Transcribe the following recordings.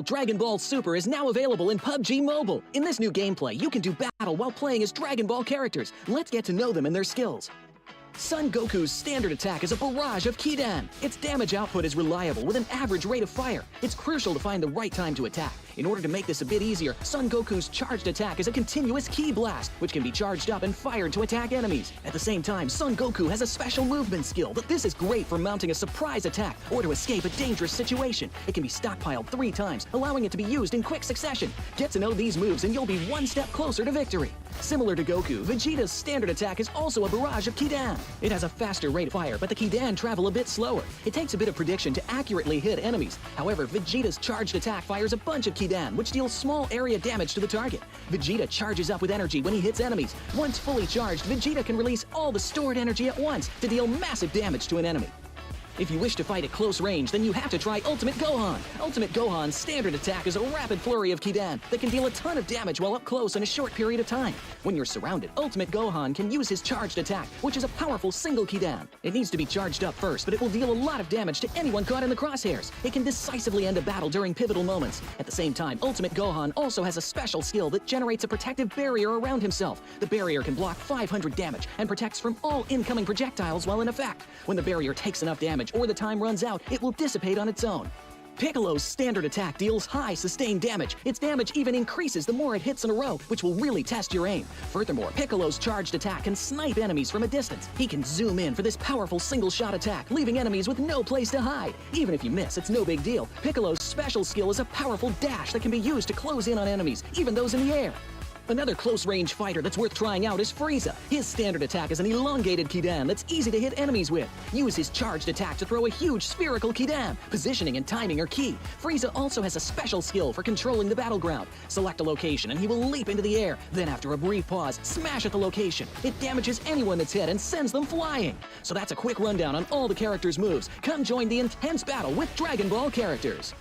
Dragon Ball Super is now available in PUBG Mobile. In this new gameplay, you can do battle while playing as Dragon Ball characters. Let's get to know them and their skills. Son Goku's standard attack is a barrage of Kidan. Its damage output is reliable with an average rate of fire. It's crucial to find the right time to attack. In order to make this a bit easier, Son Goku's charged attack is a continuous Ki Blast, which can be charged up and fired to attack enemies. At the same time, Son Goku has a special movement skill, but this is great for mounting a surprise attack or to escape a dangerous situation. It can be stockpiled 3 times, allowing it to be used in quick succession. Get to know these moves and you'll be one step closer to victory. Similar to Goku, Vegeta's standard attack is also a barrage of Kidan. It has a faster rate of fire, but the Kidan travel a bit slower. It takes a bit of prediction to accurately hit enemies. However, Vegeta's charged attack fires a bunch of Kidan, which deals small area damage to the target. Vegeta charges up with energy when he hits enemies. Once fully charged, Vegeta can release all the stored energy at once to deal massive damage to an enemy. If you wish to fight at close range, then you have to try Ultimate Gohan. Ultimate Gohan's standard attack is a rapid flurry of Kidan that can deal a ton of damage while up close in a short period of time. When you're surrounded, Ultimate Gohan can use his charged attack, which is a powerful single Kidan. It needs to be charged up first, but it will deal a lot of damage to anyone caught in the crosshairs. It can decisively end a battle during pivotal moments. At the same time, Ultimate Gohan also has a special skill that generates a protective barrier around himself. The barrier can block 500 damage and protects from all incoming projectiles while in effect. When the barrier takes enough damage or the time runs out, it will dissipate on its own. Piccolo's standard attack deals high sustained damage. Its damage even increases the more it hits in a row, which will really test your aim. Furthermore, Piccolo's charged attack can snipe enemies from a distance. He can zoom in for this powerful single-shot attack, leaving enemies with no place to hide. Even if you miss, it's no big deal. Piccolo's special skill is a powerful dash that can be used to close in on enemies, even those in the air. Another close-range fighter that's worth trying out is Frieza. His standard attack is an elongated Kidan that's easy to hit enemies with. Use his charged attack to throw a huge spherical Kidan. Positioning and timing are key. Frieza also has a special skill for controlling the battleground. Select a location and he will leap into the air. Then after a brief pause, smash at the location. It damages anyone that's hit and sends them flying. So that's a quick rundown on all the characters' moves. Come join the intense battle with Dragon Ball characters.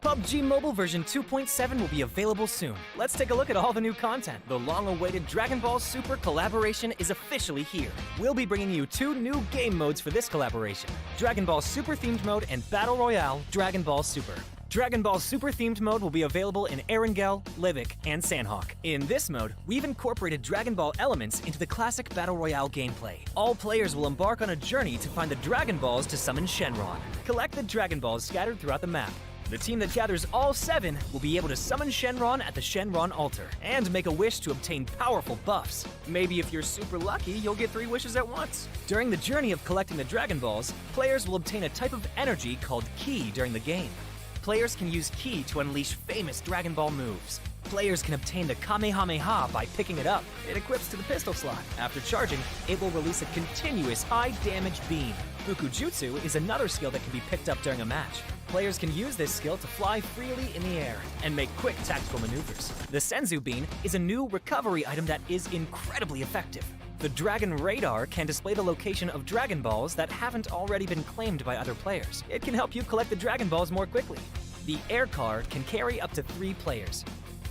PUBG Mobile version 2.7 will be available soon. Let's take a look at all the new content. The long-awaited Dragon Ball Super collaboration is officially here. We'll be bringing you 2 new game modes for this collaboration: Dragon Ball Super themed mode and Battle Royale Dragon Ball Super. Dragon Ball Super themed mode will be available in Erangel, Livik, and Sanhok. In this mode, we've incorporated Dragon Ball elements into the classic Battle Royale gameplay. All players will embark on a journey to find the Dragon Balls to summon Shenron. Collect the Dragon Balls scattered throughout the map. The team that gathers all 7 will be able to summon Shenron at the Shenron altar and make a wish to obtain powerful buffs. Maybe if you're super lucky, you'll get 3 wishes at once. During the journey of collecting the Dragon Balls, players will obtain a type of energy called Ki during the game. Players can use Ki to unleash famous Dragon Ball moves. Players can obtain the Kamehameha by picking it up. It equips to the pistol slot. After charging, it will release a continuous high-damage beam. Fukujutsu is another skill that can be picked up during a match. Players can use this skill to fly freely in the air and make quick tactical maneuvers. The Senzu Bean is a new recovery item that is incredibly effective. The Dragon Radar can display the location of Dragon Balls that haven't already been claimed by other players. It can help you collect the Dragon Balls more quickly. The Air Card can carry up to 3 players.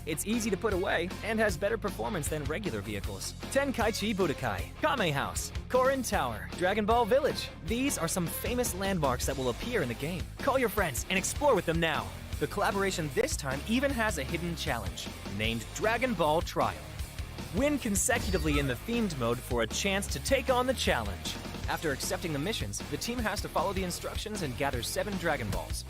It's easy to put away and has better performance than regular vehicles. Tenkaichi Budokai, Kame House, Korin Tower, Dragon Ball Village. These are some famous landmarks that will appear in the game. Call your friends and explore with them now. The collaboration this time even has a hidden challenge, named Dragon Ball Trial. Win consecutively in the themed mode for a chance to take on the challenge. After accepting the missions, the team has to follow the instructions and gather 7 Dragon Balls.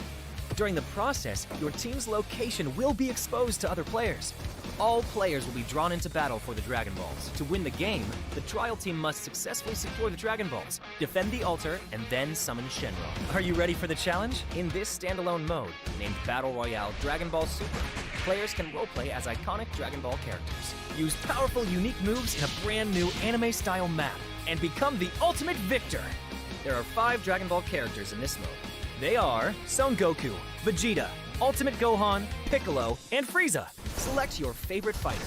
During the process, your team's location will be exposed to other players. All players will be drawn into battle for the Dragon Balls. To win the game, the trial team must successfully secure the Dragon Balls, defend the altar, and then summon Shenron. Are you ready for the challenge? In this standalone mode, named Battle Royale Dragon Ball Super, players can roleplay as iconic Dragon Ball characters. Use powerful, unique moves in a brand new anime-style map, and become the ultimate victor! There are 5 Dragon Ball characters in this mode. They are Son Goku, Vegeta, Ultimate Gohan, Piccolo, and Frieza. Select your favorite fighter.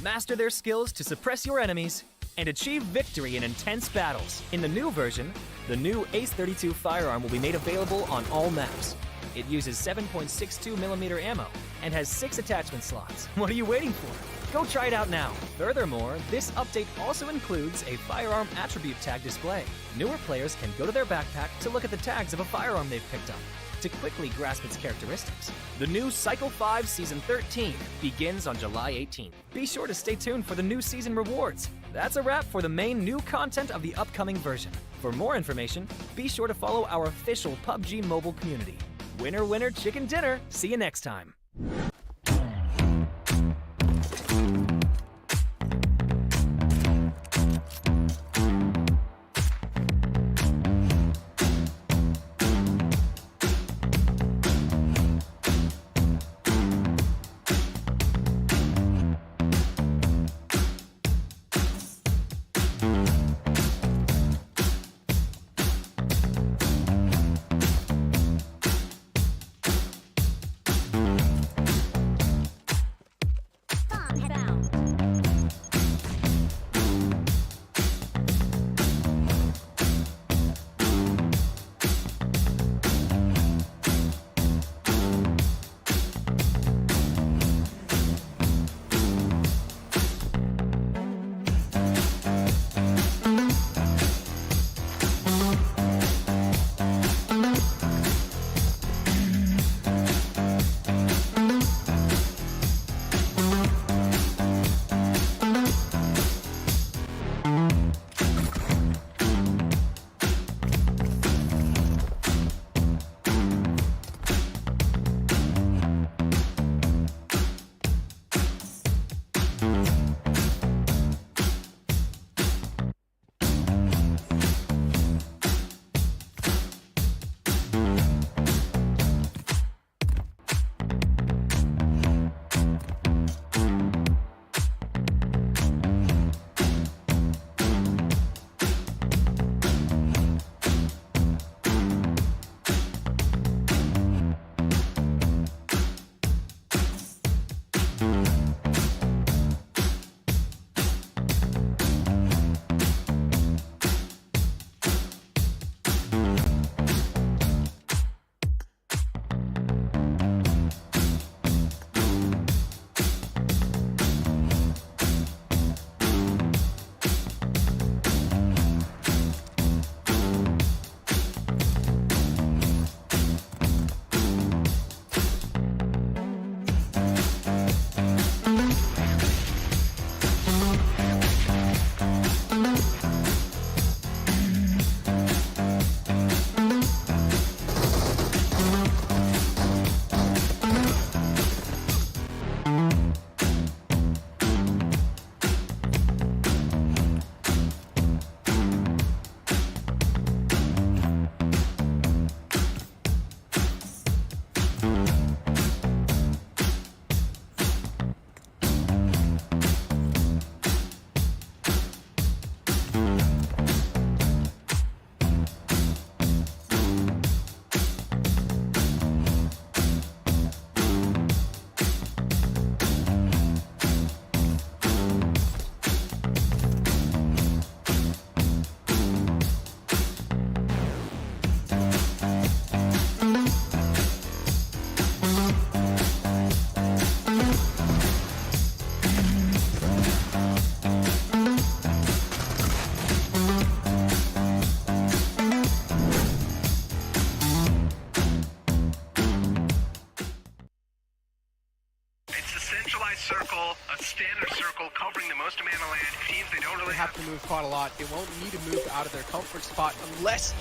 Master their skills to suppress your enemies, and achieve victory in intense battles. In the new version, the new Ace-32 firearm will be made available on all maps. It uses 7.62mm ammo and has 6 attachment slots. What are you waiting for? Go try it out now. Furthermore, this update also includes a firearm attribute tag display. Newer players can go to their backpack to look at the tags of a firearm they've picked up to quickly grasp its characteristics. The new Cycle 5 Season 13 begins on July 18th. Be sure to stay tuned for the new season rewards. That's a wrap for the main new content of the upcoming version. For more information, be sure to follow our official PUBG Mobile community. Winner, winner, chicken dinner. See you next time. Have to move quite a lot. They won't need to move out of their comfort spot unless...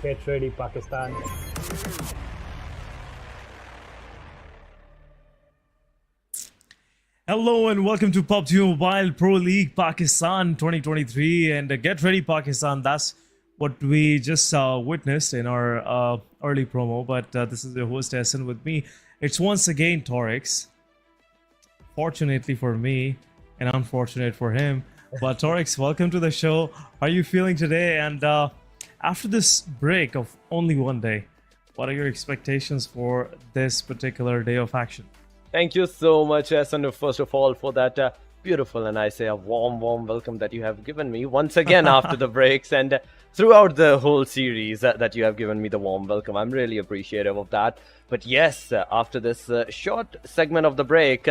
Get ready, Pakistan. Hello and welcome to PUBG Mobile Pro League Pakistan 2023 and get ready Pakistan. That's what we just witnessed in our early promo, but this is your host Se7en with me. It's once again Torix. Fortunately for me and unfortunate for him, but Torix, welcome to the show. How are you feeling today? And after this break of only one day, what are your expectations for this particular day of action? Thank you so much, Se7en, first of all, for that beautiful and I say a warm welcome that you have given me once again after the breaks and throughout the whole series that you have given me the warm welcome. I'm really appreciative of that. But yes, after this short segment of the break,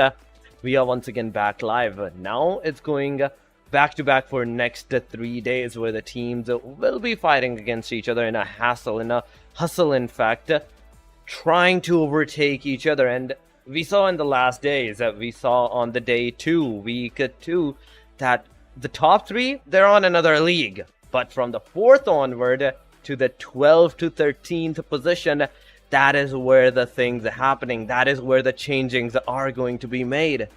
we are once again back live. Now it's going back to back for next 3 days where the teams will be fighting against each other in a hustle, in fact, trying to overtake each other. And we saw in the last days, we saw on the day 2, week 2, that the top 3, they're on another league. But from the 4th onward to the 12th to 13th position, that is where the things are happening. That is where the changings are going to be made.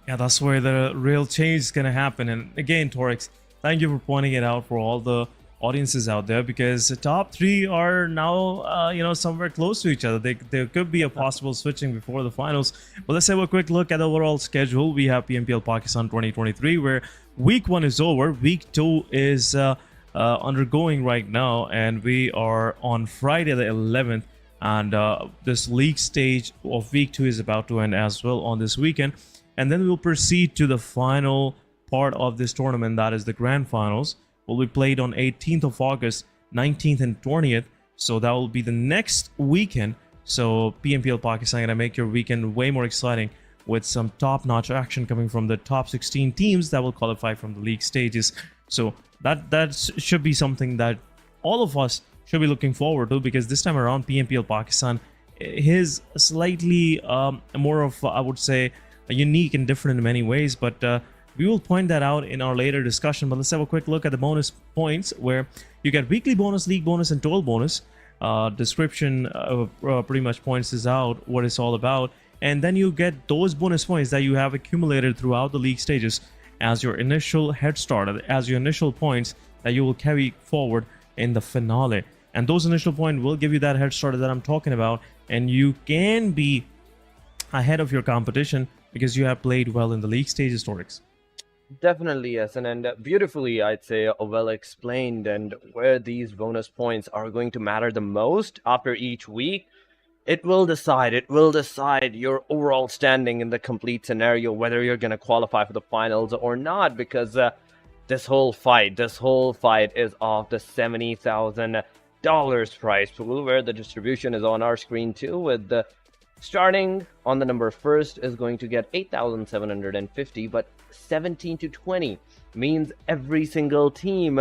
Yeah, that's where the real change is going to happen. And again, Torix, thank you for pointing it out for all the audiences out there, because the top 3 are now somewhere close to each other. There could be a possible switching before the finals. But let's have a quick look at the overall schedule. We have PMPL Pakistan 2023, where week 1 is over, week 2 is undergoing right now, and we are on Friday the 11th, and this league stage of week 2 is about to end as well on this weekend, and then we'll proceed to the final part of this tournament, that is the grand finals. Will be played on 18th of August, 19th and 20th. So that will be the next weekend. So PMPL Pakistan gonna make your weekend way more exciting with some top-notch action coming from the top 16 teams that will qualify from the league stages. So that should be something that all of us should be looking forward to, because this time around PMPL Pakistan is slightly more of, I would say, unique and different in many ways, but we will point that out in our later discussion. But let's have a quick look at the bonus points, where you get weekly bonus, league bonus, and total bonus. Description pretty much points this out, what it's all about. And then you get those bonus points that you have accumulated throughout the league stages as your initial head start, as your initial points that you will carry forward in the finale. And those initial points will give you that head start that I'm talking about. And you can be ahead of your competition because you have played well in the league stages, Torix. Definitely, yes, and beautifully, I'd say, well explained, and where these bonus points are going to matter the most after each week. It will decide your overall standing in the complete scenario, whether you're going to qualify for the finals or not, because this whole fight is off the $70,000 prize pool, where the distribution is on our screen too, with the starting on the number 1st is going to get 8,750, but 17 to 20 means every single team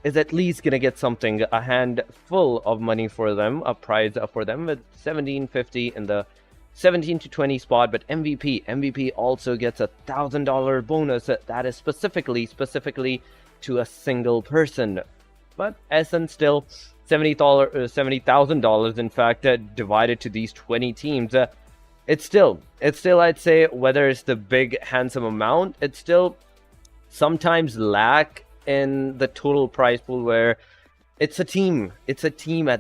is at least gonna get something, a handful of money for them, a prize for them, with 1750 in the 17 to 20 spot. But MVP also gets $1,000 bonus that is specifically to a single person. But Se7en still $70,000 in fact, divided to these 20 teams. It's still, I'd say, whether it's the big handsome amount, it's still sometimes lack in the total prize pool, where it's a team at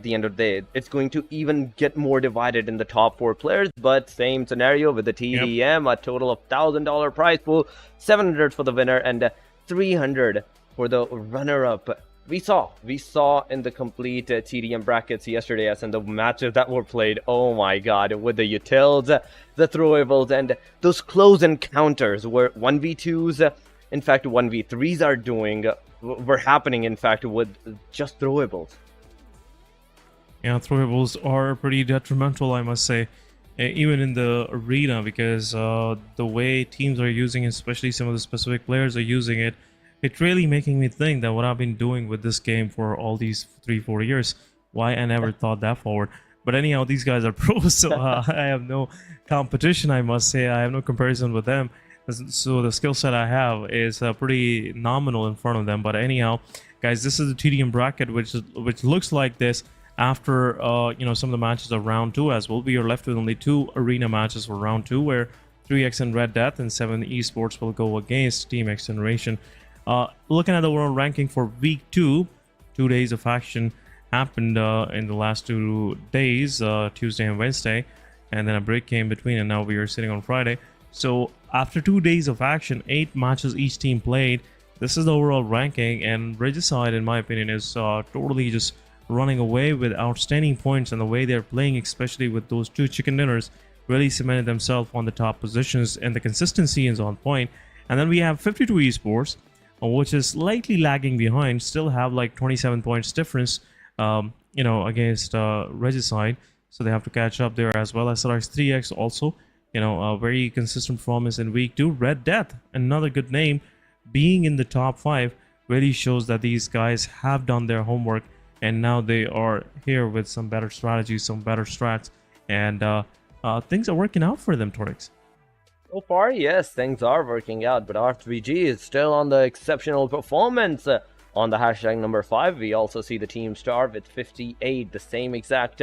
the end of the day. It's going to even get more divided in the top 4 players, but same scenario with the TDM. A total of $1,000 prize pool, 700 for the winner and 300 for the runner-up. We saw in the complete TDM brackets yesterday, as in the matches that were played, oh my god, with the utils, the throwables, and those close encounters where 1v2s, in fact 1v3s were happening, in fact, with just throwables. Yeah, throwables are pretty detrimental, I must say, even in the arena, because the way teams are using it, especially some of the specific players are using it, it's really making me think that what I've been doing with this game for all these 3-4 years, why I never thought that forward. But anyhow, these guys are pros, so I have no competition, I must say. I have no comparison with them. So the skill set I have is pretty nominal in front of them. But anyhow, guys, this is the TDM bracket, which looks like this after some of the matches of round 2 as well. We are left with only 2 arena matches for round 2, where 3X and Red Death, and Se7en Esports will go against Team XGeneration. Looking at the overall ranking for week 2, 2 days of action happened in the last 2 days, Tuesday and Wednesday, and then a break came between, and now we are sitting on Friday. So after 2 days of action, 8 matches each team played. This is the overall ranking, and Regicide, in my opinion, is totally just running away with outstanding points, and the way they're playing, especially with those 2 chicken dinners, really cemented themselves on the top positions, and the consistency is on point. And then we have 52 Esports, which is slightly lagging behind, still have like 27 points difference, against Regicide, so they have to catch up there, as well as 3X also, a very consistent performance in week 2. Red Death, another good name, being in the top 5 really shows that these guys have done their homework, and now they are here with some better strategies, some better strats, and things are working out for them, Torix. So far, yes, things are working out, but R3G is still on the exceptional performance. On the hashtag number 5, we also see the team Star with 58, the same exact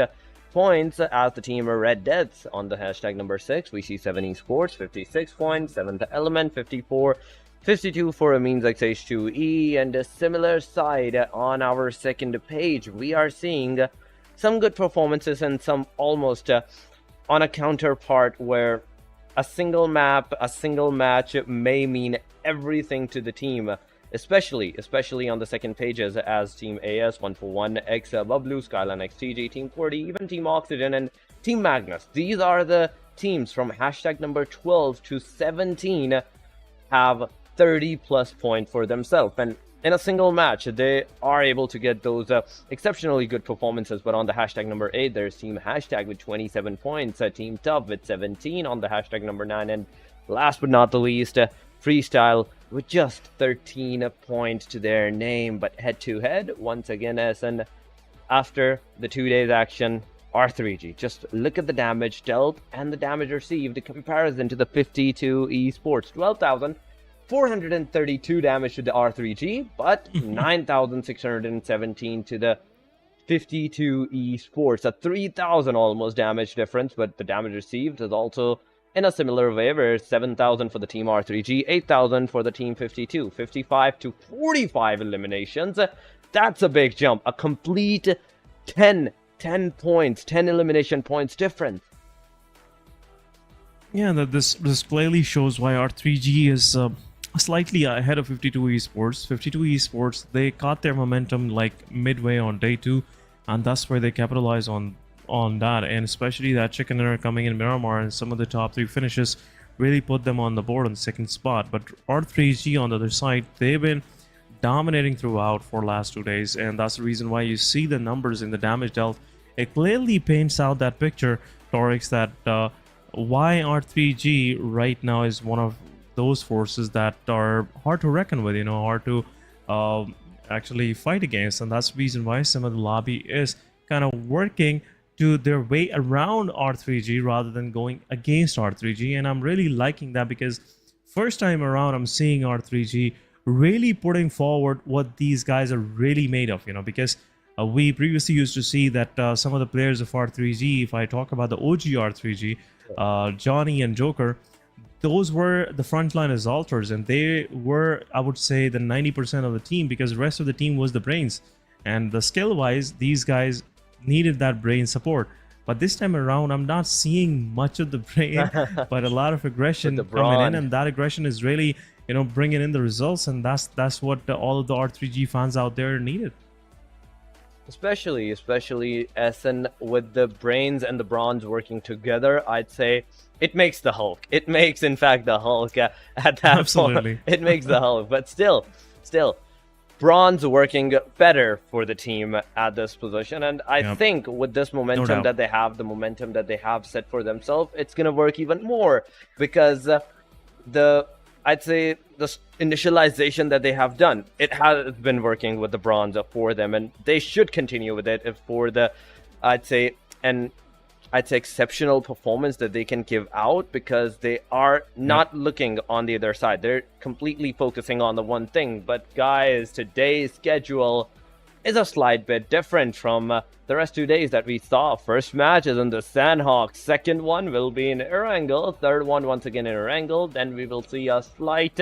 points as the team Red Deaths. On the hashtag number 6, we see Se7en Esports, 56 points, 7th Element, 54, 52 for Amines XH2E, and a similar side on our second page. We are seeing some good performances and some almost on a counterpart where a single map, a single match may mean everything to the team, especially on the second pages as Team AS, 141, X Bublu, Skyline XTG, Team QWERTY, even Team Oxygen, and Team Magnus. These are the teams from hashtag number 12 to 17 have 30 plus points for themselves, and in a single match they are able to get those exceptionally good performances. But on the hashtag number 8, there's Team Hashtag with 27 points, Team Tub with 17 on the hashtag number 9, and last but not the least, Freestyle with just 13 points to their name. But head to head, once again, SN, after the 2 days action, R3G, just look at the damage dealt and the damage received in comparison to the 52 Esports. 12,432 damage to the R3G, but 9,617 to the 52 Esports. A 3,000 almost damage difference, but the damage received is also in a similar way, where 7,000 for the team R3G, 8,000 for the team 52. 55 to 45 eliminations. That's a big jump. A complete 10 points, 10 elimination points difference. Yeah, this clearly shows why R3G is slightly ahead of 52 Esports. 52 Esports, they caught their momentum like midway on day 2, and that's where they capitalize on that, and especially that chicken dinner coming in Miramar and some of the top 3 finishes really put them on the board on the second spot. But R3G on the other side, they've been dominating throughout for last 2 days, and that's the reason why you see the numbers in the damage dealt. It clearly paints out that picture, Torix, that why R3G right now is one of those forces that are hard to reckon with, hard to actually fight against, and that's the reason why some of the lobby is kind of working to their way around R3G rather than going against R3G. And I'm really liking that, because first time around I'm seeing R3G really putting forward what these guys are really made of, because we previously used to see that some of the players of R3G, if I talk about the OG R3G, Johnny and Joker, those were the frontline assaulters, and they were, I would say, the 90% of the team, because the rest of the team was the brains. And the skill wise, these guys needed that brain support. But this time around, I'm not seeing much of the brain, but a lot of aggression coming in, and that aggression is really, bringing in the results, and that's what all of the R3G fans out there needed. Especially SN with the brains and the bronze working together, I'd say it makes the Hulk. It makes, in fact, the Hulk at that Absolutely. point. It makes the Hulk, but still, bronze working better for the team at this position. And I think with this momentum that they have, the momentum that they have set for themselves, it's going to work even more, because I'd say the initialization that they have done, it has been working with the bronze for them, and they should continue with it for the, I'd say exceptional performance that they can give out, because they are not looking on the other side. They're completely focusing on the one thing. But guys, today's schedule is a slight bit different from the rest 2 days that we saw. First match is in the Sanhok, second one will be in Erangel, third one once again in Erangel, then we will see a slight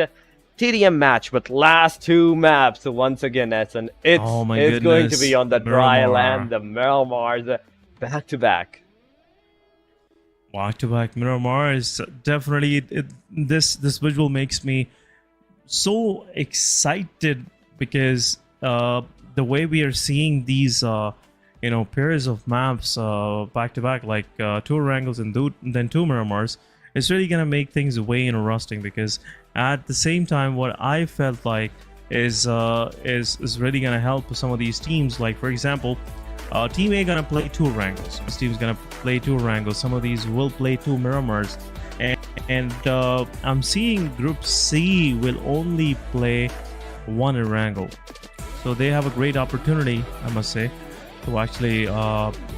TDM match, but last 2 maps once again, S7en, it's going to be on the dry land, the Miramars, back to back. Back-to-back Miramar is definitely this visual makes me so excited because the way we are seeing these pairs of maps back to back, like 2 Erangels and then 2 Miramars, it's really gonna make things way interesting, because at the same time what I felt like is really gonna help some of these teams. Like for example, Team A gonna play 2 Erangels, this team's gonna play 2 Erangels, some of these will play 2 Miramars, and I'm seeing Group C will only play 1 Erangel. So they have a great opportunity, I must say, to actually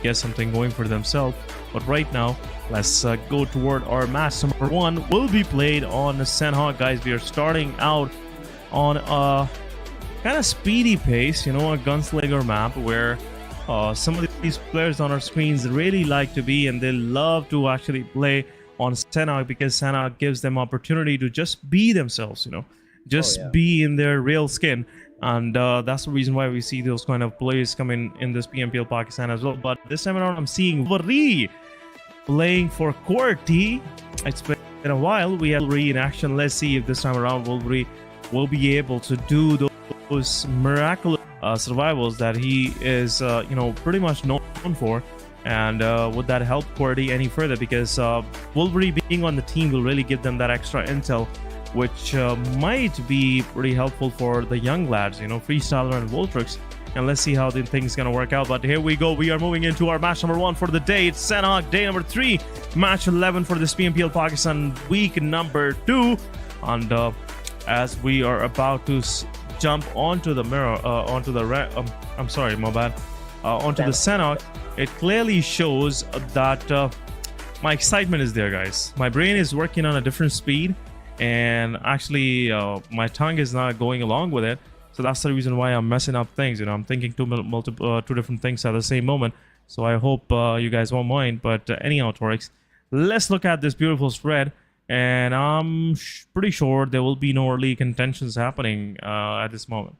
get something going for themselves. But right now, let's go toward our match. Number 1 will be played on the Sanhok, guys. We are starting out on a kind of speedy pace, a gunslinger map where some of these players on our screens really like to be, and they love to actually play on Sanhok, because Sanhok gives them opportunity to just be themselves, just be in their real skin. And that's the reason why we see those kind of plays coming in this PMPL Pakistan as well. But this time around, I'm seeing QWERTY playing for QWERTY. It's been a while. We have QWERTY in action. Let's see if this time around QWERTY will be able to do those miraculous survivals that he is, pretty much known for. And would that help QWERTY any further? Because QWERTY being on the team will really give them that extra intel, which might be pretty helpful for the young lads, Freestyler and Voltrix. And let's see how the thing's gonna work out. But here we go. We are moving into our match number 1 for the day. It's Sanhok, day number 3, match 11 for this PMPL Pakistan week number 2. And as we are about to jump onto the onto the Sanhok, it clearly shows that my excitement is there, guys. My brain is working on a different speed, and actually my tongue is not going along with it. So that's the reason why I'm messing up things. I'm thinking two different things at the same moment. So I hope you guys won't mind. But anyhow, Torix, let's look at this beautiful spread. And I'm pretty sure there will be no early contentions happening at this moment.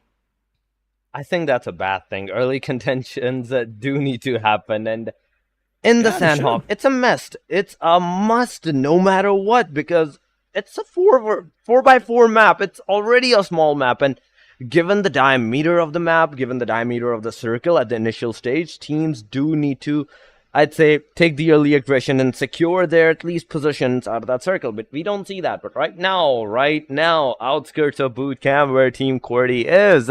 I think that's a bad thing. Early contentions do need to happen. And in the Sanhok, it's a must. It's a must no matter what, because it's a 4x4 map. It's already a small map, and given the diameter of the map, given the diameter of the circle at the initial stage, teams do need to, I'd say, take the early aggression and secure their at least positions out of that circle. But we don't see that. But right now, outskirts of Pubgm, where Team QWERTY is,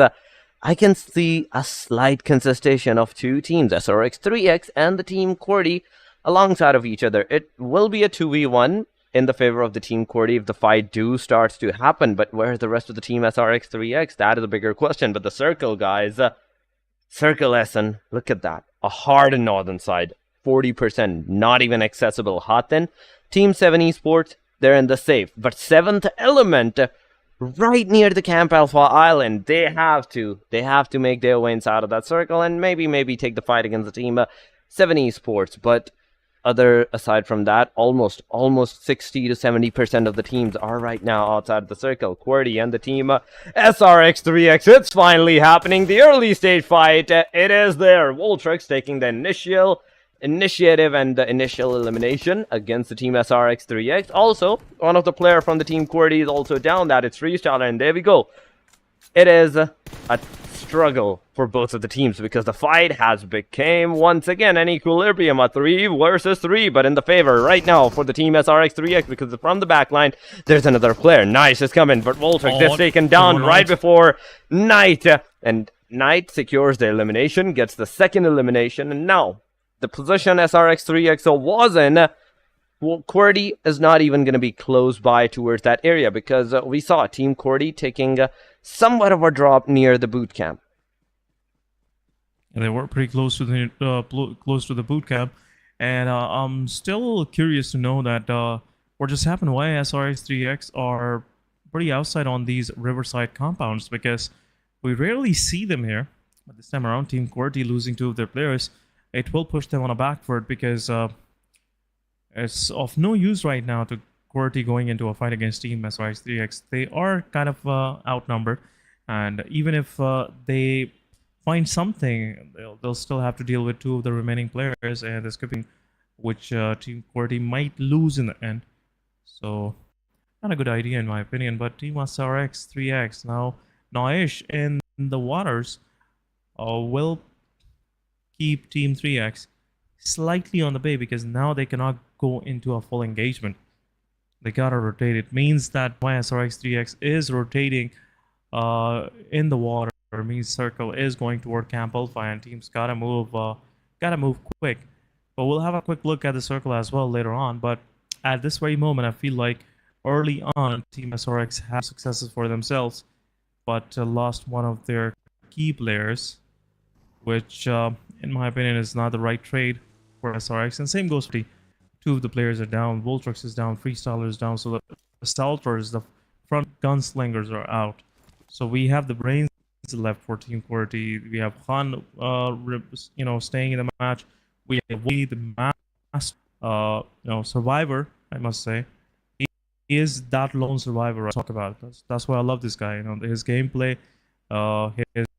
I can see a slight consistency of 2 teams, SRX3X and the Team QWERTY, alongside of each other. It will be a 2v1 in the favor of the Team QWERTY if the fight starts to happen. But where's the rest of the team SRX3X? That is a bigger question. But the circle, guys, circle S7en, look at that. A hard northern side, 40%, not even accessible. Hot then, Team Se7en Esports, they're in the safe. But 7th Element, right near the Camp Alpha Island, they have to make their way inside of that circle and maybe take the fight against the Team Se7en Esports. But aside from that, almost 60 to 70% of the teams are right now outside the circle. QWERTY and the Team SRX3X, it's finally happening. The early stage fight, it is there. Voltrix taking the initiative and the initial elimination against the Team SRX3X. Also, one of the player from the Team QWERTY is also down. That is Freestyler, and there we go. It is a struggle for both of the teams, because the fight has become once again an equilibrium, a 3 versus 3, but in the favor right now for the Team SRX3X, because from the back line there's another player. Nice is coming, but Voltrix is taken down right before Knight, and Knight secures the elimination, gets the second elimination. And now the position SRX3X was in, QWERTY is not even going to be close by towards that area, because we saw Team QWERTY taking somewhat of a drop near the boot camp. And they were pretty close to the boot camp. And I'm still curious to know that what just happened, why SRX3X are pretty outside on these riverside compounds, because we rarely see them here. But this time around, Team QWERTY losing 2 of their players, it will push them on a back foot because it's of no use right now to QWERTY going into a fight against Team SRX 3X. They are kind of outnumbered, and even if they find something, they'll still have to deal with 2 of the remaining players, and the skipping, which Team QWERTY might lose in the end. So, not a good idea in my opinion. But Team SRX 3X now, Noish in the waters will keep Team 3X slightly on the bay because now they cannot go into a full engagement. They gotta rotate. It means that my SRX 3X is rotating in the water. It means circle is going toward Camp Alpha, and teams gotta move quick. But we'll have a quick look at the circle as well later on. But at this very moment, I feel like early on, Team SRX had successes for themselves, but lost one of their key players, which, in my opinion, is not the right trade for SRX. And same goes for 2 of the players are down. Voltrix is down. Freestyler is down. So the Assaulters, the front gunslingers, are out. So we have the brains left for Team QWERTY. We have Khan, staying in the match. We have the survivor, I must say. He is that lone survivor I talk about. That's why I love this guy. His gameplay,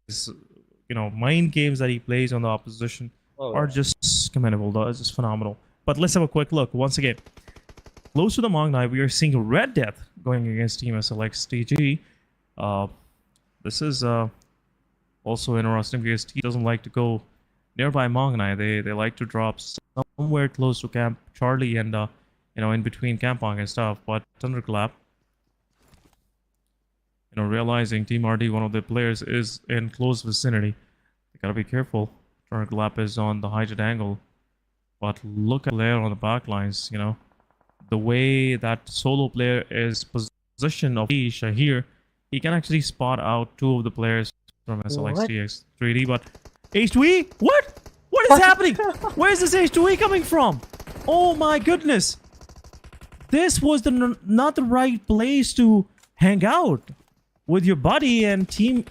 his mind games that he plays on the opposition are just commendable. Though. It's just phenomenal. But let's have a quick look. Once again, close to the Magnite, we are seeing Red Death going against Team SLX TG. This is also interesting because he doesn't like to go nearby Magnite. They like to drop somewhere close to Camp Charlie and in between Kampong and stuff. But Thunderclap, realizing Team RD, one of the players, is in close vicinity. They gotta be careful. Thunderclap is on the heighted angle. But look at the player on the back lines, the way that solo player is positioned of Shahir, he can actually spot out 2 of the players from SLX TX 3D. But H2E? What? What is happening? Where is this H2E coming from? Oh my goodness. This was not the right place to hang out with your buddy, and Team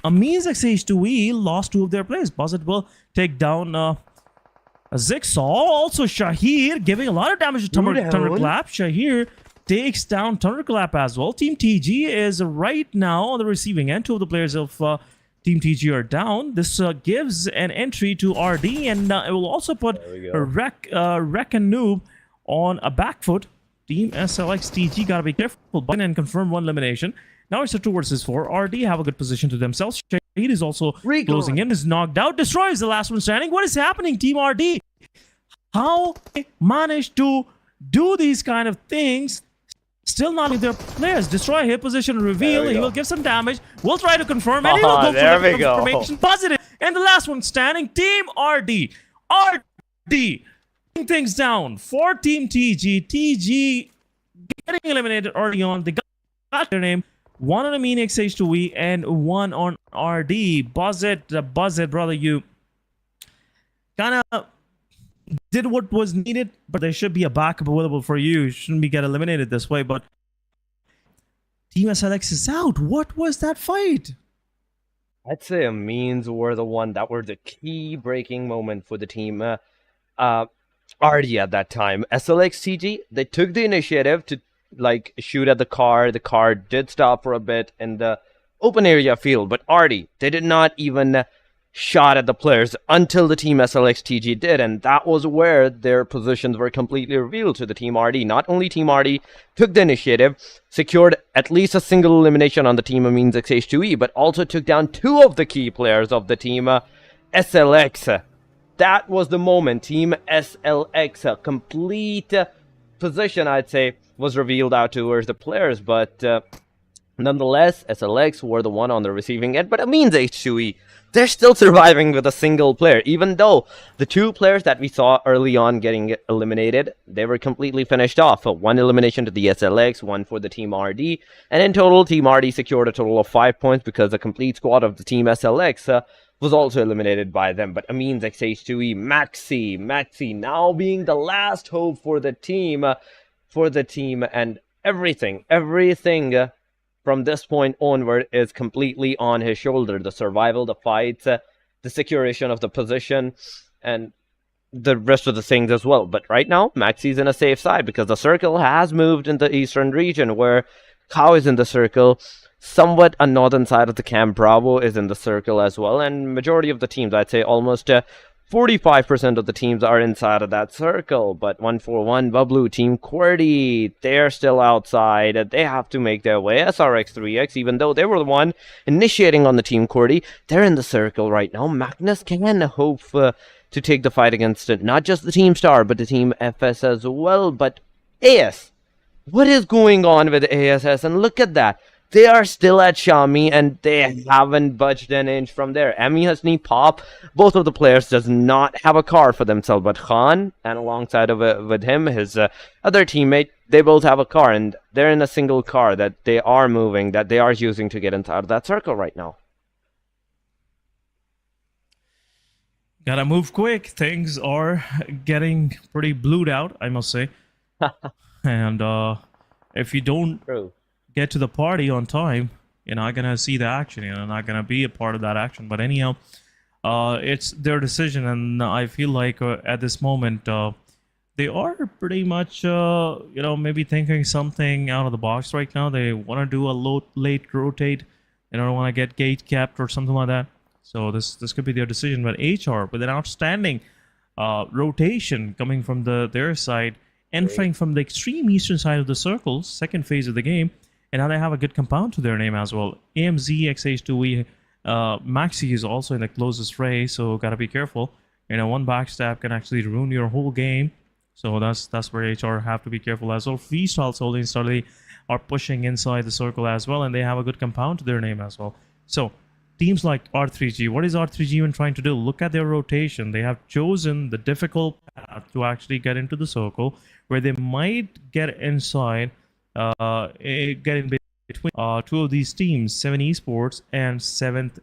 Amiz's H2E lost 2 of their players. Buzzet will take down a Zigsaw. Also Shahir giving a lot of damage to Thunderclap. Shahir takes down Thunderclap as well. Team TG is right now on the receiving end. 2 of the players of Team TG are down. This gives an entry to RD, and it will also put Wreck and Noob on a back foot. Team SLX TG gotta be careful. Button and confirm 1 elimination. Now it's a 2 versus 4. RD have a good position to themselves. Shahid is also closing in. Is knocked out. Destroys the last one standing. What is happening, Team RD? How they managed to do these kind of things? Still not with their players. Destroy hit position reveal. He will give some damage. We'll try to confirm. And he will go for the confirmation. Positive. And the last one standing. Team RD. RD. Things down for Team TG. TG getting eliminated early on. They got their name. 1 on Amin XH2E and 1 on RD. Buzzet, brother, you kind of did what was needed, but there should be a backup available for you. You shouldn't be get eliminated this way, but Team SLX is out. What was that fight? I'd say Amins were the one that were the key breaking moment for the team. RD at that time. SLX TG, they took the initiative to shoot at the car. The car did stop for a bit in the open area field, but RD, they did not even shot at the players until the Team SLX TG did, and that was where their positions were completely revealed to the Team RD. Not only Team RD took the initiative, secured at least a single elimination on the Team Amins XH2E, but also took down 2 of the key players of the Team SLX. That was the moment. Team SLX, a complete position, I'd say, was revealed out towards the players, but nonetheless, SLX were the one on the receiving end. But Amins H2E, they're still surviving with a single player, even though the 2 players that we saw early on getting eliminated, they were completely finished off. 1 elimination to the SLX, 1 for the Team RD, and in total, Team RD secured a total of 5 points because the complete squad of the Team SLX was also eliminated by them. But Amins XH2E, Maxi now being the last hope for the team, and everything from this point onward is completely on his shoulder. The survival, the fights, the securation of the position, and the rest of the things as well. But right now, Maxi's in a safe side because the circle has moved in the eastern region, where Cow is in the circle. Somewhat a northern side of the camp, Bravo is in the circle as well, and majority of the teams, I'd say almost 45% of the teams are inside of that circle. But 141 Bublu, Team QWERTY, they're still outside. They have to make their way. SRX3X, even though they were the one initiating on the Team QWERTY, they're in the circle right now. Magnus can hope to take the fight against it. Not just the Team Star, but the Team FS as well. But AS, what is going on with ASS? And look at that. They are still at Xiaomi, and they haven't budged an inch from there. Emi Hasni, Pop, both of the players does not have a car for themselves. But Khan, and alongside of it, with him, his other teammate, they both have a car. And they're in a single car that they are moving, that they are using to get inside of that circle right now. Gotta move quick. Things are getting pretty blued out, I must say. And if you don't get to the party on time, you're not gonna see the action. You're not gonna be a part of that action. But anyhow, it's their decision, and I feel like at this moment they are pretty much maybe thinking something out of the box right now. They want to do a late rotate. They don't want to get gate capped or something like that. So this could be their decision. But HR, with an outstanding rotation coming from their side, entering from the extreme eastern side of the circle, second phase of the game, and now they have a good compound to their name as well. AMZ, XH2E, Maxi is also in the closest fray, so gotta be careful. One backstab can actually ruin your whole game. So that's where HR have to be careful as well. Freestyle Holding Starly are pushing inside the circle as well, and they have a good compound to their name as well. So teams like R3G, what is R3G even trying to do? Look at their rotation. They have chosen the difficult path to actually get into the circle, where they might get inside, get in between two of these teams, Se7en Esports and 7th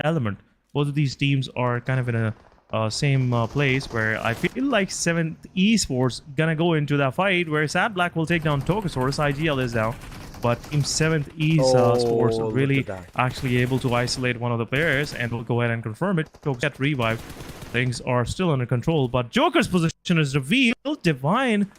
Element. Both of these teams are kind of in a same place, where I feel like 7th Esports gonna go into that fight where Sad Black will take down Tokasaurus. IGL is down, but Team 7th Esports are really actually able to isolate one of the players, and we'll go ahead and confirm it. Tokasaurus get revived. Things are still under control, but Joker's position is revealed. Divine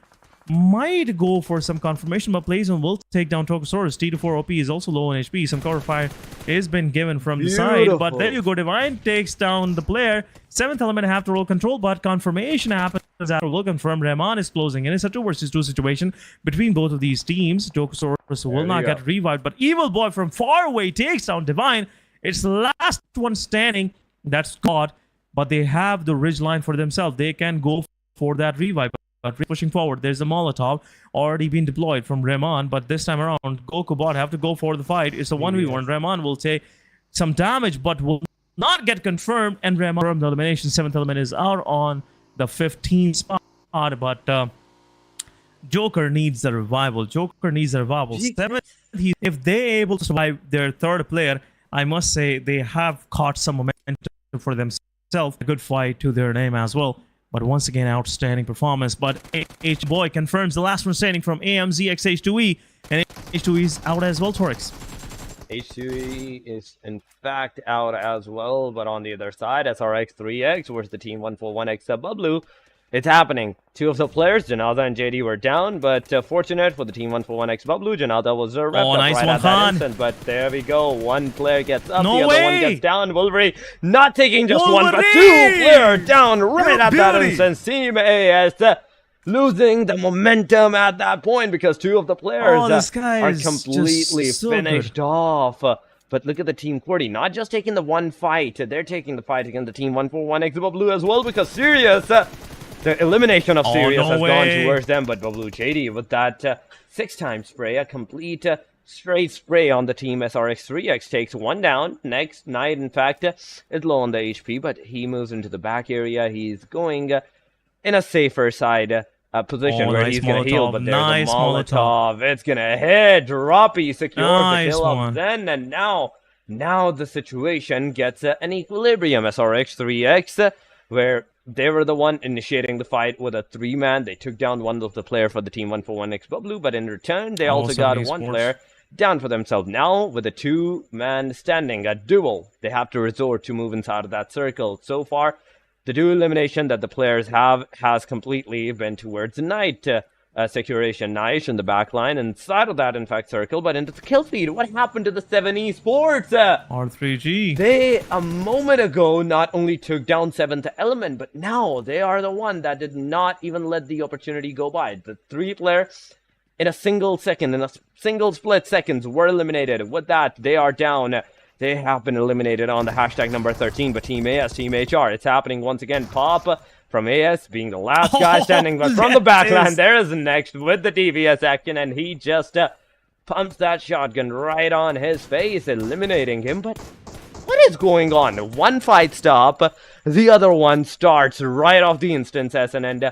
might go for some confirmation, but Playzone will take down Tokasaurus. T24 OP is also low on HP. Some cover fire has been given from the side, but there you go. Divine takes down the player. 7th Element have to roll control, but confirmation happens after will confirm. Rahman is closing in. It's a 2 versus 2 situation between both of these teams. Tokasaurus will not get revived, but Evil Boy from far away takes down Divine. It's the last one standing that's caught, but they have the ridge line for themselves. They can go for that revive. But pushing forward, there's a Molotov already being deployed from Rahman, but this time around, Goku Bot have to go for the fight. It's a 1v1. Rahman will take some damage, but will not get confirmed, and Rahman from the elimination. 7th Element is out on the 15th spot, but Joker needs the revival. 7th, if they're able to survive their third player, I must say they have caught some momentum for themselves. A good fight to their name as well. But once again, outstanding performance. But H-Boy confirms the last one standing from AMZ XH2E. And H2E is out as well, Torix. H2E is in fact out as well. But on the other side, SRX3X versus the Team 141X Bublu. It's happening. Two of the players, Janada and JD, were down, but fortunate for the Team 141X Bublu, Janada was wrapped up nice right one, at that instant. But there we go. One player gets up, No the way. other one gets down. Wolverine not taking just Wolverine. one, but two player down right at that beauty. instant. Team AS losing the momentum at that point because two of the players this guy are is completely just so finished good. off. But look at the Team QWERTY, not just taking the one fight, they're taking the fight against the Team 141X Bublu as well, because Sirius, the elimination of Sirius has gone towards them. But Bublu JD with that 6-time spray, a complete straight spray on the Team SRX3X, takes one down. Next Knight, in fact, is low on the HP, but he moves into the back area. He's going in a safer side position where nice he's going to heal, but there's nice a Molotov. It's going to hit. Droppy secures the kill one. of Zen, and now the situation gets an equilibrium. SRX3X, where they were the one initiating the fight with a 3-man. They took down one of the player for the Team 141X Bublu, but in return, they also got one player down for themselves. Now, with a two-man standing, a duel, they have to resort to move inside of that circle. So far, the dual elimination that the players have has completely been towards the Knight. XGeneration Nice in the back line, inside of that, in fact, circle, but into the kill feed. What happened to the Se7en Esports? R3G. They, a moment ago, not only took down 7th Element, but now they are the one that did not even let the opportunity go by. The 3-player, in a single second, in a single split seconds, were eliminated. With that, they are down. They have been eliminated on the hashtag number 13, but Team AS, Team HR, it's happening once again. Pop from AS being the last guy standing, but from the backline, there is next with the DVS action, and he just pumps that shotgun right on his face, eliminating him. But what is going on? One fight stop, the other one starts right off the instant, and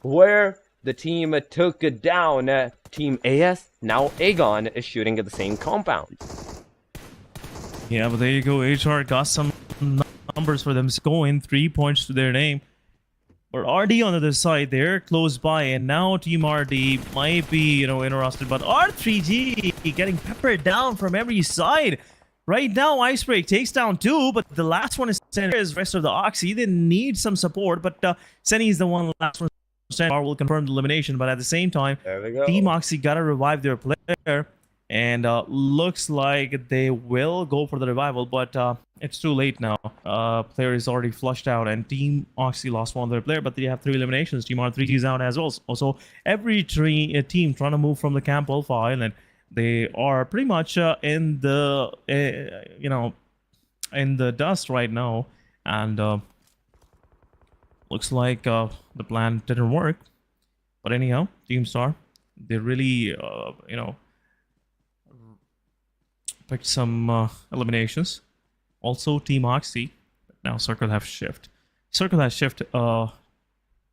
where the team took it down, Team AS, now Aegon is shooting at the same compound. Yeah, but there you go. HR got some numbers for them going, 3 points to their name. Or RD on the other side, they're close by, and now Team RD might be, interested. But R3G getting peppered down from every side. Right now, Icebreak takes down 2, but the last one is rest of the Oxy. They need some support, but Senny is the one last one. Will confirm the elimination, but at the same time, Team Oxy gotta revive their player, and looks like they will go for the revival, but it's too late now. Player is already flushed out, and Team Oxy lost one of their player, but they have 3 eliminations. Team R3G is out as well. Also, every team trying to move from the Camp Alpha Island, they are pretty much in the in the dust right now, and looks like the plan didn't work. But anyhow, Team Star, they really picked some eliminations. Also, Team Oxy, now Circle have shift. Circle has shift kind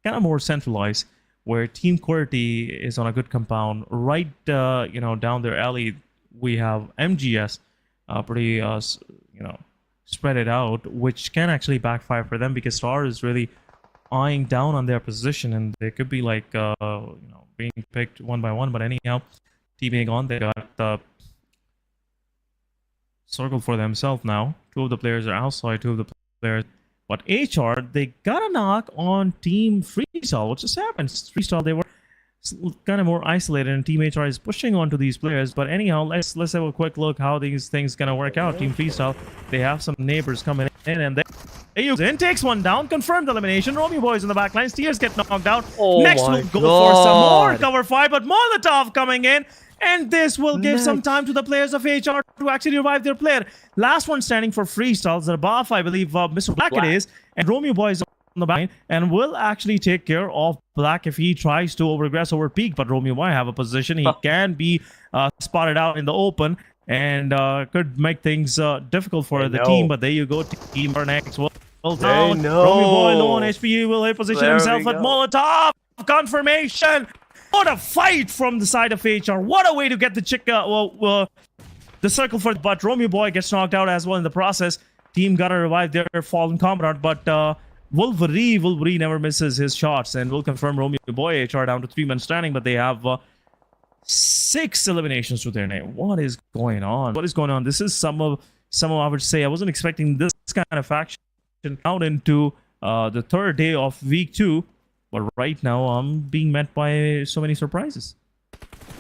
of more centralized, where Team QWERTY is on a good compound. Right, down their alley, we have MGS pretty, spread it out, which can actually backfire for them, because Star is really eyeing down on their position, and they could be like, being picked one by one. But anyhow, Team Aegon, they got the circle for themselves now. 2 of the players are outside, 2 of the players. But HR, they got a knock on Team Freestyle. What just happened? Freestyle, they were kind of more isolated, and Team HR is pushing onto these players. But anyhow, let's have a quick look how these things gonna work out. Team Freestyle, they have some neighbors coming in, and they takes one down, confirmed elimination. Romeo Boys in the back line, Steers get knocked out. Next we'll go for some more cover fire, but Molotov coming in, and this will give some time to the players of HR to actually revive their player. Last one standing for Freestyle, Zarbath, I believe Mr. Black it is, and Romeo Boys on the back line, and will actually take care of Black if he tries to overgress over Peak. But Romeo Boy have a position, he can be spotted out in the open, and could make things difficult for the team. But there you go, Team next. Well down. Romeo Boy low on HP will position himself at Molotov. Confirmation. What a fight from the side of HR. What a way to get the the circle for. But Romeo Boy gets knocked out as well in the process. Team gotta revive their fallen comrade, but Wolverine never misses his shots, and will confirm Romeo Boy HR down to 3 men standing. But they have 6 eliminations to their name. What is going on? What is going on? This is some of I would say I wasn't expecting this kind of faction out into the 3rd day of week 2, but right now I'm being met by so many surprises.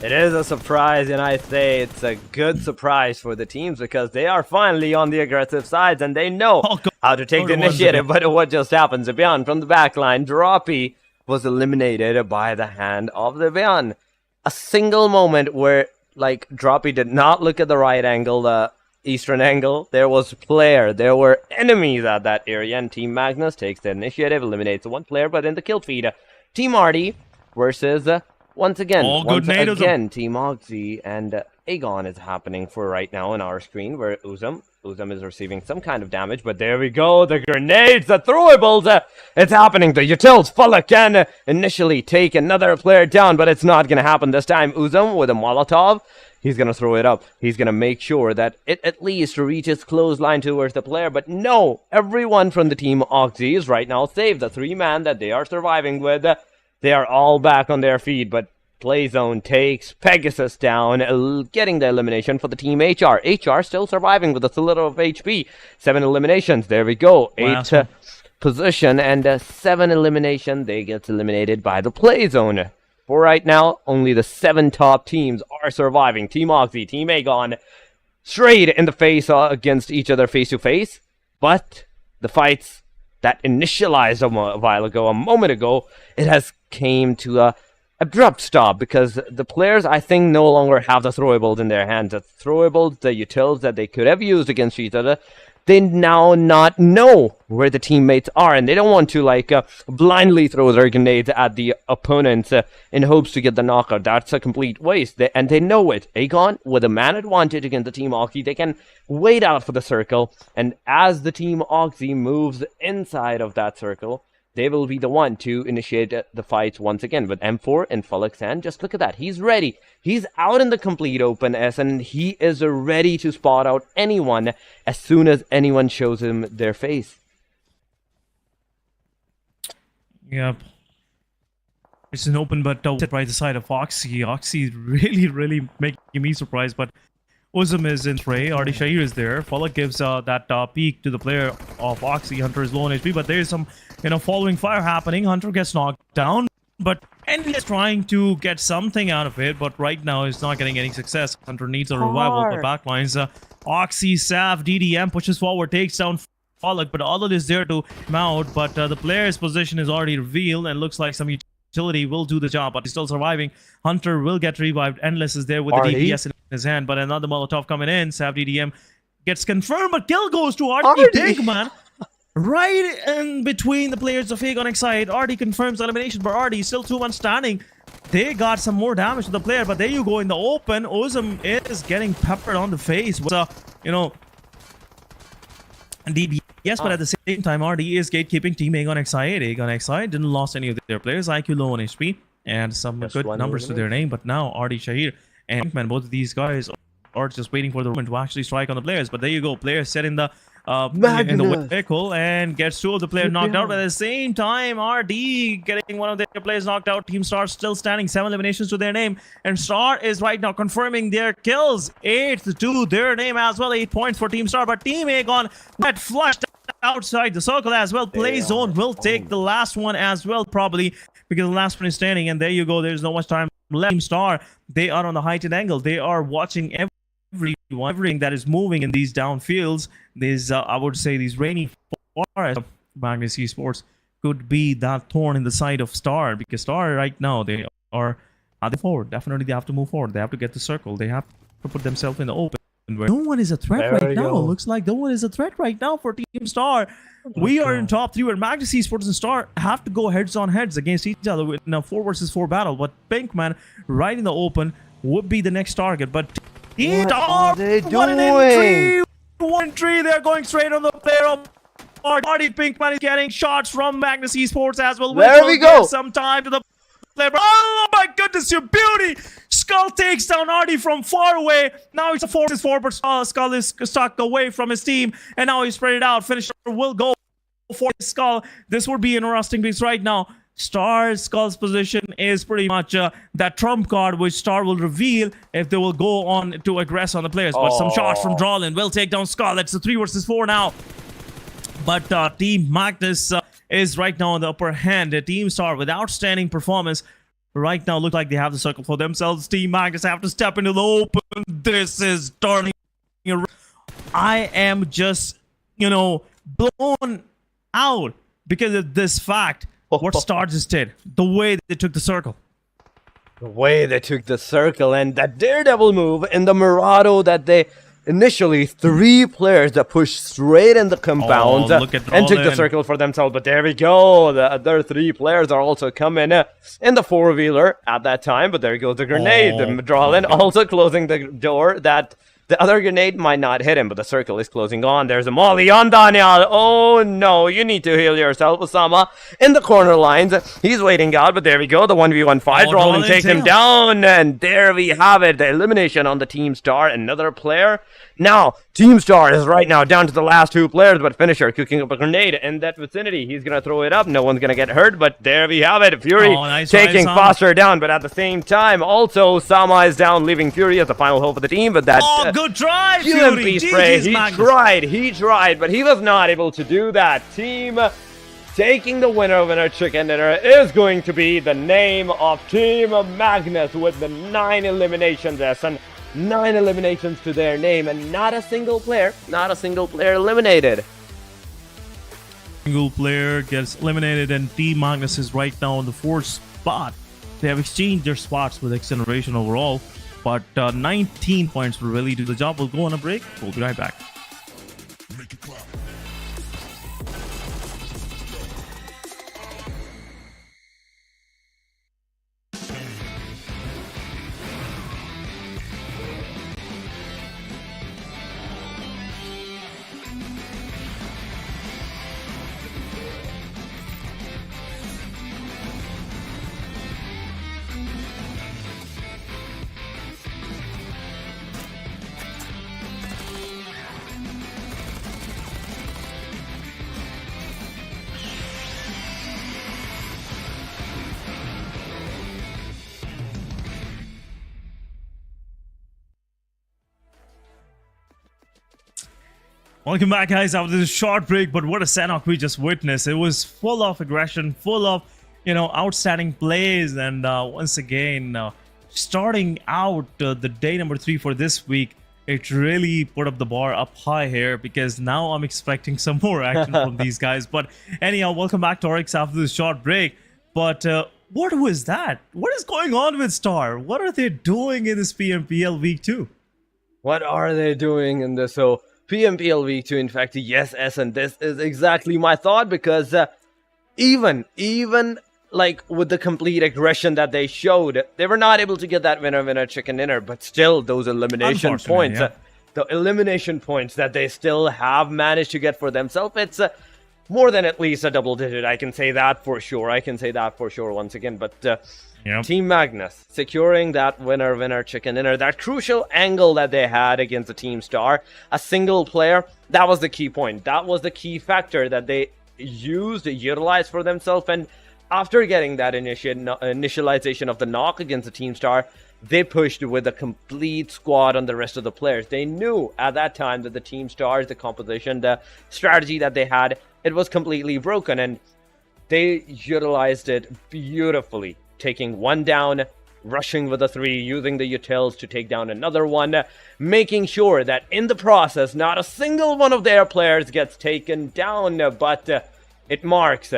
It is a surprise, and I say it's a good surprise for the teams, because they are finally on the aggressive sides, and they know how to take the initiative. But what just happened? Zebian from the backline, Droppy was eliminated by the hand of Zebian. A single moment where, like, Droppy did not look at the right angle, the eastern angle. There was player, there were enemies at that area, and Team Magnus takes the initiative, eliminates 1 player. But in the kill feed, Team RD versus once again Team Oxy, and Aegon is happening for right now on our screen, where Uzum is receiving some kind of damage. But there we go, the grenades, the throwables, it's happening. The Utils Fulla can initially take another player down, but it's not gonna happen this time. Uzum with a Molotov, he's gonna throw it up. He's gonna make sure that it at least reaches clothesline towards the player. But no, everyone from the Team Oxy is right now saved. The 3-man that they are surviving with, they are all back on their feet. But Playzone takes Pegasus down, getting the elimination for the team HR. HR still surviving with a little of HP. 7 eliminations. There we go. 8 position and 7 elimination. They get eliminated by the Playzone. For right now, only the 7 top teams are surviving. Team Oxy, Team Aegon, straight in the face against each other face to face. But the fights that initialized a moment ago, it has came to a abrupt stop because the players, I think, no longer have the throwables in their hands. The throwables, the utils that they could have used against each other, they now not know where the teammates are, and they don't want to blindly throw their grenades at the opponents in hopes to get the knockout. That's a complete waste, and they know it. Aegon, with a man advantage against the Team Oxy, they can wait out for the circle, and as the Team Oxy moves inside of that circle, they will be the one to initiate the fights once again with M4 and Felix. And just look at that. He's ready. He's out in the complete open S, and he is ready to spot out anyone as soon as anyone shows him their face. Yep. It's an open but right the side of Oxy. Oxy is really making me surprised, but Uzum is in fray. Artie Shahir is there. Falak gives that peek to the player of Oxy. Hunter is low on HP, but there is some, following fire happening. Hunter gets knocked down, but Endless is trying to get something out of it, but right now he's not getting any success. Hunter needs a revival of the backlines. Oxy, Sav, DDM pushes forward, takes down Falak, but all of this there to mount, but the player's position is already revealed and looks like some utility will do the job, but he's still surviving. Hunter will get revived. Endless is there with the DPS in his hand, but another Molotov coming in. Sav DDM gets confirmed, but kill goes to Artie Big, man. Right in between the players of Aegon Excite. Artie confirms elimination, but Artie still 2-1 standing. They got some more damage to the player, but there you go in the open. Uzum is getting peppered on the face with DPS, but at the same time, Artie is gatekeeping Team Aegon Excite. Aegon Excite didn't lost any of their players. IQ low on HP and some good numbers to their name, but now Artie Shahir and Pinkman, both of these guys are just waiting for the moment to actually strike on the players. But there you go, players set in the vehicle and gets 2 of the players knocked out. But at the same time, RD getting 1 of their players knocked out. Team Star still standing, 7 eliminations to their name, and Star is right now confirming their kills, 8 to their name as well. 8 points for Team Star, but Team Aegon got flushed outside the circle as well. Playzone will take the last one as well, probably, because the last one is standing. And there you go, there's no much time left. Team Star, they are on the heightened angle. They are watching everything that is moving in these downfields. These I would say these rainy forests. Magnus Esports could be that thorn in the side of Star, because Star right now they are forward. Definitely they have to move forward. They have to get the circle. They have to put themselves in the open where no one is a threat right now. Looks like no one is a threat right now for Team Star. We are in top 3 where Magnus Esports and Star have to go heads on heads against each other in a 4 versus 4 battle. But Pinkman right in the open would be the next target. But what are they doing? 1 in 3. They're going straight on the player of Artie. Pinkman is getting shots from Magnus Esports as well. There we go. Some time to the player. Oh my goodness, your beauty! Skull takes down Artie from far away. Now it's a 4 versus 4, but Skull is stuck away from his team, and now he's spread it out. Finisher will go for Skull. This would be interesting because right now Skull's position is pretty much that trump card, which Star will reveal if they will go on to aggress on the players. But some shots from Drawlin will take down Skull. It's a 3 versus 4 now. But Team Magnus is right now on the upper hand. Team Star with outstanding performance right now look like they have the circle for themselves. Team Magnus have to step into the open. This is turning. I am just, blown out because of this fact. What Star just did, the way they took the circle. The way they took the circle and that daredevil move in the Murado that they initially 3 players that pushed straight in the compound and took the circle for themselves. But there we go. The other 3 players are also coming in the 4-wheeler at that time. But there goes the grenade. The Drawlin also closing the door that The other grenade might not hit him, but the circle is closing on. There's a molly on Daniel. Oh no, you need to heal yourself. Osama in the corner lines. He's waiting out, but there we go. The 1v1 fight. Rollin takes him down, and there we have it. The elimination on the Team Star. Another player. Now, Team Star is right now down to the last 2 players, but Finisher cooking up a grenade in that vicinity. He's going to throw it up. No one's going to get hurt, but there we have it. Fury taking Foster down, but at the same time, also, Sama is down, leaving Fury as the final hope of the team, but that good try, Fury spray, he tried, but he was not able to do that. Team taking the winner chicken dinner is going to be the name of Team Magnus with the 9 eliminations, and 9 eliminations to their name, and not a single player eliminated. Single player gets eliminated, and Team Magnus is right now on the 4th spot. They have exchanged their spots with XGeneration overall, but 19 points will really do the job. We'll go on a break. We'll be right back. Make it clap. Welcome back, guys, after this short break. But what a Sanhok we just witnessed. It was full of aggression, full of, outstanding plays. And once again, starting out the day number 3 for this week, it really put up the bar up high here, because now I'm expecting some more action from these guys. But anyhow, welcome back to Oryx after this short break. But what was that? What is going on with Star? What are they doing in this PMPL Week 2? What are they doing in this? So PMPL Week 2, in fact, yes, and this is exactly my thought, because even like with the complete aggression that they showed, they were not able to get that winner chicken dinner, but still those elimination points, the elimination points that they still have managed to get for themselves, it's more than at least a double digit. I can say that for sure. Once again, but Team Magnus securing that winner chicken dinner, that crucial angle that they had against the Team Star, a single player, that was the key point. That was the key factor that they utilized for themselves. And after getting that initialization of the knock against the Team Star, they pushed with a complete squad on the rest of the players. They knew at that time that the Team Stars, the composition, the strategy that they had, it was completely broken, and they utilized it beautifully. Taking one down, rushing with a 3, using the utils to take down another one, making sure that in the process, not a single one of their players gets taken down, but it marks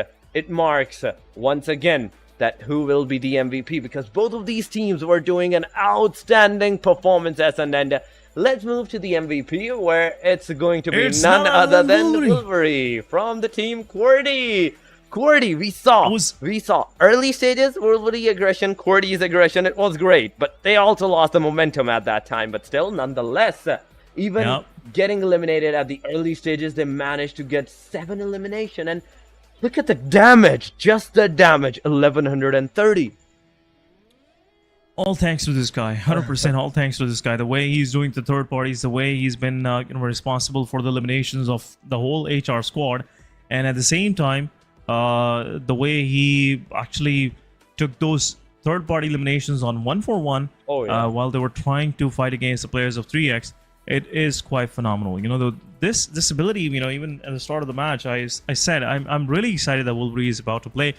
once again that who will be the MVP, because both of these teams were doing an outstanding performance, and let's move to the MVP, where it's going to be none other than Wolverine from the team QWERTY. QWERTY, we saw early stages, Wolverine aggression, QWERTY's aggression, it was great, but they also lost the momentum at that time, but still, nonetheless, even getting eliminated at the early stages, they managed to get 7 elimination, and look at the damage, just the damage, 1130. All thanks to this guy, 100% all thanks to this guy. The way he's doing the third parties, the way he's been responsible for the eliminations of the whole HR squad, and at the same time, the way he actually took those third-party eliminations on 1-for-1 while they were trying to fight against the players of 3x, it is quite phenomenal. This ability, even at the start of the match, I said I'm really excited that Wolverine is about to play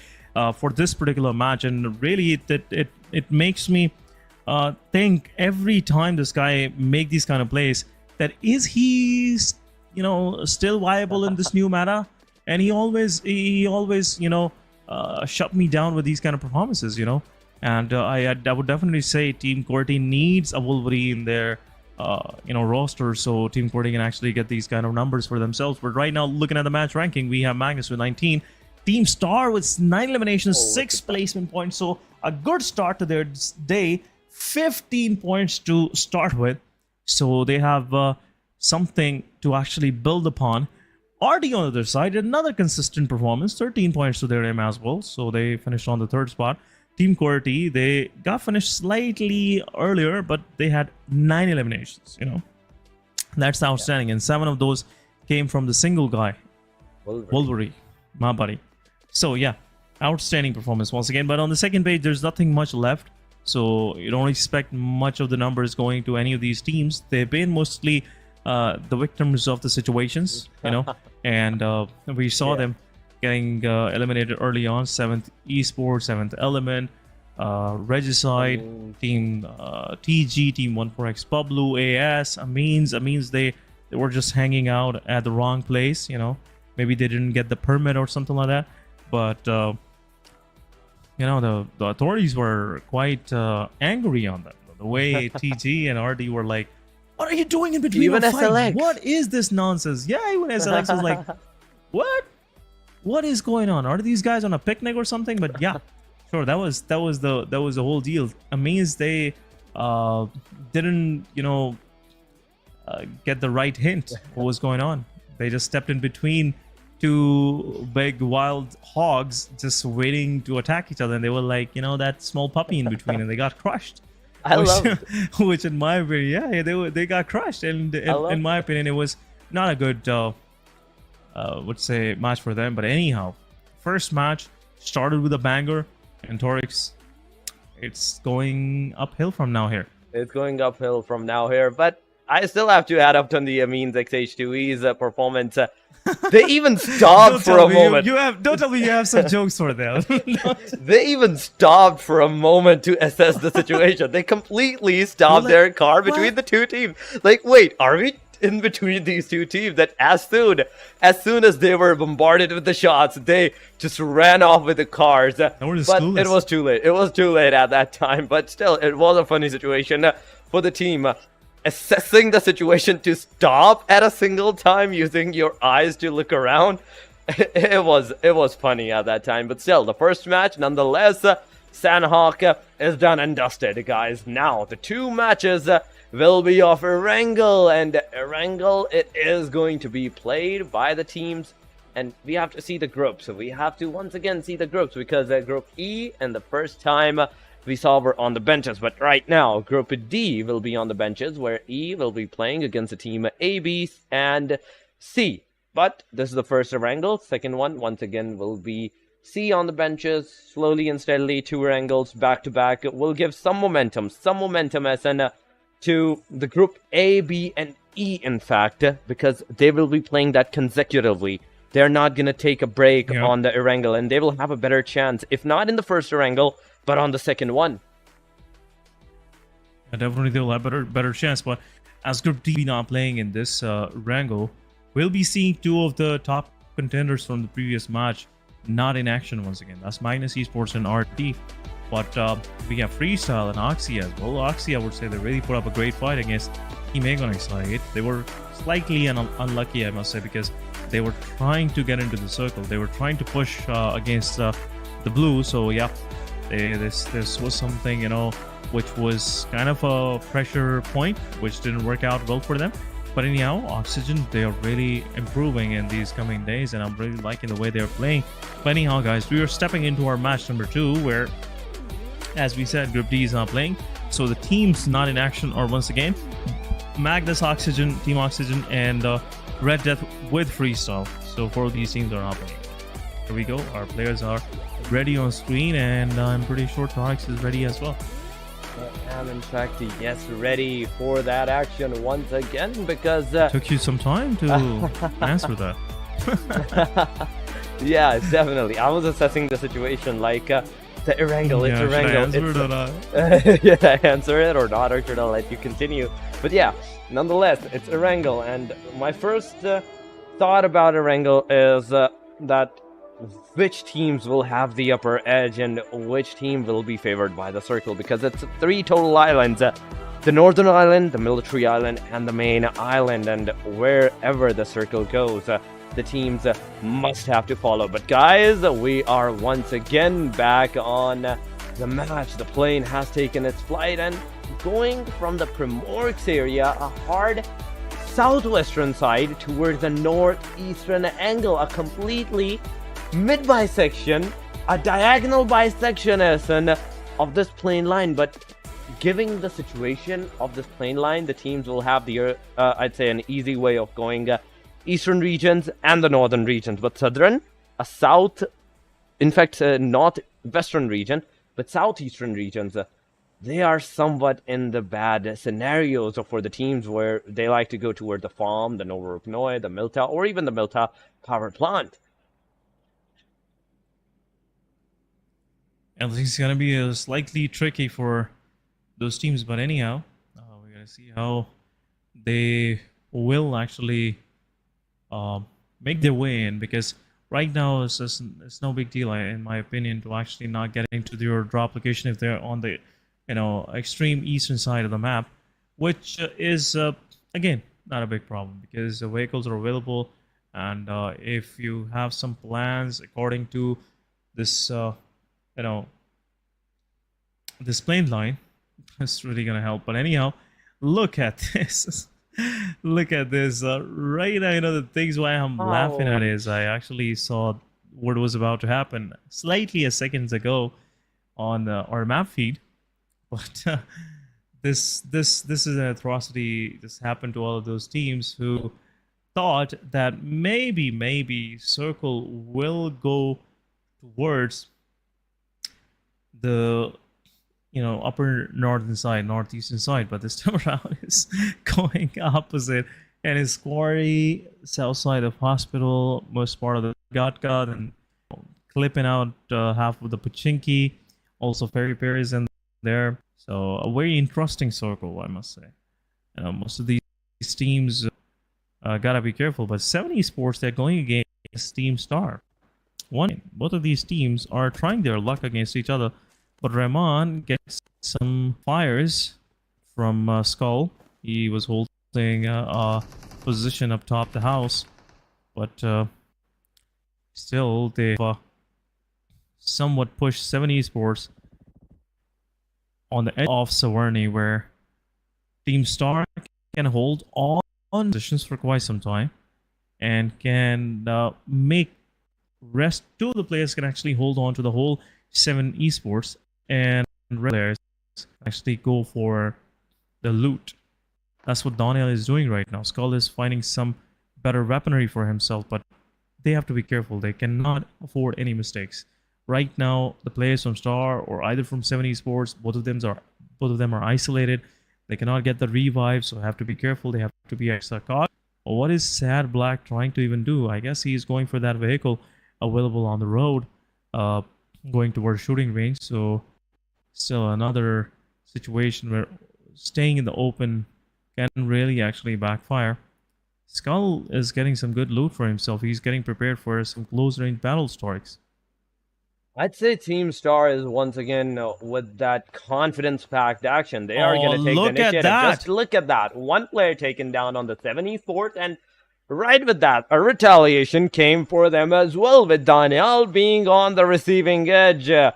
for this particular match, and really it makes me think every time this guy make these kind of plays, that is he still viable in this new meta. And he always shut me down with these kind of performances, And I would definitely say Team QWERTY needs a Wolverine in their roster, so Team QWERTY can actually get these kind of numbers for themselves. But right now, looking at the match ranking, we have Magnus with 19, Team Star with 9 eliminations, 6 placement points. So a good start to their day, 15 points to start with. So they have something to actually build upon. RD on the other side, another consistent performance, 13 points to their aim as well. So they finished on the third spot. Team QWERTY, they got finished slightly earlier, but they had 9 eliminations, That's outstanding. And 7 of those came from the single guy, Wolverine, my buddy. So yeah, outstanding performance once again. But on the second page, there's nothing much left. So you don't expect much of the numbers going to any of these teams. They've been mostly the victims of the situations, and we saw them getting eliminated early on. 7th Esports, 7th Element, Regicide, Team TG, Team 14X Pablo, AS, Amines, they were just hanging out at the wrong place, Maybe they didn't get the permit or something like that. But, the authorities were quite angry on that. The way TG and RD were like, what are you doing in between Even our fight? SLX. What is this nonsense? Yeah, even SLX was like, what? What is going on? Are these guys on a picnic or something? But yeah, sure, that was the whole deal. Amazed they didn't get the right hint what was going on. They just stepped in between two big wild hogs just waiting to attack each other, and they were like, that small puppy in between, and they got crushed. Which in my opinion, they got crushed, and in my opinion, it was not a good match for them. But anyhow, first match started with a banger, and Torix, it's going uphill from now here. It's going uphill from now here, but I still have to add up on the Amines XH2E's performance. They even stopped for a moment. Don't tell me you have some jokes for them. They even stopped for a moment to assess the situation. They completely stopped their car between the two teams. Like, wait, are we in between these two teams? That as soon as they were bombarded with the shots, they just ran off with the cars. But it was too late. It was too late at that time. But still, it was a funny situation for the team. Assessing the situation to stop at a single time using your eyes to look around, it was funny at that time. But still, the first match nonetheless, Sanhok is done and dusted, guys. Now the 2 matches will be of Erangel, and Erangel, it is going to be played by the teams, and we have to see the groups. So we have to once again see the groups, because Group E and the first time we saw were on the benches, but right now Group D will be on the benches, where E will be playing against the team A, B, and C. But this is the first Erangel. Second one, once again, will be C on the benches. Slowly and steadily, 2 Erangels back to back will give some momentum SN to the Group A, B, and E, in fact, because they will be playing that consecutively. They're not going to take a break on the Erangel, and they will have a better chance, if not in the first Erangel, but on the second one. Definitely they'll have better chance. But as Group D not playing in this Erangel, we'll be seeing 2 of the top contenders from the previous match not in action once again. That's Magnus Esports and RT. But we have Freestyle and Oxy as well. Oxy, I would say, they really put up a great fight against Team Egg on side. They were slightly unlucky, I must say, because they were trying to get into the circle. They were trying to push against the blue. So yeah, this was something, which was kind of a pressure point, which didn't work out well for them. But anyhow, Oxygen, they are really improving in these coming days, and I'm really liking the way they're playing. But anyhow, guys, we are stepping into our match number 2, where, as we said, Group D is not playing. So the teams not in action are once again Magnus Oxygen, Team Oxygen, and Red Death with Freestyle. So 4 of these teams are not playing. Here we go. Our players are ready on screen, and I'm pretty sure Torix is ready as well. I am in fact, yes, ready for that action once again, because took you some time to answer that. Yeah, definitely. I was assessing the situation like the Erangel, it's Erangel. Should I answer it or not, or should I let you continue? But yeah, nonetheless, it's Erangel, and my first thought about Erangel is that which teams will have the upper edge and which team will be favored by the circle, because it's 3 total islands, the northern island, the military island, and the main island, and wherever the circle goes, the teams must have to follow. But guys, we are once again back on the match. The plane has taken its flight, and going from the Primorx area, a hard southwestern side, towards the northeastern angle, a completely mid bisection, a diagonal bisection, SN, of this plane line. But given the situation of this plane line, the teams will have the, I'd say, an easy way of going eastern regions and the northern regions. But southern, a south, in fact, not western region, but southeastern regions, they are somewhat in the bad scenarios for the teams where they like to go toward the farm, the Novoruknoy, the Milta, or even the Milta power plant. I think it's going to be slightly tricky for those teams, but anyhow, we're going to see how they will actually make their way in, because right now it's no big deal, in my opinion, to actually not getting to your drop location if they're on the extreme eastern side of the map, which is again not a big problem because the vehicles are available, and if you have some plans according to this this plane line, it's really gonna help. But anyhow, look at this. Look at this right now. The things why I'm laughing at is I actually saw what was about to happen slightly a seconds ago on our map feed. But this is an atrocity. This happened to all of those teams who thought that maybe Circle will go towards the upper northern side, northeastern side, but this time around is going opposite, and is QWERTY south side of hospital, most part of the Got, and clipping out half of the Pachinki. Also Perry is in there, so a very interesting circle, I must say. Most of these teams gotta be careful, but Se7en Esports, they're going against Team Star. Both of these teams are trying their luck against each other, but Rahman gets some fires from Skull. He was holding a position up top the house, but still they've somewhat pushed Se7en Esports on the edge of Se7en, where Team Star can hold all positions for quite some time and can make rest. Two of the players can actually hold on to the whole Se7en Esports, and players actually go for the loot. That's what Daniel is doing right now. Skull is finding some better weaponry for himself, but they have to be careful. They cannot afford any mistakes. Right now, the players from Star or either from Se7en Esports, both of them are isolated. They cannot get the revive, so have to be careful. They have to be extra cautious. What is Sad Black trying to even do? I guess he's going for that vehicle available on the road, going towards shooting range. So still another situation where staying in the open can really actually backfire. Skull is getting some good loot for himself. He's getting prepared for some close range battle strikes. I'd say Team Star is once again with that confidence-packed action. They are going to take the initiative. Just look at that. One player taken down on the Se7en Esports, and right with that, a retaliation came for them as well, with Daniel being on the receiving edge. A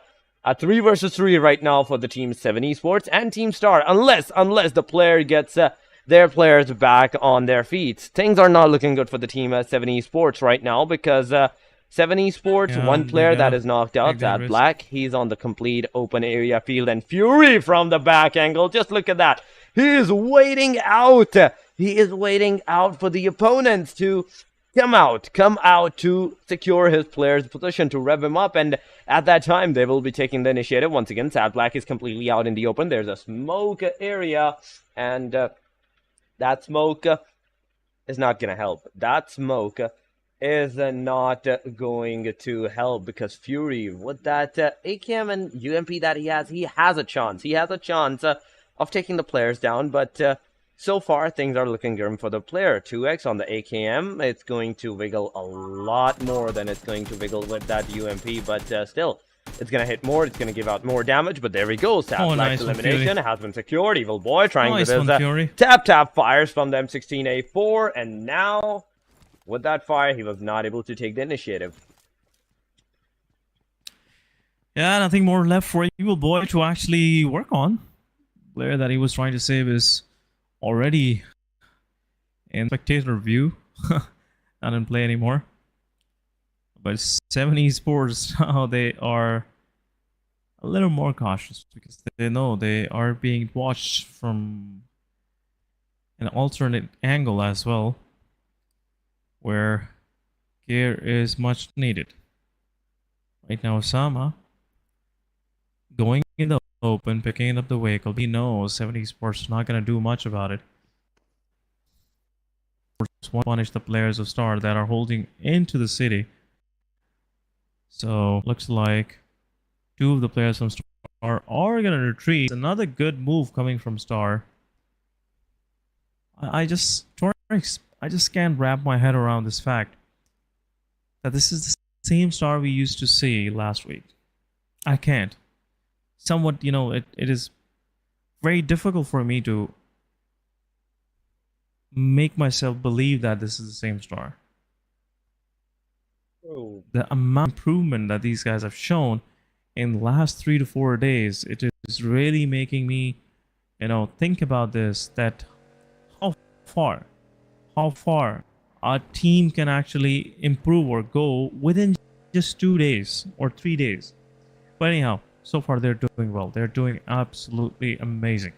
3 versus 3 right now for the Team Se7en Esports and Team Star, unless the player gets their players back on their feet. Things are not looking good for the Team Se7en Esports right now, because Se7en Esports, one player that is knocked out, Sad Black. He's on the complete open area field, and Fury from the back angle. Just look at that. He is waiting out. He is waiting out for the opponents to come out to secure his player's position, to rev him up, and at that time they will be taking the initiative. Once again, Sad Black is completely out in the open. There's a smoke area, and that smoke is not going to help. That smoke is not going to help, because Fury, with that AKM and UMP that he has a chance. He has a chance of taking the players down, but so far things are looking grim for the player. 2x on the AKM. It's going to wiggle a lot more than it's going to wiggle with that UMP, but still, it's going to hit more. It's going to give out more damage, but there we go. Sad Black's elimination has been secured. Evil Boy trying with his tap fires from the M16A4, and now with that fire, he was not able to take the initiative. Yeah, nothing more left for Evil Boy to actually work on. player that he was trying to save is already in spectator view, not in play anymore. But Se7en Esports now they are a little more cautious because they know they are being watched from an alternate angle as well, where care is much needed. Right now, Sama going in the open, picking up the vehicle. He knows Se7en Esports is not going to do much about it. Just want to punish the players of Star that are holding into the city. So looks like two of the players from Star are going to retreat. Another good move coming from Star. I just can't wrap my head around this fact that this is the same Star we used to see last week. I can't. Somewhat, it is very difficult for me to make myself believe that this is the same Star. Oh. The amount of improvement that these guys have shown in the last 3 to 4 days, it is really making me, think about this, that how far our team can actually improve or go within just 2 days or 3 days. But anyhow, so far they're doing well. They're doing absolutely amazing.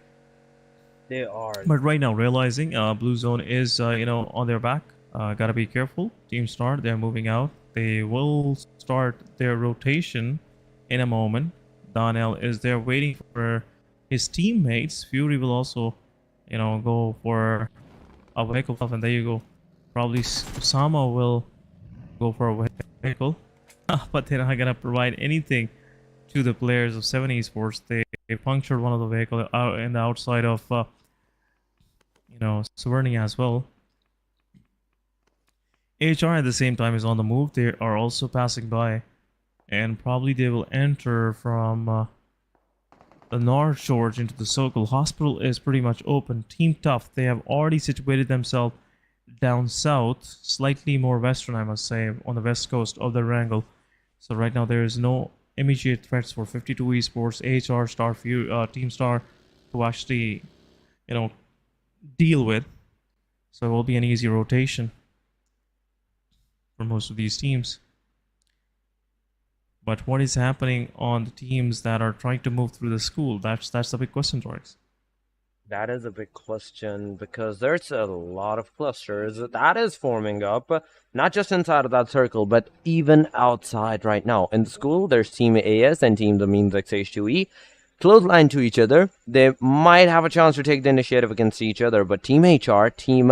They are. But right now, realizing Blue Zone is, on their back. Gotta be careful. Team Star, they're moving out. They will start their rotation in a moment. Donnell is there waiting for his teammates. Fury will also, go for a vehicle. And there you go. Probably Sama will go for a vehicle. But they're not gonna provide anything to the players of Se7en Esports. They punctured one of the vehicles out in the outside of Se7en as well. HR at the same time is on the move. They are also passing by, and probably they will enter from the North Shore into the circle. Hospital is pretty much open. Team Tough, they have already situated themselves down south, slightly more western, I must say, on the west coast of the Erangel. So right now there is no immediate threats for 52 Esports, HR, Star, Team Star to actually, deal with. So it will be an easy rotation for most of these teams. But what is happening on the teams that are trying to move through the school? That's the big question, Torix. That is a big question because there's a lot of clusters that is forming up, not just inside of that circle, but even outside right now. In the school, there's Team AS and Team the Means XH2E. Close line to each other. They might have a chance to take the initiative against each other, but Team HR, Team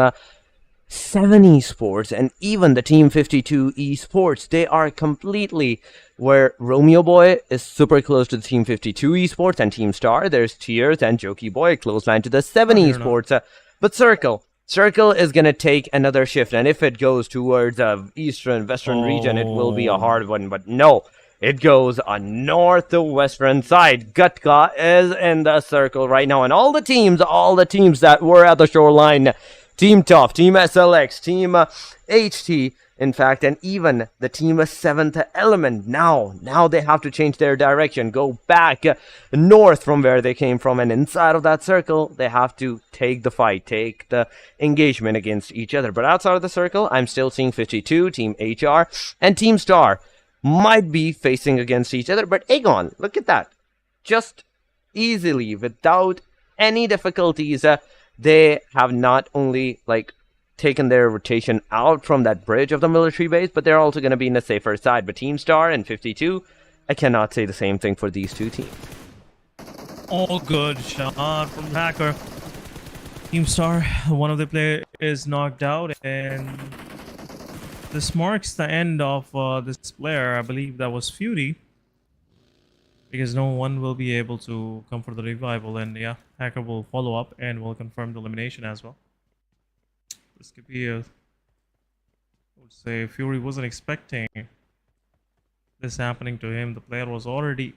Se7en Esports, and even the Team 52 Esports, they are completely where Romeo Boy is super close to the Team 52 Esports and Team Star. There's Tears and Jokey Boy close line to the Se7en Esports. But Circle is going to take another shift, and if it goes towards eastern, western region, it will be a hard one, but no. It goes on northwestern side. Gutka is in the circle right now, and all the teams that were at the shoreline, Team Tough, Team SLX, Team HT, in fact, and even the Team 7th Element, now they have to change their direction, go back north from where they came from, and inside of that circle, they have to take the fight, take the engagement against each other. But outside of the circle, I'm still seeing 52, Team HR, and Team Star might be facing against each other. But Aegon, look at that. Just easily, without any difficulties, they have not only taken their rotation out from that bridge of the military base, but they're also going to be in the safer side. But Team Star and 52, I cannot say the same thing for these two teams. All good shot from the hacker. Team Star, one of the players is knocked out, and this marks the end of this player. I believe that was Fury, because no one will be able to come for the revival, and yeah, hacker will follow up and will confirm the elimination as well. This could be I would say Fury wasn't expecting this happening to him. The player was already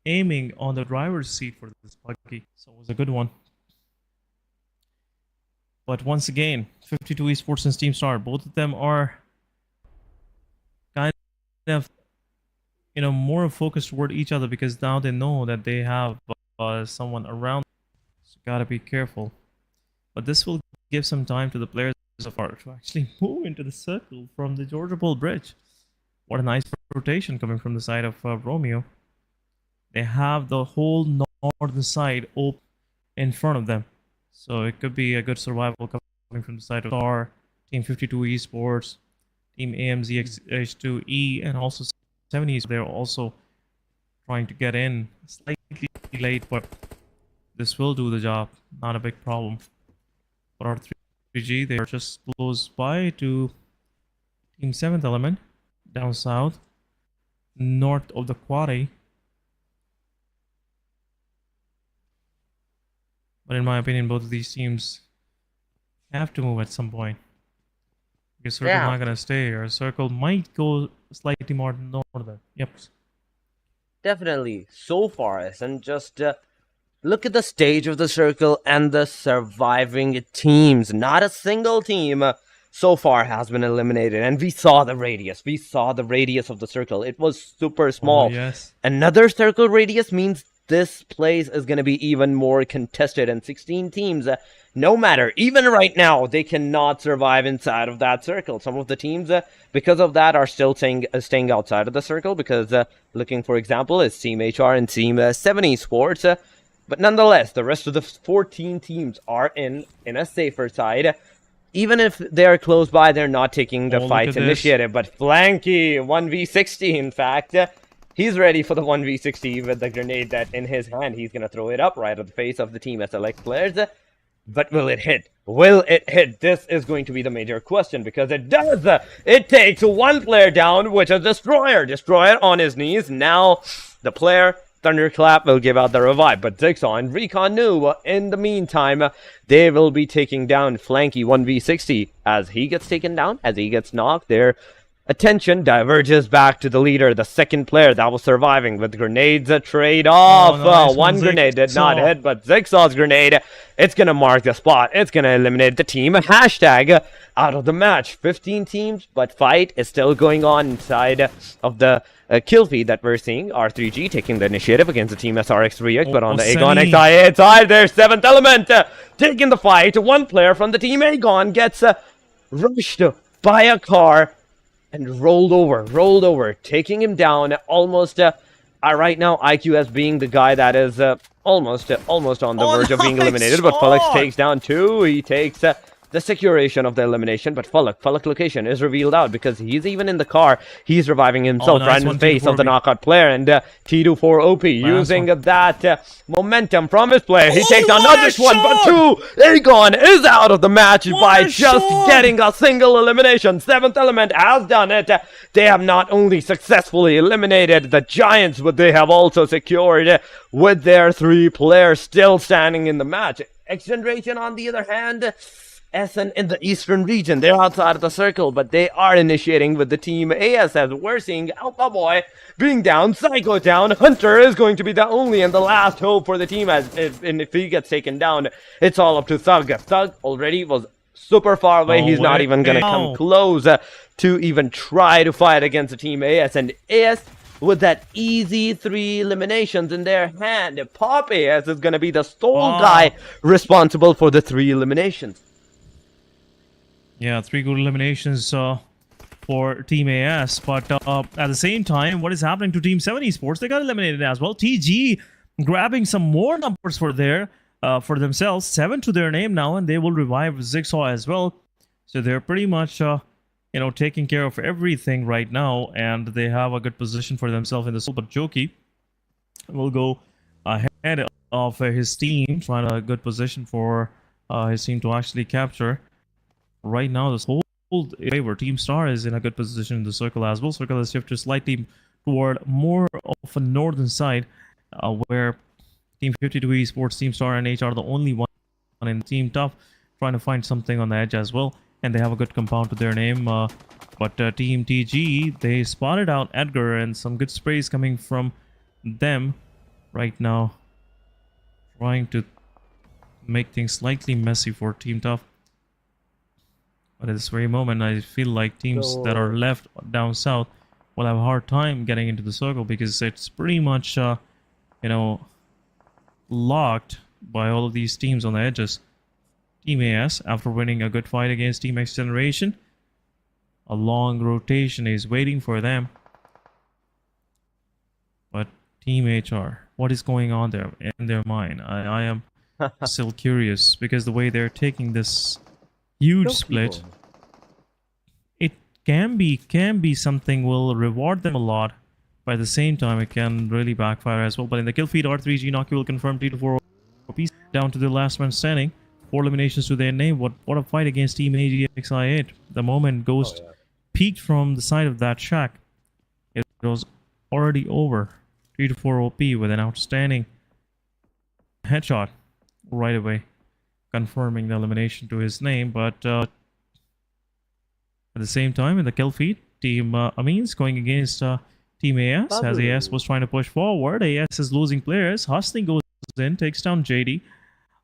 aiming on the driver's seat for this buggy, so it was a good one. But once again, 52 Esports and Team Star, both of them are kind of more focused toward each other, because now they know that they have someone around. gotta be careful. But this will give some time to the players so far to actually move into the circle from the Georgia Pole Bridge. What a nice rotation coming from the side of Romeo. They have the whole northern side open in front of them. So it could be a good survival coming from the side of Star, Team 52 Esports, Team AMZ H2E, and also Se7en Esports. They're also trying to get in slightly late, but this will do the job. Not a big problem. For our 3G, they are just close by to Team 7th Element, down south, north of the QWERTY. But in my opinion, both of these teams have to move at some point. Because Circle not going to stay here. Circle might go slightly more northern. Yep. Definitely. So far, and just look at the stage of the Circle and the surviving teams. Not a single team so far has been eliminated. And we saw the radius. We saw the radius of the Circle. It was super small. Oh, yes. Another Circle radius means this place is going to be even more contested, and 16 teams, no matter, even right now, they cannot survive inside of that circle. Some of the teams, because of that, are still staying outside of the circle, because looking, for example, is Team HR and Team Se7en Esports. But nonetheless, the rest of the 14 teams are in a safer side. Even if they're close by, they're not taking the fight initiative. But Flanky, 1v60, in fact, he's ready for the 1v60 with the grenade that in his hand. He's going to throw it up right at the face of the Team SLX players. But will it hit? Will it hit? This is going to be the major question, because it does. It takes one player down, which is Destroyer. Destroyer on his knees. Now the player, Thunderclap, will give out the revive. But Zigsaw and Recon knew in the meantime, they will be taking down Flanky 1v60. As he gets taken down, as he gets knocked, their attention diverges back to the leader, the second player that was surviving, with grenades trade off. Oh, nice one grenade did not hit, but Zigsaw's grenade, it's going to mark the spot. It's going to eliminate the team. Hashtag out of the match. 15 teams, but fight is still going on inside of the kill feed that we're seeing. R3G taking the initiative against the Team SRX3X, but on the Aegon XIA side, there's 7th Element taking the fight. One player from the Team Aegon gets rushed by a car and rolled over, taking him down almost. Right now, IQS being the guy that is almost on the verge of being eliminated, but Felix takes down 2. He takes the securation of the elimination, but Fuluk location is revealed out because he's even in the car. He's reviving himself right in the face of the knockout player, and T24OP using that momentum from his player. He takes down not just one, but 2. Aegon is out of the match by just getting a single elimination. 7th Element has done it. They have not only successfully eliminated the Giants, but they have also secured with their 3 players still standing in the match. XGeneration, on the other hand, SN in the eastern region, they're outside of the circle, but they are initiating with the Team AS, as we're seeing Alpha Boy being down, Psycho down. Hunter is going to be the only and the last hope for the team, as if he gets taken down, it's all up to Thug. Thug already was super far away. He's not even going to come close to even try to fight against the Team AS, and AS with that easy 3 eliminations in their hand. Pop AS is going to be the sole guy responsible for the 3 eliminations. Yeah, 3 good eliminations for Team AS, but at the same time, what is happening to Team 7 Esports? They got eliminated as well. TG grabbing some more numbers for themselves, 7 to their name now, and they will revive Zigsaw as well. So they're pretty much taking care of everything right now, and they have a good position for themselves in this. But Joki will go ahead of his team, trying a good position for his team to actually capture. Right now, this whole favor Team Star is in a good position in the circle as well. Circle has shifted slightly toward more of a northern side, where Team 52 Esports, Team Star, and H are the only one in Team Tough trying to find something on the edge as well. And they have a good compound to their name. But Team TG, they spotted out Edgar, and some good sprays coming from them right now, trying to make things slightly messy for Team Tough. But at this very moment, I feel like teams that are left down south will have a hard time getting into the circle, because it's pretty much, locked by all of these teams on the edges. Team AS, after winning a good fight against Team XGeneration, a long rotation is waiting for them. But Team HR, what is going on there in their mind? I am still curious, because the way they're taking this huge split, it can be something will reward them a lot. By the same time, it can really backfire as well. But in the kill feed, R3G Nokia will confirm 3-4 OPs down to the last man standing. 4 eliminations to their name. What a fight against Team AGXI8. The moment Ghost peeked from the side of that shack, it was already over. 3-4 OP with an outstanding headshot right away, confirming the elimination to his name. But at the same time, in the kill feed, Team Amines going against Team AS, as AS was trying to push forward. AS is losing players. Hustling goes in, takes down JD.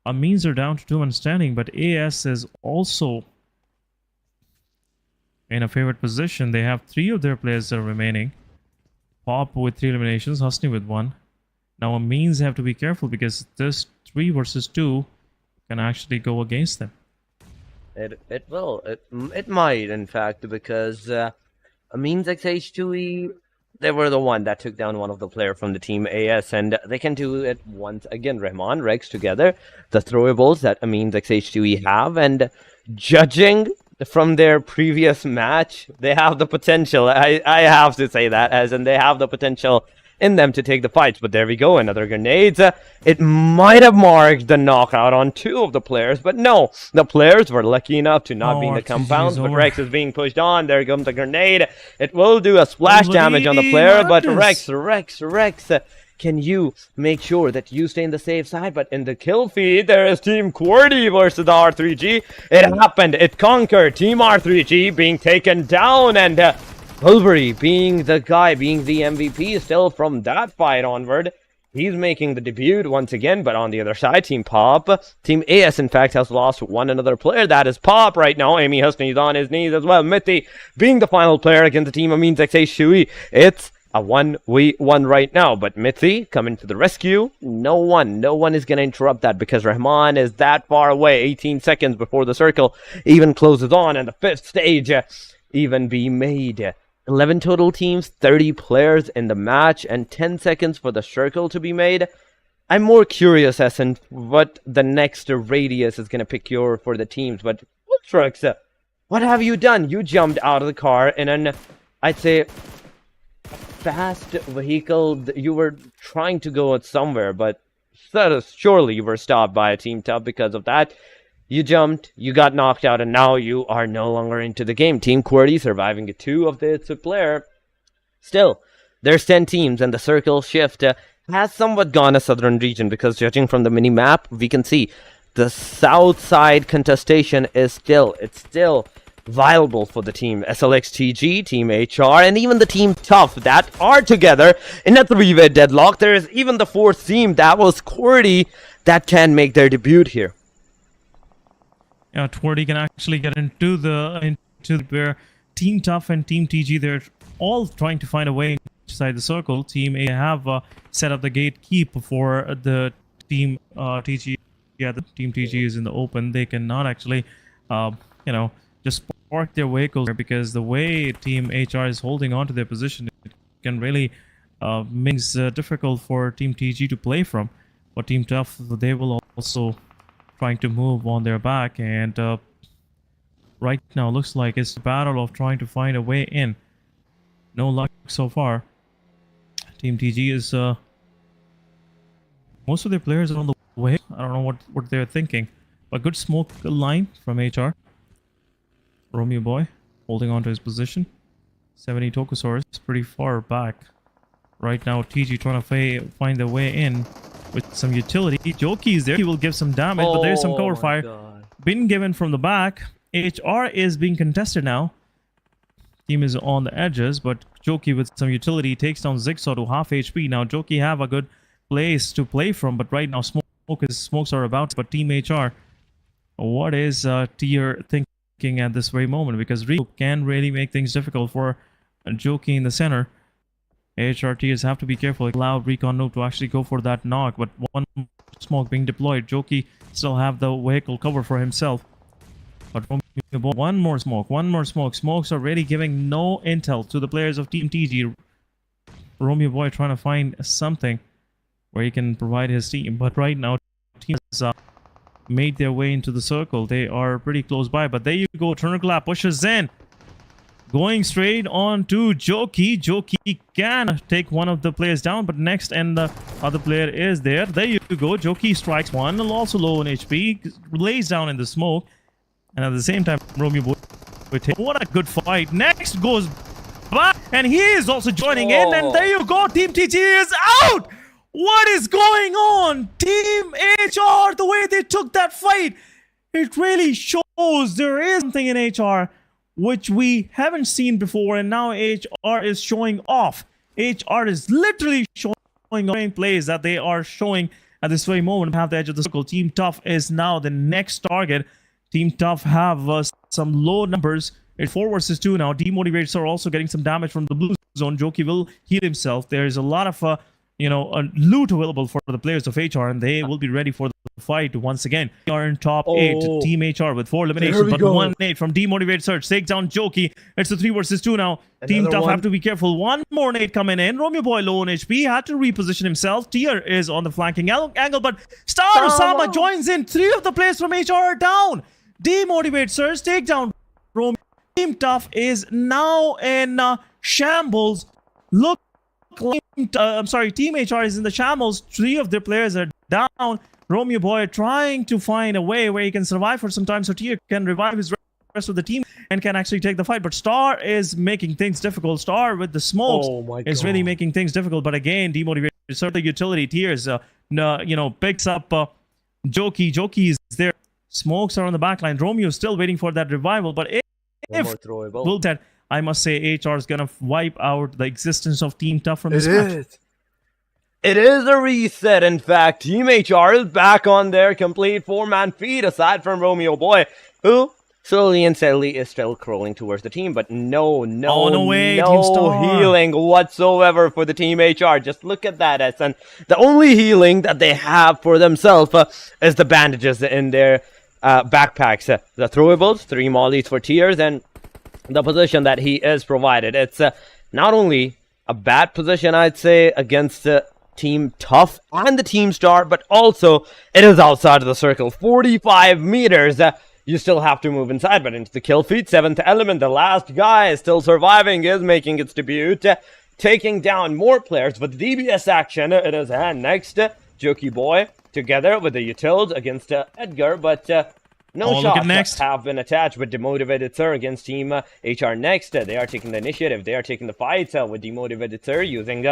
Amines are down to 2-man standing, but AS is also in a favored position. They have 3 of their players that are remaining. Pop with 3 eliminations, Hustling with 1. Now Amines have to be careful, because this 3 versus 2 can actually go against them. It will. It might, in fact, because Amines XH2E, they were the one that took down one of the player from the Team AS, and they can do it once again. Rahman, Rex together, the throwables that Amines XH2E have, and judging from their previous match, they have the potential. I have to say that, as in they have the potential in them to take the fights. But there we go, another grenades. It might have marked the knockout on 2 of the players, but no, the players were lucky enough to not be in the compound. But Rex is being pushed on. There comes the grenade. It will do a splash damage on the player, but Rex, can you make sure that you stay in the safe side? But in the kill feed, there is Team QWERTY versus the R3G. It happened. It conquered. Team R3G being taken down, and Bulbury being the guy, being the MVP still from that fight onward. He's making the debut once again, but on the other side, Team Pop. Team AS, in fact, has lost one another player. That is Pop right now. Amy Husney is on his knees as well. Mithy being the final player against the Team Amines XH2E. It's a 1v1 right now, but Mithy coming to the rescue. No one is going to interrupt that, because Rahman is that far away. 18 seconds before the circle even closes on, and the 5th stage even be made. 11 total teams, 30 players in the match, and 10 seconds for the circle to be made. I'm more curious as in what the next radius is going to procure for the teams. But Ultrax, what have you done? You jumped out of the car in an, I'd say, fast vehicle. You were trying to go somewhere, but surely you were stopped by a Team Tough because of that. You jumped, you got knocked out, and now you are no longer into the game. Team QWERTY surviving a 2 of the player. Still, there's 10 teams, and the circle shift has somewhat gone a southern region, because judging from the mini-map, we can see the south side contestation is still viable for the team SLXTG, Team HR, and even the Team Tough that are together in a 3-way deadlock. There is even the 4th team, that was QWERTY, that can make their debut here. Yeah, QWERTY can actually get into where Team Tough and Team TG, they're all trying to find a way inside the circle. Team A have set up the gatekeep for the Team TG. Yeah, the Team TG is in the open. They cannot actually, just park their vehicles there, because the way Team HR is holding on to their position, it can really make it difficult for Team TG to play from. But Team Tough, they will also trying to move on their back, and right now looks like it's a battle of trying to find a way in. No luck so far. Team TG is most of their players are on the way. I don't know what they're thinking, but good smoke line from HR. Romeo Boy holding on to his position. 70 Tokusaurus pretty far back right now. TG trying to find their way in with some utility. Joki is there. He will give some damage, but there's some cover fire been given from the back. HR is being contested now. Team is on the edges, but Joki with some utility takes down Zigsaw to half HP. Now Joki have a good place to play from, but right now smokes are about. But Team HR, what is Tier thinking at this very moment? Because Ryu can really make things difficult for Joki in the center. HRTs have to be careful. Allowed Recon Noob to actually go for that knock, but one smoke being deployed. Joki still have the vehicle cover for himself. But one more smoke. Smokes are really giving no intel to the players of Team TG. Romeo Boy trying to find something where he can provide his team. But right now, team has made their way into the circle. They are pretty close by. But there you go. Turnerclap pushes in. Going straight on to Joki. Joki can take one of the players down, but next and the other player is there. There you go. Joki strikes one, also low on HP, lays down in the smoke. And at the same time, Romeo Boy, what a good fight. Next goes back, and he is also joining in. And there you go. Team TG is out. What is going on? Team HR, the way they took that fight, it really shows there is something in HR which we haven't seen before, and now HR is showing off. HR is literally showing plays that they are showing at this very moment. Have the edge of the circle. Team Tough is now the next target. Team Tough have some low numbers. It's 4 versus 2 now. Demotivators are also getting some damage from the blue zone. Joki will heal himself. There's a lot of loot available for the players of HR, and they will be ready for the fight once again. They are in top 8. Team HR with 4 eliminations, but 1 from Demotivated Search takes down Joki. It's a 3 versus 2 now. Team Tough have to be careful. One more nade coming in. Romeo Boy low on HP, had to reposition himself. Tier is on the flanking angle, but Star Osama joins in. 3 of the players from HR are down. Demotivated Search take down Romeo. Team Tough is now in shambles. Look. Team HR is in the shambles. 3 of their players are down. Romeo Boy trying to find a way where he can survive for some time so Tier can revive his rest of the team and can actually take the fight. But Star is making things difficult. Star with the smokes is really making things difficult. But again, Demotivated Search, the utility Tiers, picks up Joki. Joki is there. Smokes are on the backline. Romeo is still waiting for that revival. But if will that, I must say HR is gonna wipe out the existence of Team Tough from this match. It is a reset, in fact. Team HR is back on their complete 4-man feed, aside from Romeo Boy, who slowly and steadily is still crawling towards the team, but no healing whatsoever for the Team HR. Just look at that, and the only healing that they have for themselves is the bandages in their backpacks. The throwables, 3 mollies for Tiers, and the position that he is provided. It's not only a bad position, I'd say, against Team Tough and the Team Star, but also it is outside of the circle. 45 meters. You still have to move inside, but into the kill feed. 7th element, the last guy is still surviving, is making its debut, taking down more players. But the DBS action in his hand next. Joki Boy together with the utils against Edgar, but no shots have been attached with Demotivated Sir against Team HR next. They are taking the initiative. They are taking the fight with Demotivated Sir using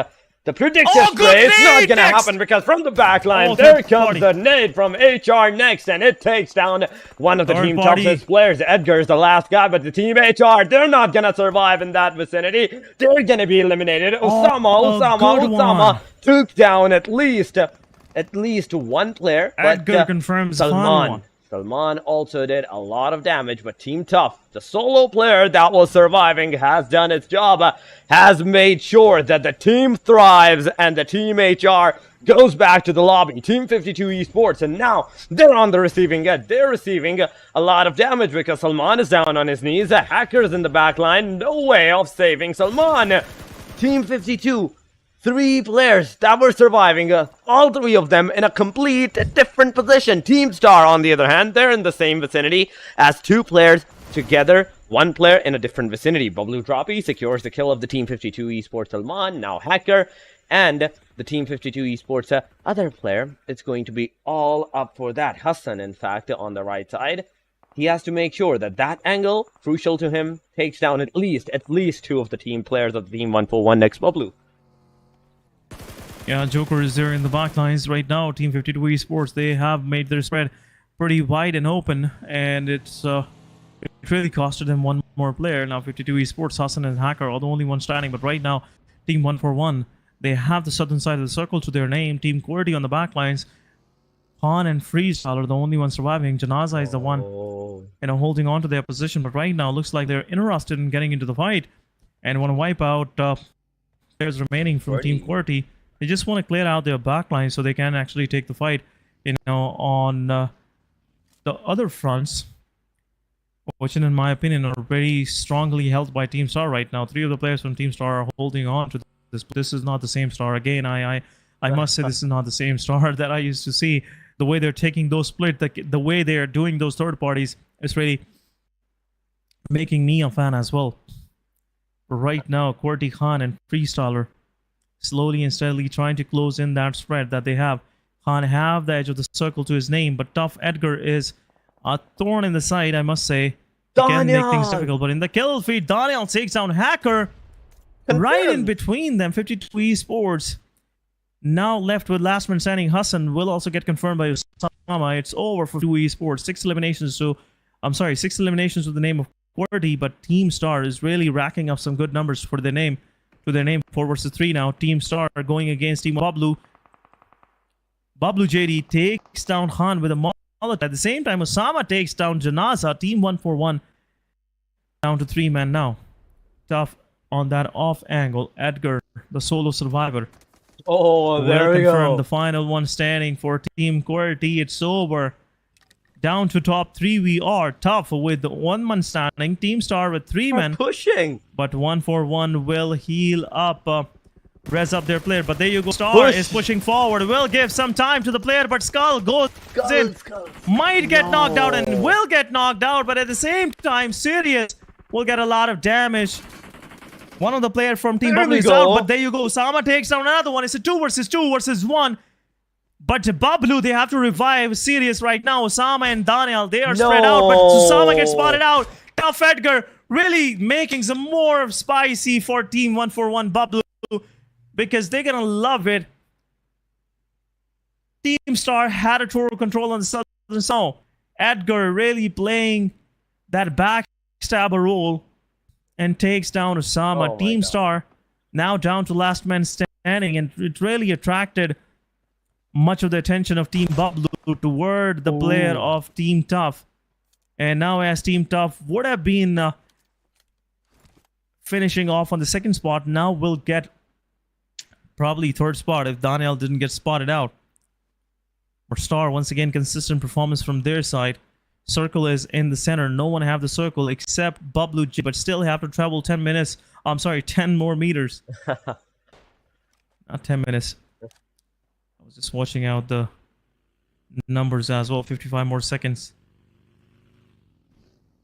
the predictive spray. It's not going to happen because from the back line, there comes the nade from HR next, and it takes down one of the Team Toughest players. Edgar is the last guy, but the Team HR, they're not going to survive in that vicinity. They're going to be eliminated. Osama took down at least one player. Edgar confirms Salman also did a lot of damage, but Team Tough, the solo player that was surviving, has done its job, has made sure that the team thrives and the Team HR goes back to the lobby. Team 52 Esports, and now they're on the receiving end. They're receiving a lot of damage because Salman is down on his knees. Hackers in the back line, no way of saving Salman. Team 52. 3 players that were surviving, all 3 of them in a complete different position. Team Star, on the other hand, they're in the same vicinity as 2 players together, 1 player in a different vicinity. Bablu Droppy secures the kill of the Team 52 Esports Salman, now Hacker, and the Team 52 Esports other player. It's going to be all up for that. Hassan, in fact, on the right side. He has to make sure that that angle, crucial to him, takes down at least 2 of the team players of the Team 141 next Bablu. Yeah, Joker is there in the backlines right now. Team 52 Esports, they have made their spread pretty wide and open, and it really costed them 1 more player. Now 52 Esports, Hassan and Hacker are the only ones standing, but right now, Team 141, they have the southern side of the circle to their name. Team QWERTY on the backlines. Han and Freestyle are the only ones surviving. Janaza is the one holding on to their position, but right now looks like they're interested in getting into the fight and want to wipe out players remaining from Team QWERTY. They just want to clear out their backline so they can actually take the fight, on the other fronts, which in my opinion are very strongly held by Team Star right now. 3 of the players from Team Star are holding on to this. This is not the same Star. Again, I must say this is not the same Star that I used to see. The way they're taking those split, the way they're doing those third parties is really making me a fan as well. But right now, QWERTY Khan and Freestyler slowly and steadily trying to close in that spread that they have. Khan have the edge of the circle to his name, but Tough Edgar is a thorn in the side, I must say. He can make things difficult, but in the kill feed, Daniel takes down Hacker. Right in between them, 52 Esports. Now left with last man standing. Hassan will also get confirmed by Osama. It's over for 2 Esports. 6 eliminations with the name of QWERTY, but Team Star is really racking up some good numbers for their name. 4 versus 3 now. Team Star going against Team Bablu. Bablu JD takes down Khan with a mullet. At the same time, Osama takes down Janaza. Team 141 down to 3 men now. Tough on that off angle. Edgar, the solo survivor. Oh, there we go. The final one standing for Team QWERTY. It's over. Down to top 3 we are. Tough with 1 man standing. Team Star with 3 men. Pushing. But 141 will heal up. Res up their player. But there you go. Star is pushing forward. Will give some time to the player. But Skull goes in. Might get knocked out and will get knocked out. But at the same time, Sirius will get a lot of damage. One of the players from Team Bablu is out, but there you go. Sama takes down another one. It's a 2 versus 2 versus 1. But Bablu, they have to revive Sirius right now. Osama and Daniel, they are spread out, but Osama gets spotted out. Tough Edgar really making some more spicy for Team 141 Bablu because they're going to love it. Team Star had a total control on the southern zone. Edgar really playing that backstabber role and takes down Osama. Team Star now down to last man standing, and it really attracted much of the attention of Team Bablu toward the player of Team Tough. And now as Team Tough would have been finishing off on the 2nd spot, now will get probably 3rd spot if Daniel didn't get spotted out. For Star, once again, consistent performance from their side. Circle is in the center. No one have the circle except Bablu J, but still have to travel 10 minutes. I'm sorry, 10 more meters. Not 10 minutes. I was just watching out the numbers as well. 55 more seconds.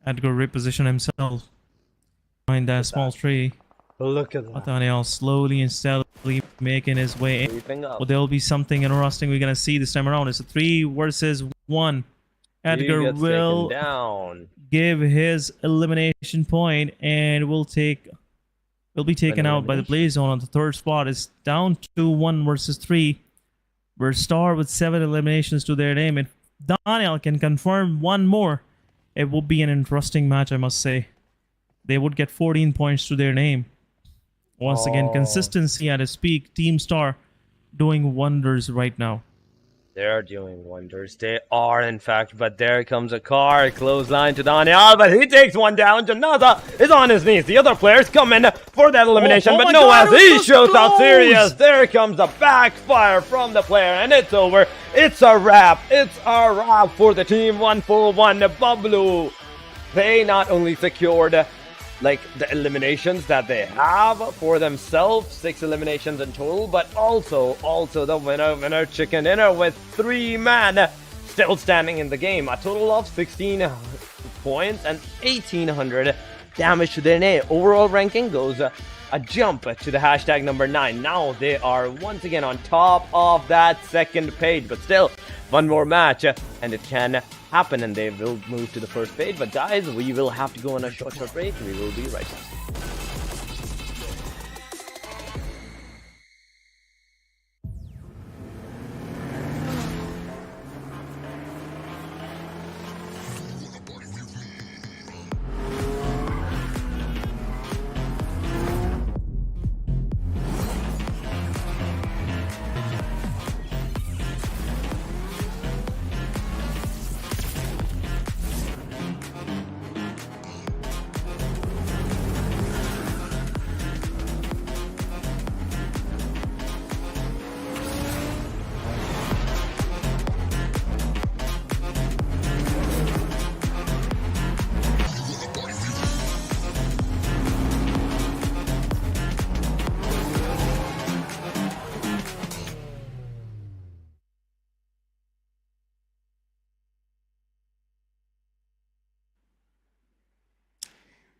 Edgar reposition himself behind that small tree. Look at that. Daniel slowly and steadily making his way in. Well, there will be something interesting we're going to see this time around. It's a 3 versus 1. Edgar will give his elimination point and will be taken out by the play zone on the 3rd spot. It's down to 1 versus 3. We're Star with 7 eliminations to their name. If Daniel can confirm 1 more, it will be an interesting match, I must say. They would get 14 points to their name. Once again, consistency at its peak. Team Star doing wonders right now. They're doing wonders. They are, in fact. But there comes a car. Clothesline to Daniel. But he takes one down. Janaza is on his knees. The other players come in for that elimination. But no, as he shows out Sirius. There comes a backfire from the player. And it's over. It's a wrap. It's a wrap for the Team 141 Bablu. They not only secured the eliminations that they have for themselves, 6 eliminations in total, but also the winner chicken dinner with 3 men still standing in the game. A total of 16 points and 1800 damage to their name. Overall ranking goes a jump to the hashtag number 9. Now they are once again on top of that 2nd page, but still 1 more match and it can happen and they will move to the 1st page. But guys, we will have to go on a short break. We will be right back.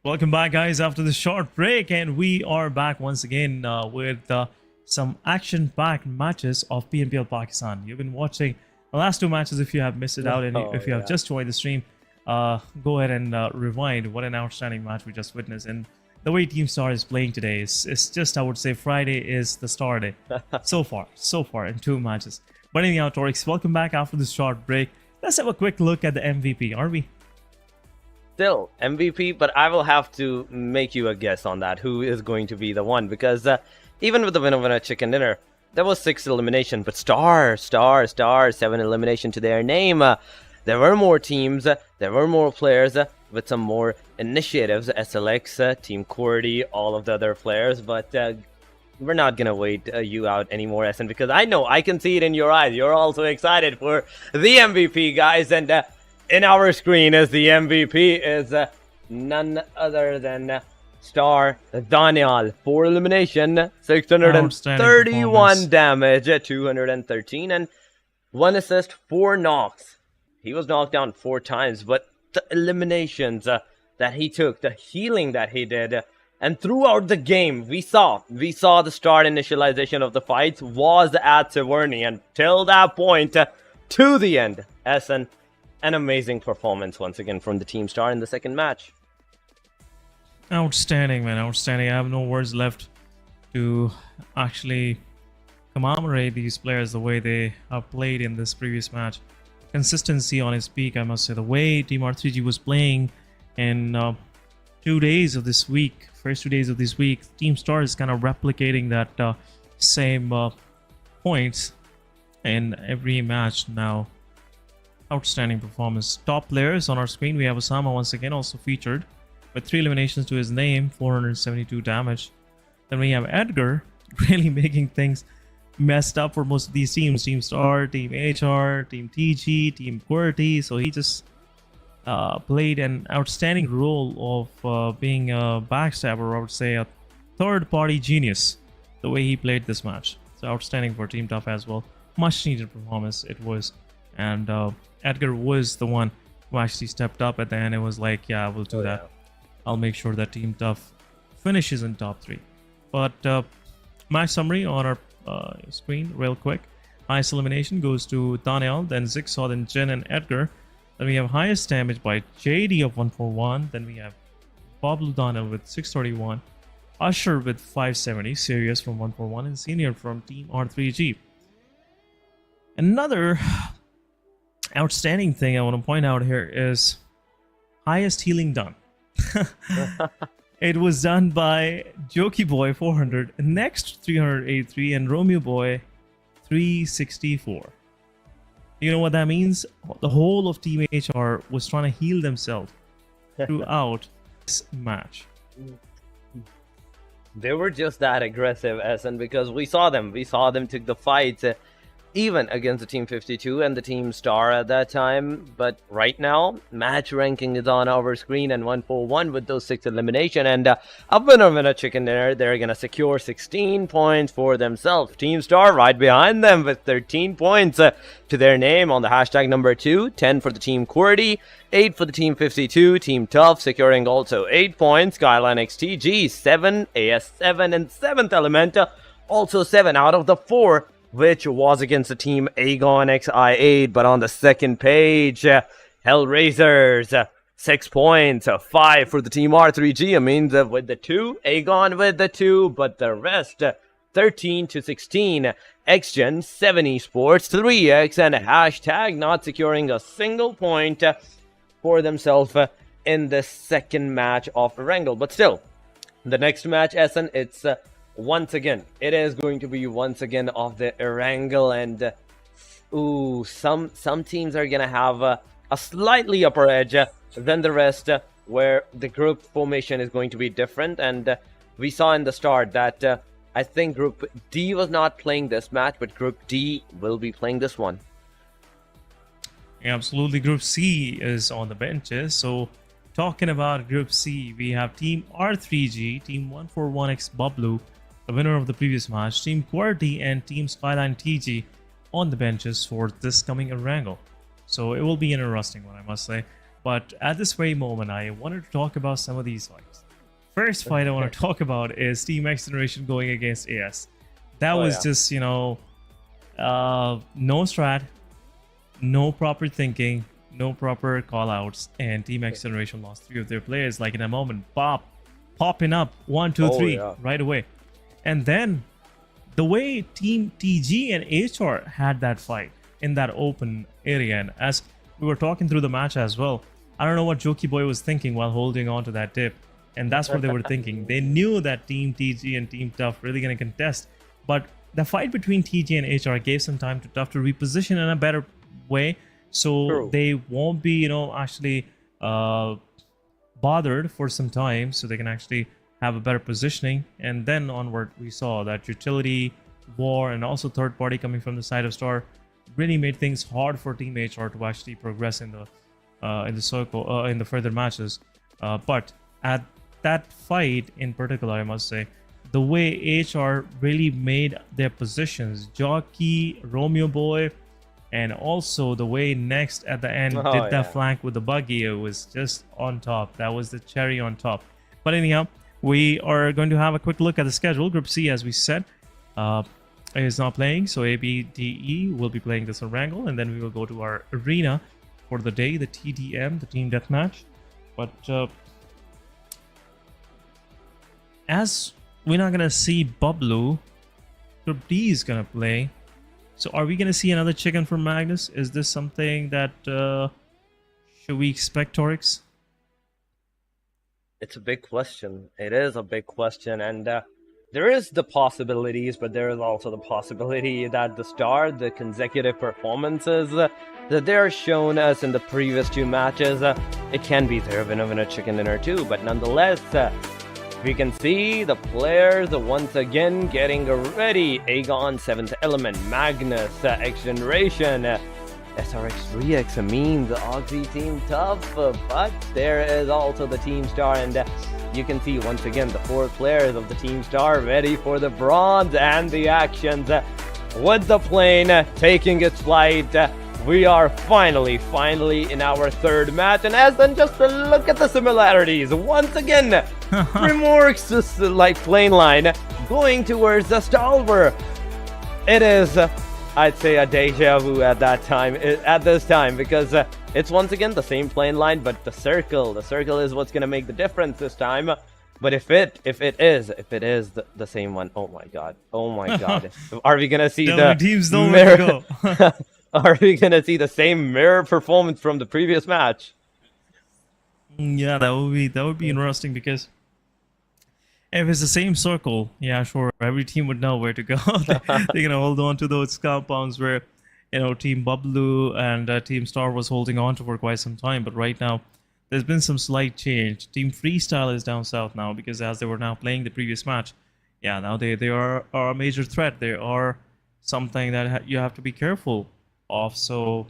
Welcome back, guys, after the short break, and we are back once again with some action-packed matches of PMPL Pakistan. You've been watching the last two matches. If you have missed it out, and if you have just joined the stream, go ahead and rewind. What an outstanding match we just witnessed, and the way Team Star is playing today is just, I would say, Friday is the star day so far in two matches. But anyhow, Torix, welcome back after this short break. Let's have a quick look at the MVP, are we? Still MVP, but I will have to make you a guess on that. Who is going to be the one? Because even with the winner chicken dinner, there was 6 elimination, but star, 7 elimination to their name. There were more teams, there were more players with some more initiatives. SLX, Team QWERTY, all of the other players, but we're not gonna wait you out anymore, SN, because I know, I can see it in your eyes. You're also excited for the MVP, guys, and in our screen is the MVP is none other than Star Daniel. 4 elimination, 631 damage, 213, and 1 assist, 4 knocks. He was knocked down 4 times, but the eliminations that he took, the healing that he did, and throughout the game, we saw the start initialization of the fights was at Se7en, and till that point, to the end, SN. An amazing performance once again from the Team Star in the second match. Outstanding, man, outstanding. I have no words left to actually commemorate these players the way they have played in this previous match. Consistency on its peak, I must say. The way Team R3G was playing in 2 days of this week, first 2 days of this week, Team Star is kind of replicating that same points in every match now. Outstanding performance. Top players on our screen, we have Osama once again also featured with 3 eliminations to his name, 472 damage. Then we have Edgar really making things messed up for most of these teams. Team Star, Team HR, Team TG, Team QWERTY. So he just played an outstanding role of being a backstabber, or I would say a third-party genius, the way he played this match. So outstanding for Team Tough as well. Much needed performance it was. And Edgar was the one who actually stepped up at the end. It was like, yeah, we'll do that. I'll make sure that Team Tough finishes in top 3. But match summary on our screen real quick. Highest elimination goes to Daniel, then Zigsaw, then Jin and Edgar. Then we have highest damage by JD of 141. Then we have Pablo Daniel with 631. Usher with 570. Serious from 141. And Senior from Team R3G. Another outstanding thing I want to point out here is highest healing done. It was done by Jokey Boy 400, next 383, and Romeo Boy 364. You know what that means? The whole of Team HR was trying to heal themselves throughout this match. They were just that aggressive, SN, because we saw them took the fight even against the Team 52 and the Team Star at that time. But right now, match ranking is on our screen, and 141 with those 6 elimination, and a winner chicken dinner. They're gonna secure 16 points for themselves. Team Star right behind them with 13 points to their name on the hashtag number 2. 10 for the Team QWERTY, 8 for the Team 52. Team Tough securing also 8 points. Skyline XTG 7, AS7, and 7th element also 7 out of the 4, which was against the Team Aegon XI8. But on the second page, HellRaisers 6 points, 5 for the Team R3G. I mean, with the 2, Aegon with the 2, but the rest 13 to 16. Se7en Esports 3x and hashtag not securing a single point for themselves in the second match of Erangel. But still, the next match, SN, it's once again, it is going to be once again of the Erangel, and some teams are gonna have a slightly upper edge than the rest, where the group formation is going to be different. And we saw in the start that I think Group D was not playing this match, but Group D will be playing this one. Yeah, absolutely. Group C is on the benches. So talking about Group C, we have Team R3G, Team 141X Bublu, the winner of the previous match, Team QWERTY, and Team Skyline TG on the benches for this coming Erangel. So it will be an interesting one, I must say. But at this very moment, I wanted to talk about some of these fights. First fight I want to talk about is Team XGeneration going against AS. That was just, you know, no strat, no proper thinking, no proper callouts, and Team XGeneration lost 3 of their players like in a moment. Popping up 1, 2, 3 right away. And then the way Team TG and HR had that fight in that open area, and as we were talking through the match as well, I don't know what Jokey Boy was thinking while holding on to that dip, and that's what they were thinking. They knew that Team TG and Team Tough really going to contest, but the fight between TG and HR gave some time to Tough to reposition in a better way, so they won't be, you know, actually bothered for some time, so they can actually have a better positioning. And then onward, we saw that utility, war, and also third party coming from the side of Star really made things hard for Team HR to actually progress in the circle in the further matches. But at that fight in particular, I must say, the way HR really made their positions, Jockey, Romeo Boy, and also the way Next at the end did that flank with the buggy, it was just on top. That was the cherry on top. But anyhow, we are going to have a quick look at the schedule. Group C, as we said, is not playing, so A, B, D, E will be playing this Erangel, and then we will go to our arena for the day, the TDM, the Team Deathmatch. But as we're not going to see Bublu, Group D is going to play. So are we going to see another chicken from Magnus? Is this something that should we expect, Torix? It's a big question. It is a big question, and there is the possibilities, but there is also the possibility that the consecutive performances that they're shown us in the previous 2 matches, it can be their winner chicken dinner too. But nonetheless, we can see the players once again getting ready. Aegon, 7th Element, Magnus, XGeneration, SRX 3X, the Oxy Team Tough, but there is also the Team Star, and you can see once again the 4 players of the Team Star ready for the bronze and the actions. With the plane taking its flight, we are finally in our 3rd match, and as then just look at the similarities. Once again, Remorks just like plane line going towards the Stalwart. It is, I'd say, a deja vu at this time, because it's once again the same plane line, but the circle is what's gonna make the difference this time. But if it is the same one, oh my god, are we gonna see the teams don't mirror? Are we gonna see the same mirror performance from the previous match? Yeah, that would be interesting, because if it's the same circle, yeah, sure, every team would know where to go. They're gonna hold on to those compounds where, you know, Team Bublu and Team Star was holding on to for quite some time. But right now, there's been some slight change. Team Freestyle is down south now, because as they were now playing the previous match, yeah, now they are a major threat. They are something that you have to be careful of. So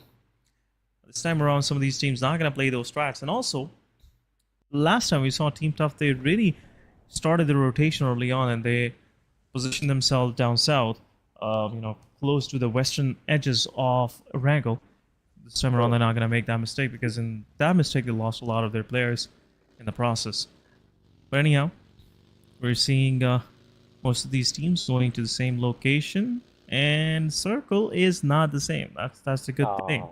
this time around, some of these teams not gonna play those strats. And also, last time we saw Team Tough, they really started the rotation early on, and they positioned themselves down south, you know, close to the western edges of Erangel. This time around, they're not going to make that mistake, because in that mistake, they lost a lot of their players in the process. But anyhow, we're seeing most of these teams going to the same location, and circle is not the same. That's a good thing.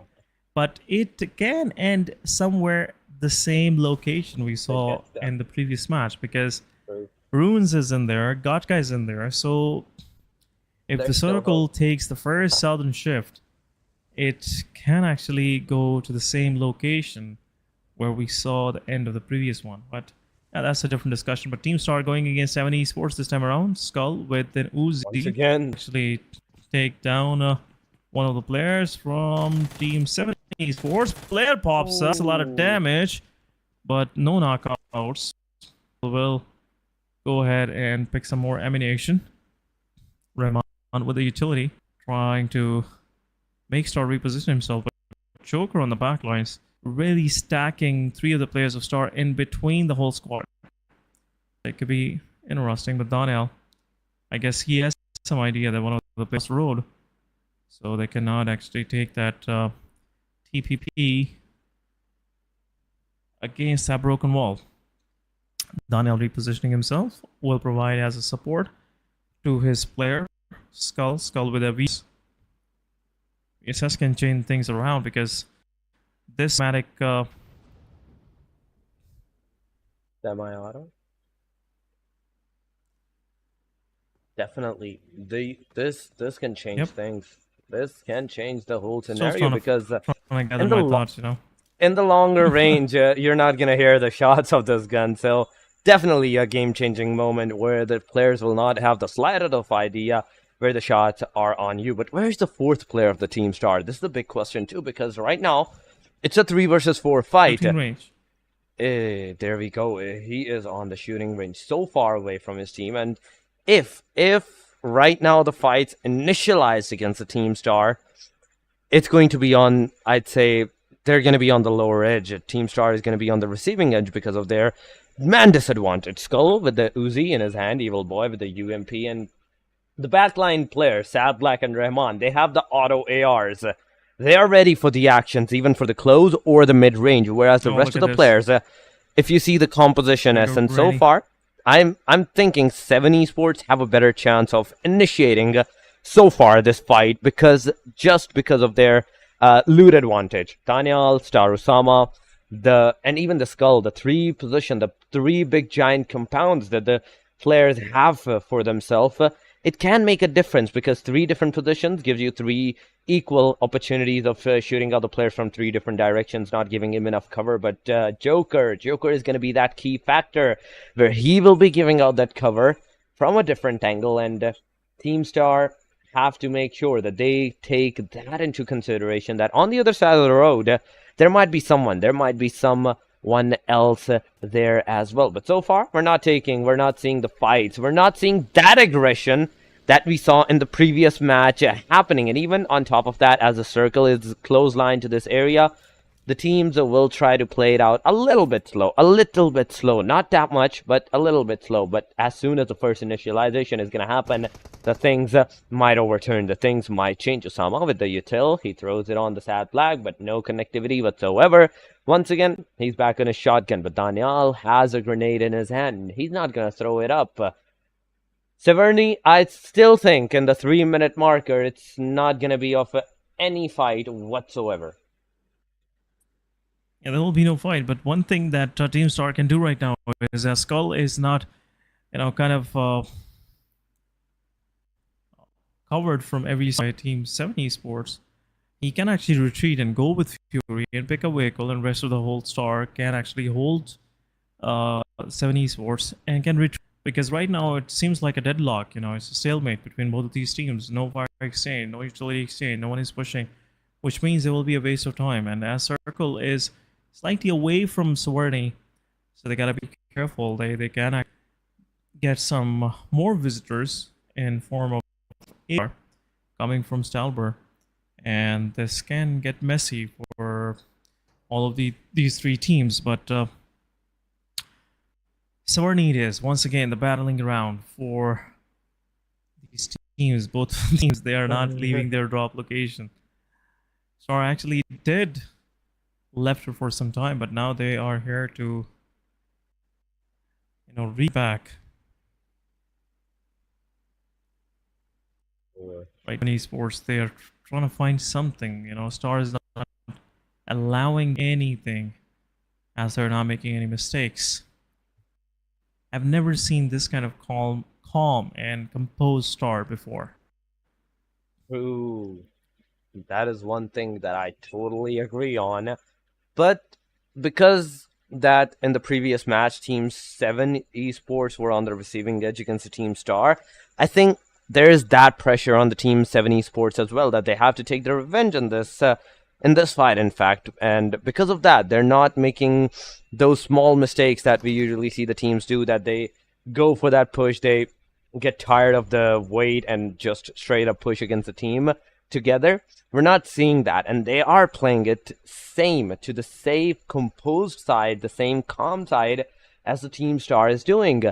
But it can end somewhere the same location we saw in the previous match, because Runes is in there, Gotka is in there. So if the circle takes the first southern shift, it can actually go to the same location where we saw the end of the previous one. But yeah, that's a different discussion. But Team Star going against Se7en Esports this time around. Skull with an Uzi. Once again, actually take down one of the players from Team Se7en Esports. Player pops up. That's a lot of damage, but no knockouts. We'll go ahead and pick some more ammunition. Ramon with the utility, trying to make Star reposition himself. But Joker on the back lines, really stacking 3 of the players of Star in between the whole squad. It could be interesting, but Donnell, I guess he has some idea that one of the players road, so they cannot actually take that TPP. against that broken wall. Daniel repositioning himself will provide as a support to his player. Skull with a V. SS can change things around because this Matic Semi-auto. Definitely, this can change things. This can change the whole scenario because trying to gather in the my thoughts, in the longer range, you're not gonna hear the shots of this gun. So definitely a game-changing moment where the players will not have the slightest of idea where the shots are on you. But where's the fourth player of the Team Star? This is the big question too, because right now it's a 3 versus 4 fight. Range. There we go. He is on the shooting range, so far away from his team. And if right now the fight's initialized against the Team Star, it's going to be on, I'd say, they're going to be on the lower edge. Team Star is going to be on the receiving edge because of their man disadvantage. Skull with the Uzi in his hand, Evil Boy with the UMP, and the backline players, Sad Black and Rahman, they have the auto ARs. They are ready for the actions, even for the close or the mid-range, whereas the rest of the players, if you see the composition essence so far, I'm thinking Se7en Esports have a better chance of initiating so far this fight because of their loot advantage. Daniel, Star Usama, and even the Skull, the three big giant compounds that the players have for themselves. It can make a difference because 3 different positions gives you 3 equal opportunities of shooting out the players from 3 different directions, not giving him enough cover. But Joker is going to be that key factor where he will be giving out that cover from a different angle, and Team Star have to make sure that they take that into consideration, that on the other side of the road, there might be someone else there as well. But so far, we're not seeing the fights. We're not seeing that aggression that we saw in the previous match happening. And even on top of that, as the circle is clotheslined to this area, the teams will try to play it out a little bit slow. Not that much, but a little bit slow. But as soon as the first initialization is going to happen, the things might overturn. The things might change. Osama with the util, he throws it on the Sad Black, but no connectivity whatsoever. Once again, he's back on his shotgun, but Daniel has a grenade in his hand. He's not going to throw it up. Se7en, I still think in the 3-minute marker, it's not going to be of any fight whatsoever. Yeah, there will be no fight, but one thing that Team Star can do right now is that Skull is not, kind of covered from every side. Team Se7en Esports, he can actually retreat and go with Fury and pick a vehicle, and rest of the whole Star can actually hold Se7en Esports and can retreat. Because right now it seems like a deadlock, it's a stalemate between both of these teams. No fire exchange, no utility exchange, no one is pushing, which means there will be a waste of time. And as Circle is slightly away from Se7en, so they gotta be careful. They can get some more visitors in form of AR coming from Stalber, and this can get messy for all of these 3 teams. But Se7en is once again the battling ground for these teams. Both teams, they are not leaving their drop location. Star actually did left for some time, but now they are here to read back. Right, esports, they are trying to find something. Star is not allowing anything, as they're not making any mistakes. I've never seen this kind of calm and composed Star before. Ooh, that is one thing that I totally agree on. But because that in the previous match, Team Se7en Esports were on the receiving edge against the Team Star, I think there is that pressure on the Team Se7en Esports as well, that they have to take their revenge in this fight, in fact. And because of that, they're not making those small mistakes that we usually see the teams do, that they go for that push, they get tired of the wait and just straight up push against the team together. We're not seeing that, and they are playing it to the safe, composed side, the same calm side as the Team Star is doing.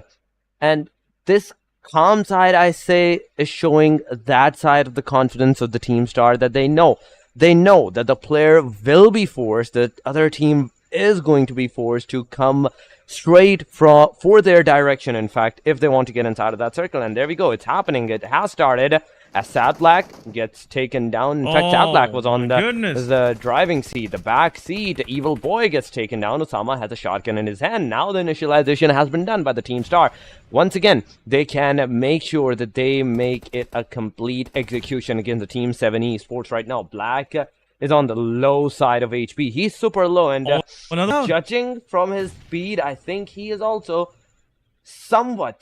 And this calm side, I say, is showing that side of the confidence of the Team Star, that they know that the player will be forced, the other team is going to be forced to come straight for their direction, in fact, if they want to get inside of that circle. And there we go, it's happening. It has started as Sad Black gets taken down. In fact, Sad Black was on the driving seat, the back seat. Evil Boy gets taken down. Osama has a shotgun in his hand. Now the initialization has been done by the Team Star. Once again, they can make sure that they make it a complete execution against the Team Se7en Esports right now. Black is on the low side of HP. He's super low, and judging from his speed, I think he is also somewhat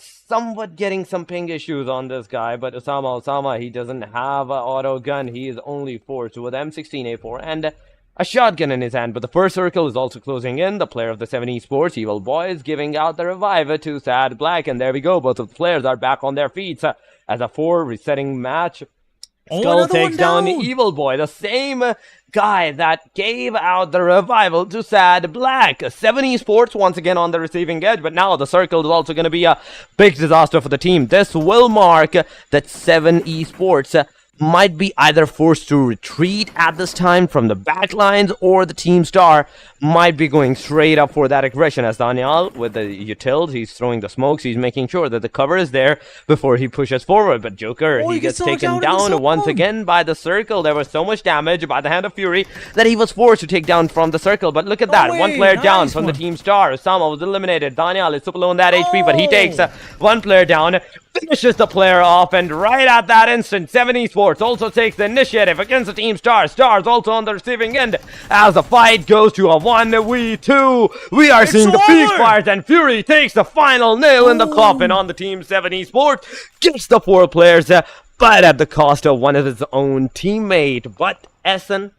getting some ping issues on this guy. But Osama, he doesn't have an auto gun. He is only forced with M16A4 and a shotgun in his hand. But the first circle is also closing in. The player of the Se7en Esports, Evil Boy, is giving out the revive to Sad Black, and there we go. Both of the players are back on their feet as a 4 resetting match. Skull takes down Evil Boy, the same guy that gave out the revival to Sad Black. Se7en Esports once again on the receiving edge, but now the circle is also going to be a big disaster for the team. This will mark that Se7en Esports might be either forced to retreat at this time from the back lines, or the Team Star might be going straight up for that aggression. As Daniel with the utils, he's throwing the smokes, he's making sure that the cover is there before he pushes forward. But Joker, he gets taken down once again by the circle. There was so much damage by the hand of Fury that he was forced to take down from the circle. But look at that, one player down from the Team Star. Osama was eliminated. Daniel is super low on that HP, but he takes one player down, finishes the player off, and right at that instant, Se7en Esports also takes the initiative against the Team Star. Stars also on the receiving end as the fight goes to a 1v2. We are seeing the peak fires, and Fury takes the final nail in the coffin on the Team Se7en Esports. Gets the 4 players, but at the cost of one of his own teammate. But Se7en,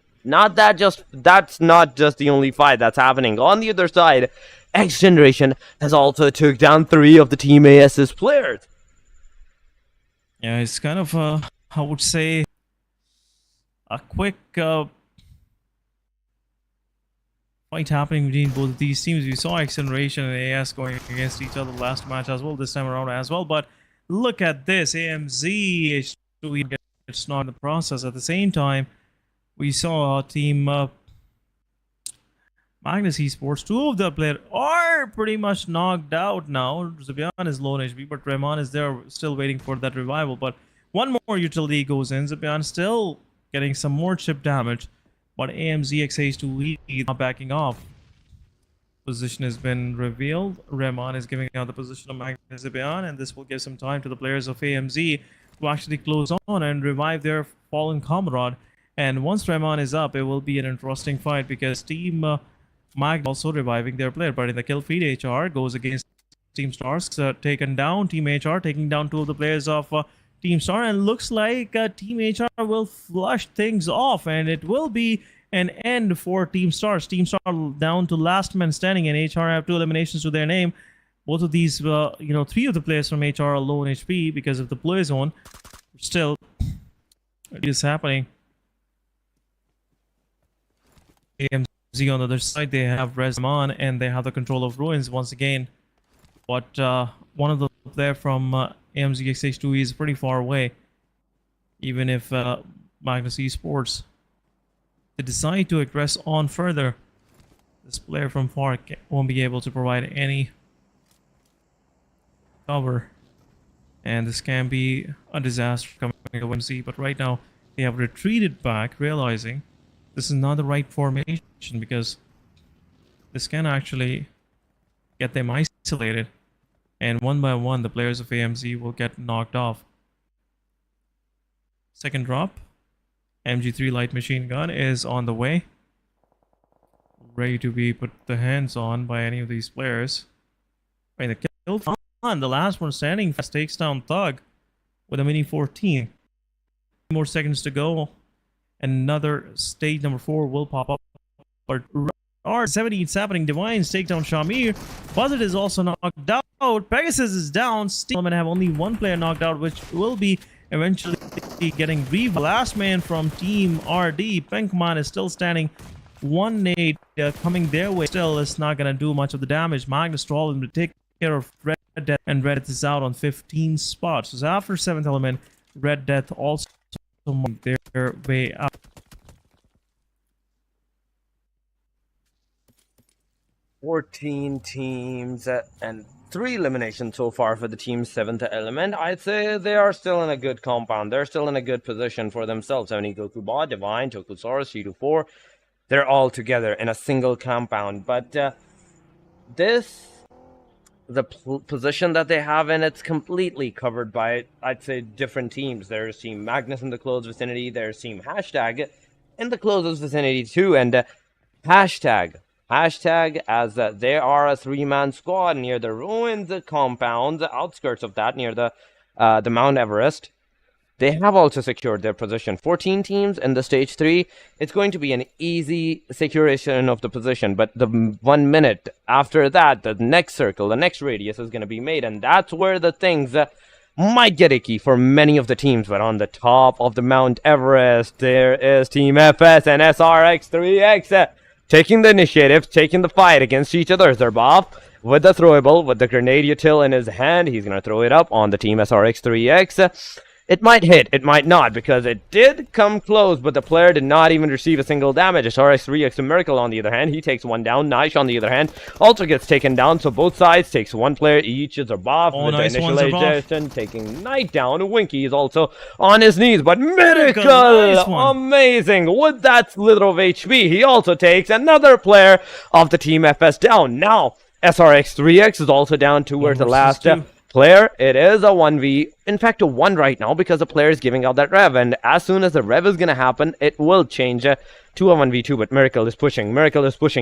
that's not just the only fight that's happening. On the other side, XGeneration has also took down 3 of the Team AS's players. Yeah, it's kind of, I would say, a quick fight happening between both of these teams. We saw XGeneration and AS going against each other last match as well, this time around as well. But look at this, AMZ it's not in the process. At the same time, we saw our team Magnus Esports, 2 of the players are pretty much knocked out now. Se7en is low on HP, but Rahman is there still waiting for that revival. But one more utility goes in. Se7en still getting some more chip damage, but AMZ XH2E is not backing off. Position has been revealed. Rahman is giving out the position of Magnus Se7en, and this will give some time to the players of AMZ to actually close on and revive their fallen comrade. And once Rahman is up, it will be an interesting fight, because Team Mag also reviving their player, but in the kill feed, HR goes against Team Stars, taken down. Team HR taking down 2 of the players of Team Star, and looks like Team HR will flush things off, and it will be an end for Team Stars. Team Star down to last man standing, and HR have 2 eliminations to their name. Both of these, 3 of the players from HR are low on HP because of the play zone. Still, it is happening. AMZ on the other side, they have Rahman, and they have the control of Ruins once again. But one of the players from AMZ XH2 is pretty far away. Even if Magnus Esports, they decide to aggress on further, this player from far won't be able to provide any cover, and this can be a disaster coming to AMZ. But right now, they have retreated back, realizing this is not the right formation, because this can actually get them isolated, and one by one the players of AMZ will get knocked off. Second drop, MG3 light machine gun is on the way, ready to be put the hands on by any of these players. Right, the kill on the last one standing fast takes down Thug with a mini 14. More seconds to go. Another stage number 4 will pop up. But R70 it's happening. Divines take down Shamir. Buzzard is also knocked out. Pegasus is down. Still gonna have only 1 player knocked out, which will be eventually getting revive. Last man from Team RD, Pinkman, is still standing. 1 nade coming their way. Still, it's not gonna do much of the damage. Magnus Troll to take care of Red Death, and Red Death is out on 15 spots. So after 7th element, Red Death also their way out. 14 teams and 3 eliminations so far for the team 7th element. I'd say they are still in a good compound. They're still in a good position for themselves. 70 Goku Bot, Divine, Tokusaurus, G24. They're all together in a single compound. But the position that they have in, it's completely covered by, I'd say, different teams. There's Team Magnus in the close vicinity. There's Team Hashtag in the closest vicinity too. And Hashtag, as they are a 3-man squad near the ruins compound, the outskirts of that, near the Mount Everest. They have also secured their position. 14 teams in the stage 3. It's going to be an easy securation of the position, but the 1 minute after that, the next circle, the next radius is going to be made, and that's where the things might get icky for many of the teams. But on the top of the Mount Everest, there is Team FS and SRX3X taking the initiative, taking the fight against each other. Zerbov with the throwable, with the grenade util in his hand. He's going to throw it up on the Team SRX3X. It might hit, it might not, because it did come close, but the player did not even receive a single damage. SRX3X to Miracle on the other hand, he takes one down. Nice on the other hand also gets taken down, so both sides takes one player each. Zerbov with the initialization taking Knight down. Winky is also on his knees, but Miracle, nice, amazing, with that slither of HP, he also takes another player of the Team FS down. Now, SRX3X is also down towards the last player. It is a 1v, in fact a 1 right now, because the player is giving out that rev, and as soon as the rev is gonna happen, it will change to a 1v2. But Miracle is pushing,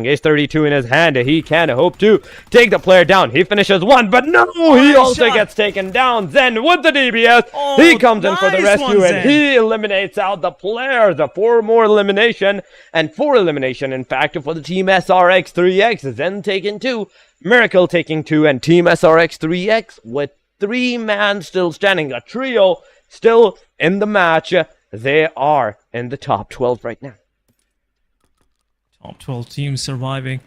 Ace 32 in his hand. He can hope to take the player down. He finishes 1, but no, he also gets taken down. Zen with the DBS, he comes in for the rescue, and he eliminates out the player. The 4 more elimination, and 4 elimination in fact for the Team SRX3X. Zen taking 2, Miracle taking 2, and Team SRX3X with 3 man still standing, a trio still in the match. They are in the top 12 right now. Top 12 teams surviving.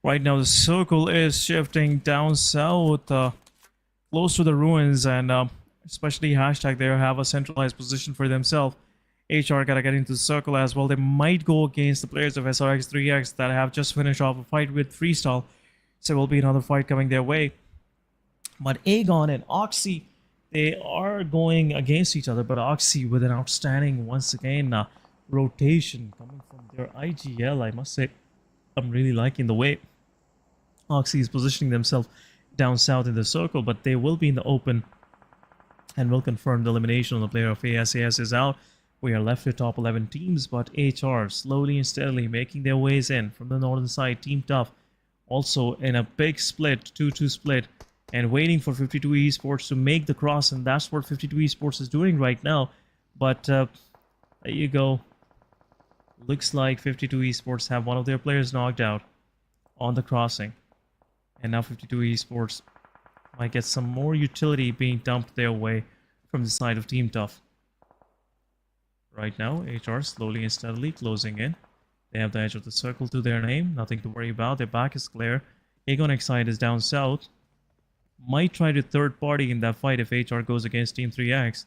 Right now the circle is shifting down south, close to the ruins, and especially Hashtag there have a centralized position for themselves. HR gotta get into the circle as well. They might go against the players of SRX3X that have just finished off a fight with Freestyle. So there will be another fight coming their way. But Aegon and Oxy, they are going against each other. But Oxy with an outstanding, once again, rotation coming from their IGL. I must say, I'm really liking the way Oxy is positioning themselves down south in the circle. But they will be in the open and will confirm the elimination on the player of ASAS is out. We are left with top 11 teams, but HR slowly and steadily making their ways in from the northern side. Team Tough also in a big split, 2-2 split, and waiting for 52 Esports to make the cross, and that's what 52 Esports is doing right now. But there you go. Looks like 52 Esports have one of their players knocked out on the crossing, and now 52 Esports might get some more utility being dumped their way from the side of Team Tough. Right now, HR slowly and steadily closing in. They have the edge of the circle to their name. Nothing to worry about. Their back is clear. Aegon Excite is down south. Might try to third party in that fight if HR goes against Team 3X.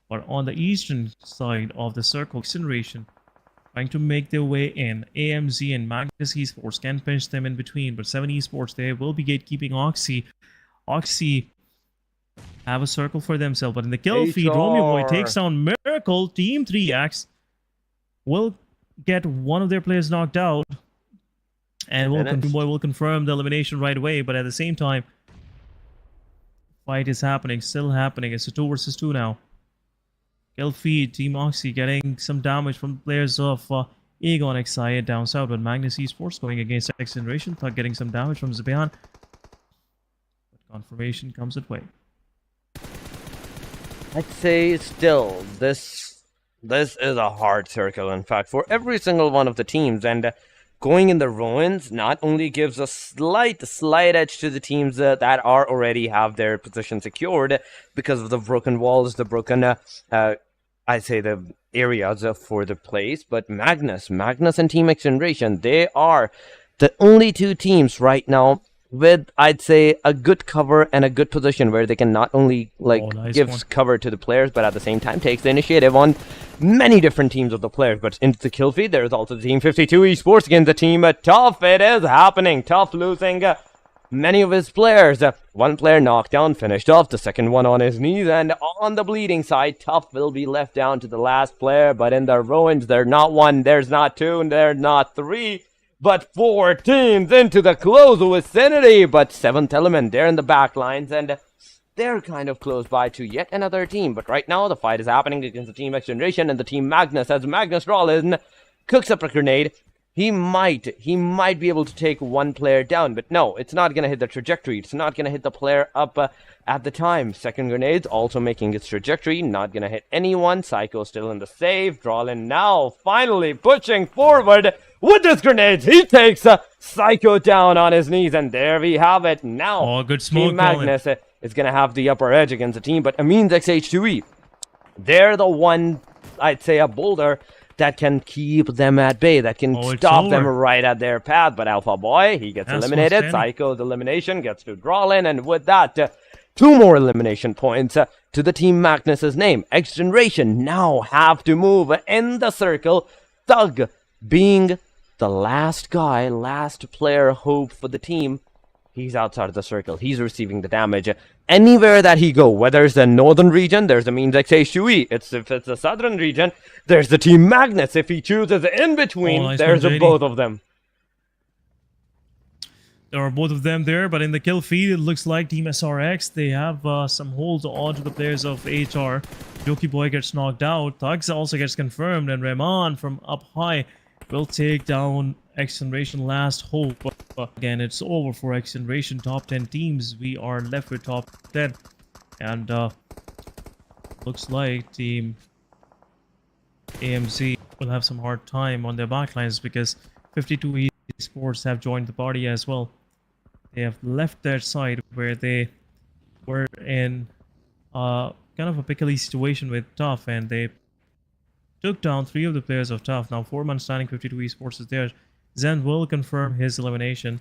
But on the eastern side of the circle, XGeneration trying to make their way in. AMZ and Magnus Esports can pinch them in between. But Se7en Esports, they will be gatekeeping Oxy. Oxy have a circle for themselves. But in the kill feed, Romeo Boy takes down Miracle. Team 3X will get one of their players knocked out, and Boy will confirm the elimination right away. But at the same time, fight is happening, still happening. It's a 2 versus 2 now. Kill feed, Team Oxy getting some damage from players of Aegon Excite down south, but Magnus Esports going against XGeneration, Thug getting some damage from Zebian. But confirmation comes at way. I'd say still, this is a hard circle, in fact, for every single one of the teams. And going in the ruins not only gives a slight edge to the teams that already have their position secured because of the broken walls, the broken, I'd say the areas for the place, but Magnus and Team XGeneration, they are the only 2 teams right now with, I'd say, a good cover and a good position where they can not only give cover to the players, but at the same time takes the initiative on many different teams of the players. But into the kill feed, there's also the Team 52 Esports against the Team Tough. It is happening. Tough losing many of his players. One player knocked down, finished off. The second one on his knees. And on the bleeding side, Tough will be left down to the last player. But in the ruins, there's not one, there's not two, and there's not three, but 4 teams into the close vicinity. But 7th Element, they're in the back lines, and they're kind of close by to yet another team. But right now, the fight is happening against the Team XGeneration and the Team Magnus, as Magnus Rollin cooks up a grenade. He might be able to take one player down, but no, it's not going to hit the trajectory. It's not going to hit the player up at the time. Second grenade's also making its trajectory, not going to hit anyone. Psycho still in the save. Drawlin now finally pushing forward with his grenades. He takes Psycho down on his knees, and there we have it. Now, good smoke, Team Magnus is going to have the upper edge against the team, but Amin's XH2E, they're the one, I'd say, a boulder that can keep them at bay, that can stop them right at their path. But Alpha Boy, he gets eliminated. Psycho's elimination gets to Drawlin, and with that, 2 more elimination points to the Team Magnus's name. XGeneration now have to move in the circle. Thug being the last guy, last player hope for the team. He's outside of the circle. He's receiving the damage. Anywhere that he go, whether it's the northern region, there's the Means XH2E. If it's the southern region, there's the Team Magnus. If he chooses in between, there's both of them. There are both of them there, but in the kill feed, it looks like Team SRX, they have some hold on to the players of HR. Joki Boy gets knocked out. Thugs also gets confirmed, and Rahman from up high will take down XGeneration last hope. But again, it's over for XGeneration. Top 10 teams. We are left with top 10. And looks like Team AMZ will have some hard time on their backlines because 52 Esports have joined the party as well. They have left their side where they were in kind of a pickly situation with Tough, and they took down 3 of the players of Tough. Now 4-man standing 52 Esports is there. Zen will confirm his elimination,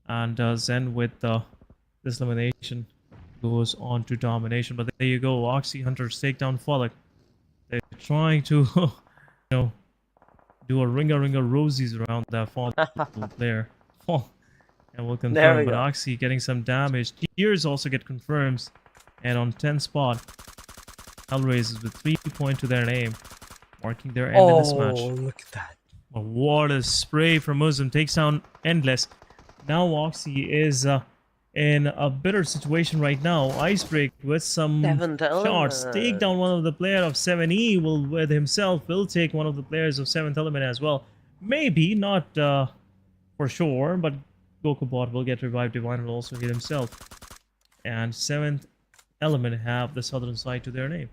and Zen with this elimination goes on to domination. But there you go, Oxy Hunters take down Frolic. They're trying to do a ringer rosies around that Fall player. And we'll confirm, but Oxy getting some damage. Tears also get confirmed, and on 10th spot, HellRaisers with 3 points to their name, marking their end in this match. Oh, look at that. Oh, what a spray from Muslim, takes down Endless. Now Oxy is in a bitter situation right now. Icebreak with some shots. Take down one of the players of 7E with himself. Will take one of the players of 7th Element as well. Maybe, not for sure, but Gokubot will get revived. Divine will also hit himself. And 7th Element have the southern side to their name.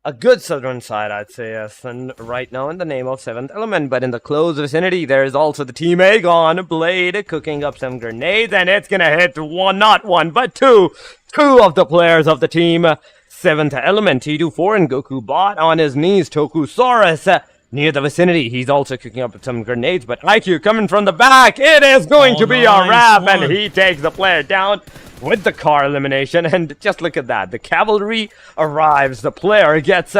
A good southern side, I'd say, yes, and right now in the name of 7th Element. But in the close vicinity, there is also the Team Aegon Blade cooking up some grenades, and it's gonna hit not one, but two of the players of the team 7th Element. T24 and Goku Bot on his knees. Tokusaurus near the vicinity. He's also cooking up some grenades, but IQ coming from the back. It is going to be a wrap, and he takes the player down with the car elimination. And just look at that. The cavalry arrives. The player gets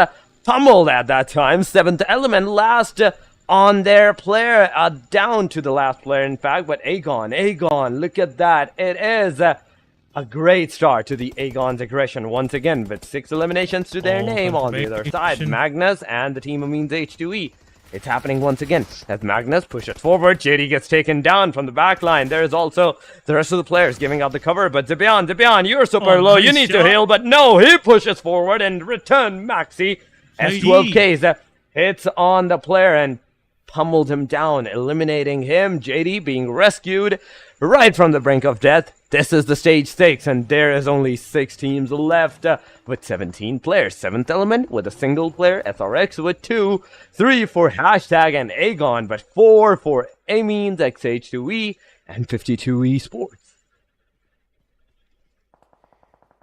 pummeled at that time. 7th Element last on their player, down to the last player, in fact. But Aegon, look at that. It is a great start to the Aegon's aggression once again, with 6 eliminations to their name on the other side. Magnus and the team of Means H2E. It's happening once again as Magnus pushes forward. JD gets taken down from the back line. There is also the rest of the players giving out the cover, but Zebian, you're super low. You need to heal, but no, he pushes forward and return Maxi. S12Ks hits on the player and pummeled him down, eliminating him. JD being rescued right from the brink of death. This is the stage stakes, and there is only 6 teams left with 17 players. 7th Element with a single player, SRX with 2, 3 for Hashtag and Aegon, but 4 for Amines, XH2E, and 52 Esports.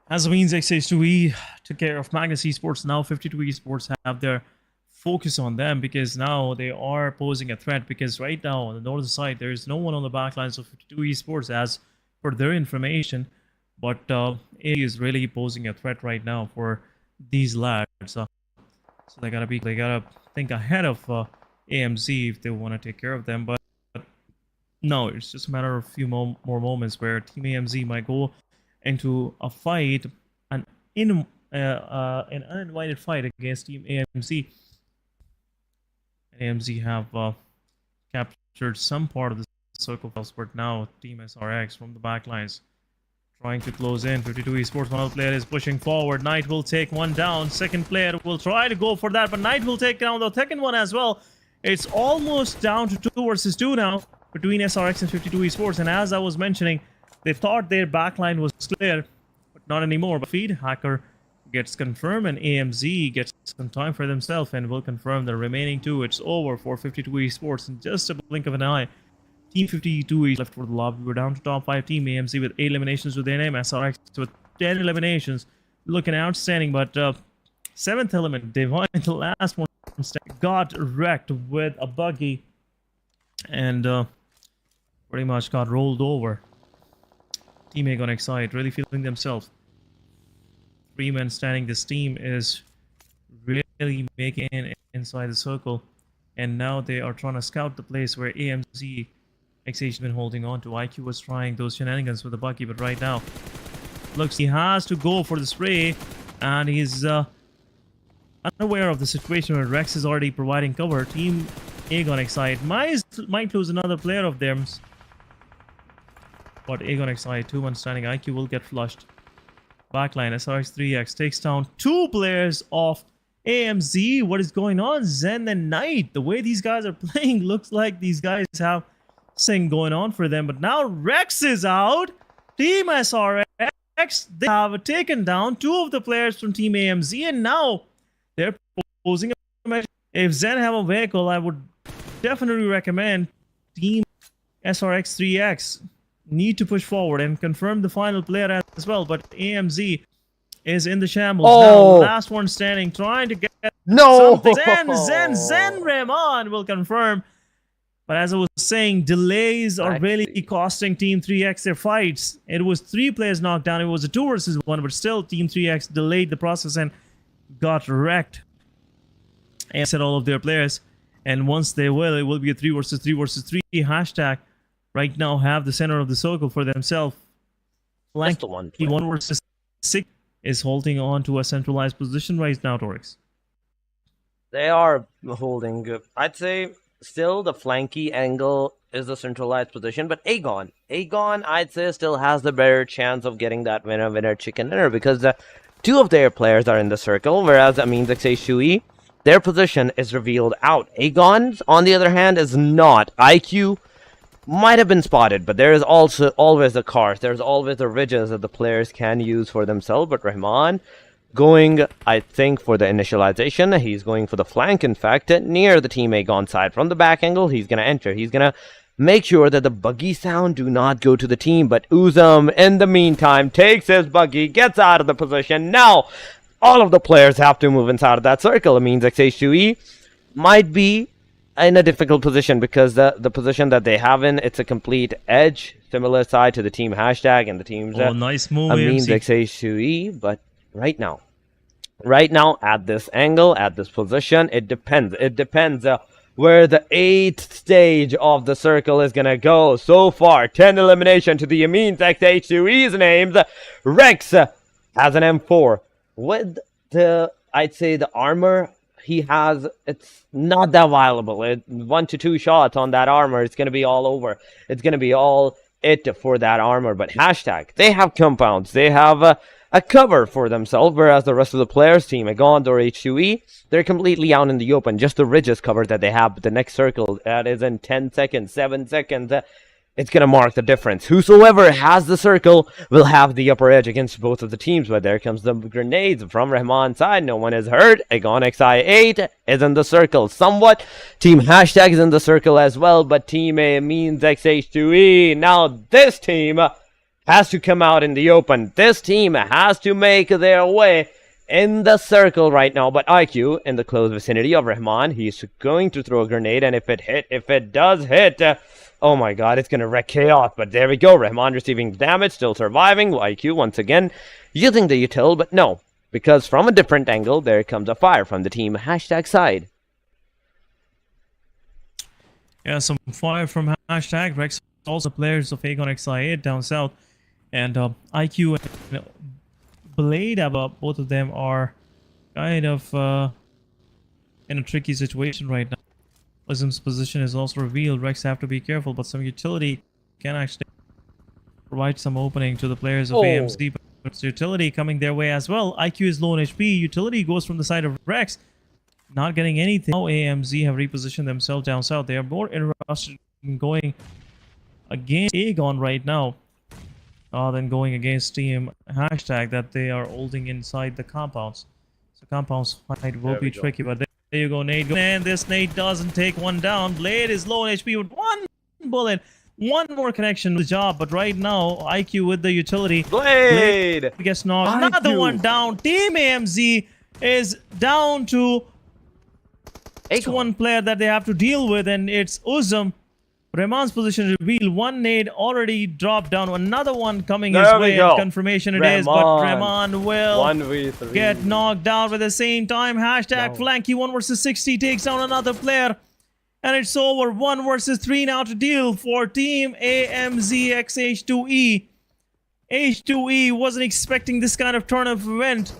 As means XH2E took care of Magnus Esports, now 52 Esports have their focus on them, because now they are posing a threat, because right now on the northern side there is no one on the backlines of 52 Esports as for their information, but it is really posing a threat right now for these lads. So they gotta think ahead of AMZ if they want to take care of them. But no, it's just a matter of a few more moments where Team AMZ might go into a fight, an uninvited fight against Team AMZ. AMZ have captured some part of the circle, but now Team SRX from the backlines trying to close in. 52 Esports, one player is pushing forward. Knight will take one down. Second player will try to go for that, but Knight will take down the second one as well. It's almost down to 2 versus 2 now between SRX and 52 Esports. And as I was mentioning, they thought their backline was clear, but not anymore. But feed hacker gets confirmed, and AMZ gets some time for themselves and will confirm the remaining 2. It's over for 52 Esports in just a blink of an eye. Team 52 is left for the lobby. We're down to top 5 team. AMZ with 8 eliminations with their name. SRX with 10 eliminations. Looking outstanding, but 7th element, Divine, the last one, got wrecked with a buggy and pretty much got rolled over. Team A gonna excite, really feeling themselves. 3 men standing. This team is really making it inside the circle, and now they are trying to scout the place where AMZ XH has been holding on to. IQ was trying those shenanigans with the buggy, but right now looks he has to go for the spray, and he's unaware of the situation where Rex is already providing cover. Team Aegon Excite might lose another player of theirs, but Aegon Excite 2-1 standing. IQ will get flushed. Backline SRX 3X takes down 2 players of AMZ. What is going on? Zen and Knight, the way these guys are playing, looks like these guys have thing going on for them. But now Rex is out. Team SRX, they have taken down 2 of the players from Team AMZ, and now they're posing a match. If Zen have a vehicle, I would definitely recommend Team SRX 3X need to push forward and confirm the final player as well. But AMZ is in the shambles now. Last one standing, trying to get something. Zen Rahman will confirm. But as I was saying, delays are really costing Team 3X their fights. It was 3 players knocked down. It was a 2 versus 1, but still Team 3X delayed the process and got wrecked. And said all of their players. And once they will, it will be a 3 versus 3 versus 3 hashtag. Right now have the center of the circle for themselves. Flank 1 versus 6 is holding on to a centralized position right now, Torix. They are holding, I'd say, still the flanky angle is the centralized position, but Aegon, I'd say, still has the better chance of getting that winner chicken dinner, because 2 of their players are in the circle, whereas that means XA Shui, their position is revealed out. Aegon's, on the other hand, is not. IQ might have been spotted, but there is also always the cars, there's always the ridges that the players can use for themselves. But Rahman going, I think, for the initialization. He's going for the flank, in fact, near the Team Aegon side. From the back angle, he's going to enter. He's going to make sure that the buggy sound do not go to the team. But Uzum, in the meantime, takes his buggy, gets out of the position. Now, all of the players have to move inside of that circle. It means XA Shui might be in a difficult position, because the position that they have in, it's a complete edge, similar side to the team hashtag and the team's nice move, means XA Shui. But right now at this angle, at this position, it depends where the 8th stage of the circle is gonna go. So far, 10 elimination to the Amines XH Shui's names. Rex has an M4 with the, I'd say, the armor he has, it's not that viable. 1 to 2 shots on that armor, it's gonna be all over. It's gonna be all it for that armor. But hashtag, they have compounds, they have a cover for themselves, whereas the rest of the players, Team Aegon or H2E, they're completely out in the open. Just the ridges cover that they have, but the next circle, that is in 10 seconds, 7 seconds, it's going to mark the difference. Whosoever has the circle will have the upper edge against both of the teams. But there comes the grenades from Rahman's side. No one is hurt. Aegon XI8 is in the circle somewhat. Team hashtag is in the circle as well, but Team A means XH2E. Now this team has to come out in the open. This team has to make their way in the circle right now. But IQ in the close vicinity of Rahman, he's going to throw a grenade, and if it does hit, oh my god, it's gonna wreck chaos. But there we go, Rahman receiving damage, still surviving. IQ once again using the util, but no, because from a different angle, there comes a fire from the team hashtag side. Yeah, some fire from hashtag Rex. Also players of Aegon XI8 down south, and IQ and Blade, both of them are kind of in a tricky situation right now. Lism's position is also revealed. Rex have to be careful, but some utility can actually provide some opening to the players of AMZ. But it's utility coming their way as well. IQ is low on HP. Utility goes from the side of Rex, not getting anything. Now AMZ have repositioned themselves down south. They are more interested in going against Aegon right now than going against team hashtag that they are holding inside the compounds. So compounds fight will be tricky, but there you go, Nate. And this Nate doesn't take one down. Blade is low on HP with one bullet. One more connection to the job, but right now, IQ with the utility. Blade gets knocked. Another one down. Team AMZ is down to one player that they have to deal with, and it's Uzum. Reman's position revealed. One nade already dropped down. Another one coming his way. And confirmation it is, but Reman will 1v3. get knocked down at the same time. Hashtag Flanky 1 versus 60 takes down another player. And it's over. 1 versus 3 now to deal for Team AMZ x H2E. H2E wasn't expecting this kind of turn of event.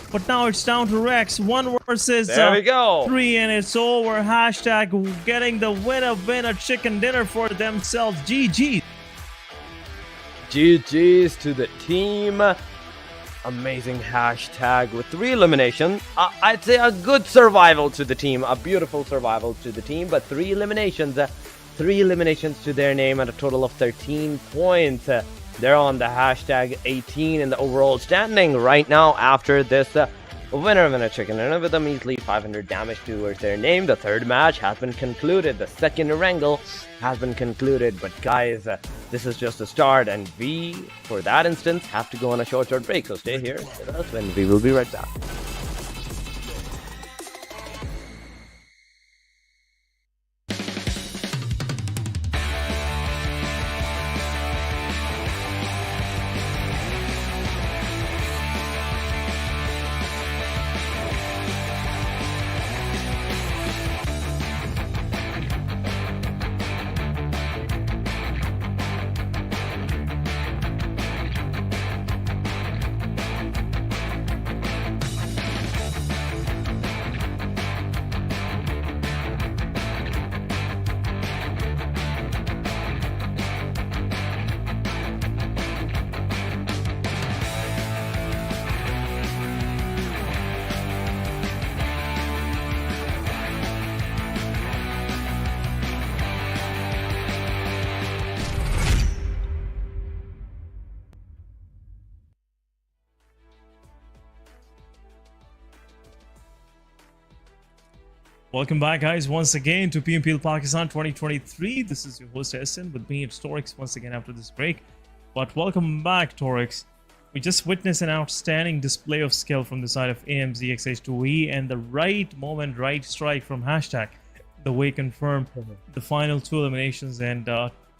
But now it's down to Rex. 1 versus 3, and it's over. Hashtag getting the winner chicken dinner for themselves. GG. GG's to the team. Amazing hashtag with 3 eliminations. I'd say a good survival to the team. A beautiful survival to the team. But 3 eliminations. 3 eliminations to their name at a total of 13 points. They're on the hashtag 18 in the overall standing right now after this winner chicken dinner with a measly 500 damage towards their name. The third match has been concluded. The second Erangel has been concluded. But guys, this is just a start, and we, for that instance, have to go on a short break. So stay here with us and we will be right back. Welcome back, guys, once again to PMPL Pakistan 2023. This is your host Se7en. With me, it's Torix once again after this break. But welcome back, Torix. We just witnessed an outstanding display of skill from the side of AMZ x H2E, and the right moment, right strike from hashtag. The way confirmed the final 2 eliminations and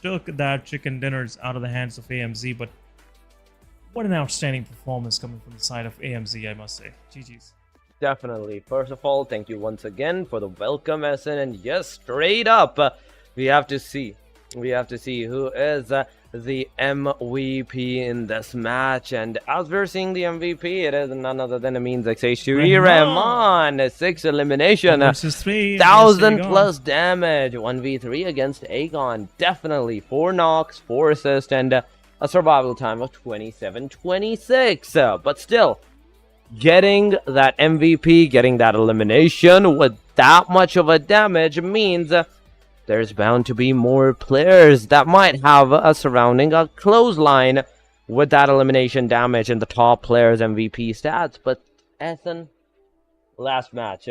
took that chicken dinners out of the hands of AMZ. But what an outstanding performance coming from the side of AMZ, I must say. GG's. Definitely. First of all, thank you once again for the welcome, SN. And yes, straight up, we have to see who is the MVP in this match. And as we're seeing the MVP, it is none other than Amin's XH2E Rahman. 6 elimination, versus 3, 1000 plus damage, 1v3 against Aegon. Definitely 4 knocks, 4 assists, and a survival time of 27-26. But still, getting that MVP, getting that elimination with that much of a damage means there's bound to be more players that might have a surrounding a clothesline with that elimination damage in the top players' MVP stats. But Ethan, last match,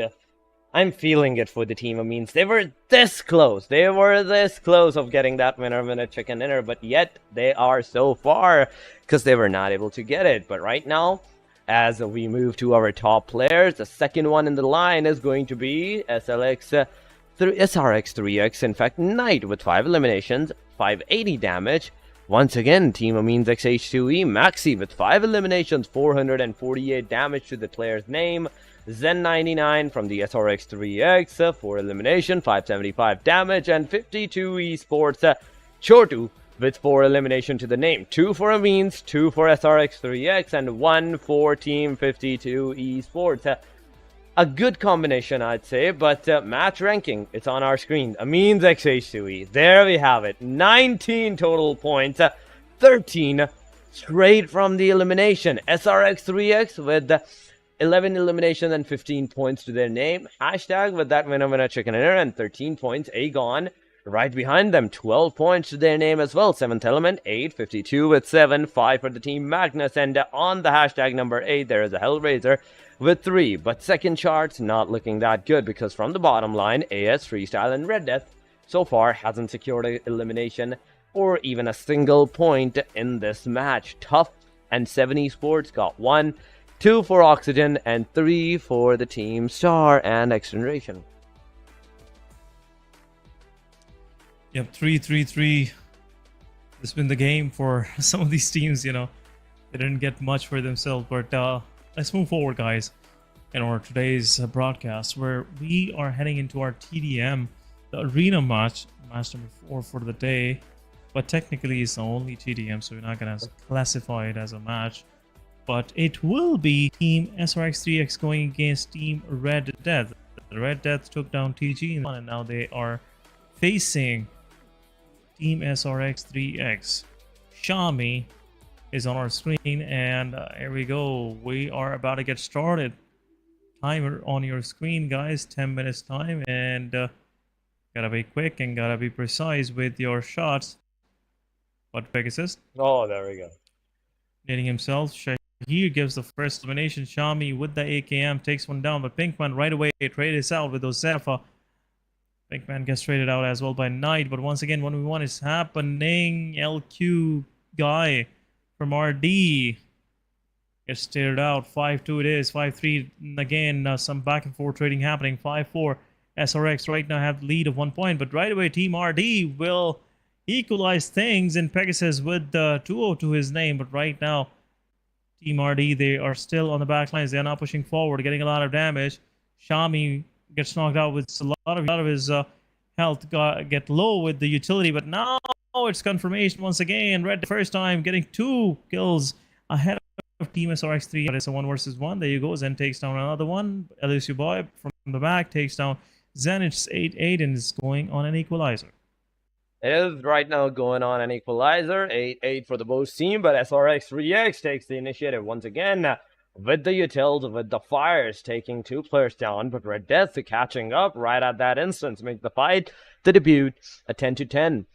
I'm feeling it for the team. It means they were this close. They were this close of getting that winner chicken dinner, but yet they are so far because they were not able to get it. But right now, as we move to our top players, the second one in the line is going to be SRX3X, in fact, Knight with 5 eliminations, 580 damage, Once again, Team Amin's XH2E, Maxi with 5 eliminations, 448 damage to the player's name. Zen99 from the SRX3X, 4 elimination, 575 damage, and 52 Esports, Chotu with 4 elimination to the name. 2 for Amin's, 2 for SRX3X, and 1 for Team 52 Esports. A good combination, I'd say, but match ranking, it's on our screen. Amin's XH2E, there we have it. 19 total points, 13 straight from the elimination. SRX3X with 11 eliminations and 15 points to their name. Hashtag with that winner chicken dinner and 13 points. Aegon right behind them, 12 points to their name as well. 7th Element, 8, 52 with 7, 5 for the team Magnus. And on the hashtag number 8, there is a HellRaiser with 3. But second charts not looking that good, because from the bottom line, AS, Freestyle, and Red Death so far hasn't secured an elimination or even a single point in this match. Tough and Se7en Esports got 1, 2 for Oxygen, and 3 for the team Star and XGeneration. Yep, 3-3-3. It's been the game for some of these teams, you know. They didn't get much for themselves, but let's move forward, guys, in our today's broadcast, where we are heading into our TDM, the arena match number 4 for the day. But technically, it's the only TDM, so we're not going to classify it as a match. But it will be Team SRX3X going against Team Red Death. The Red Death took down TG, and now they are facing Team SRX3X. Xiaomi is on our screen, and here we go. We are about to get started. Timer on your screen, guys. 10 minutes time, and gotta be quick and gotta be precise with your shots. But Pegasus, Oh, there we go. hitting himself. Shahir gives the first elimination. Xiaomi with the AKM takes one down, but Pinkman right away traded out with Ozefa. Pinkman gets traded out as well by Knight, but once again 1v1 is happening. LQ guy from RD gets stared out. 5-2 it is. 5-3 again. Some back and forth trading happening. 5-4. SRX right now have the lead of 1 point, but right away Team RD will equalize things, and Pegasus with the 2-0 to his name. But right now Team RD, they are still on the back lines. They are not pushing forward, getting a lot of damage. Xiaomi gets knocked out with a lot of his health get low with the utility, but now it's confirmation once again. Red the first time getting 2 kills ahead of Team SRX3. It's a 1 versus 1. There you go. Zen takes down another one. LSU boy from the back takes down Zen. It's 8-8 and is going on an equalizer. It is right now going on an equalizer. 8-8 for the both team, but SRX3X takes the initiative once again. With the utils, with the fires taking 2 players down, but Red Death catching up right at that instance, make the fight, the debut, a 10-10.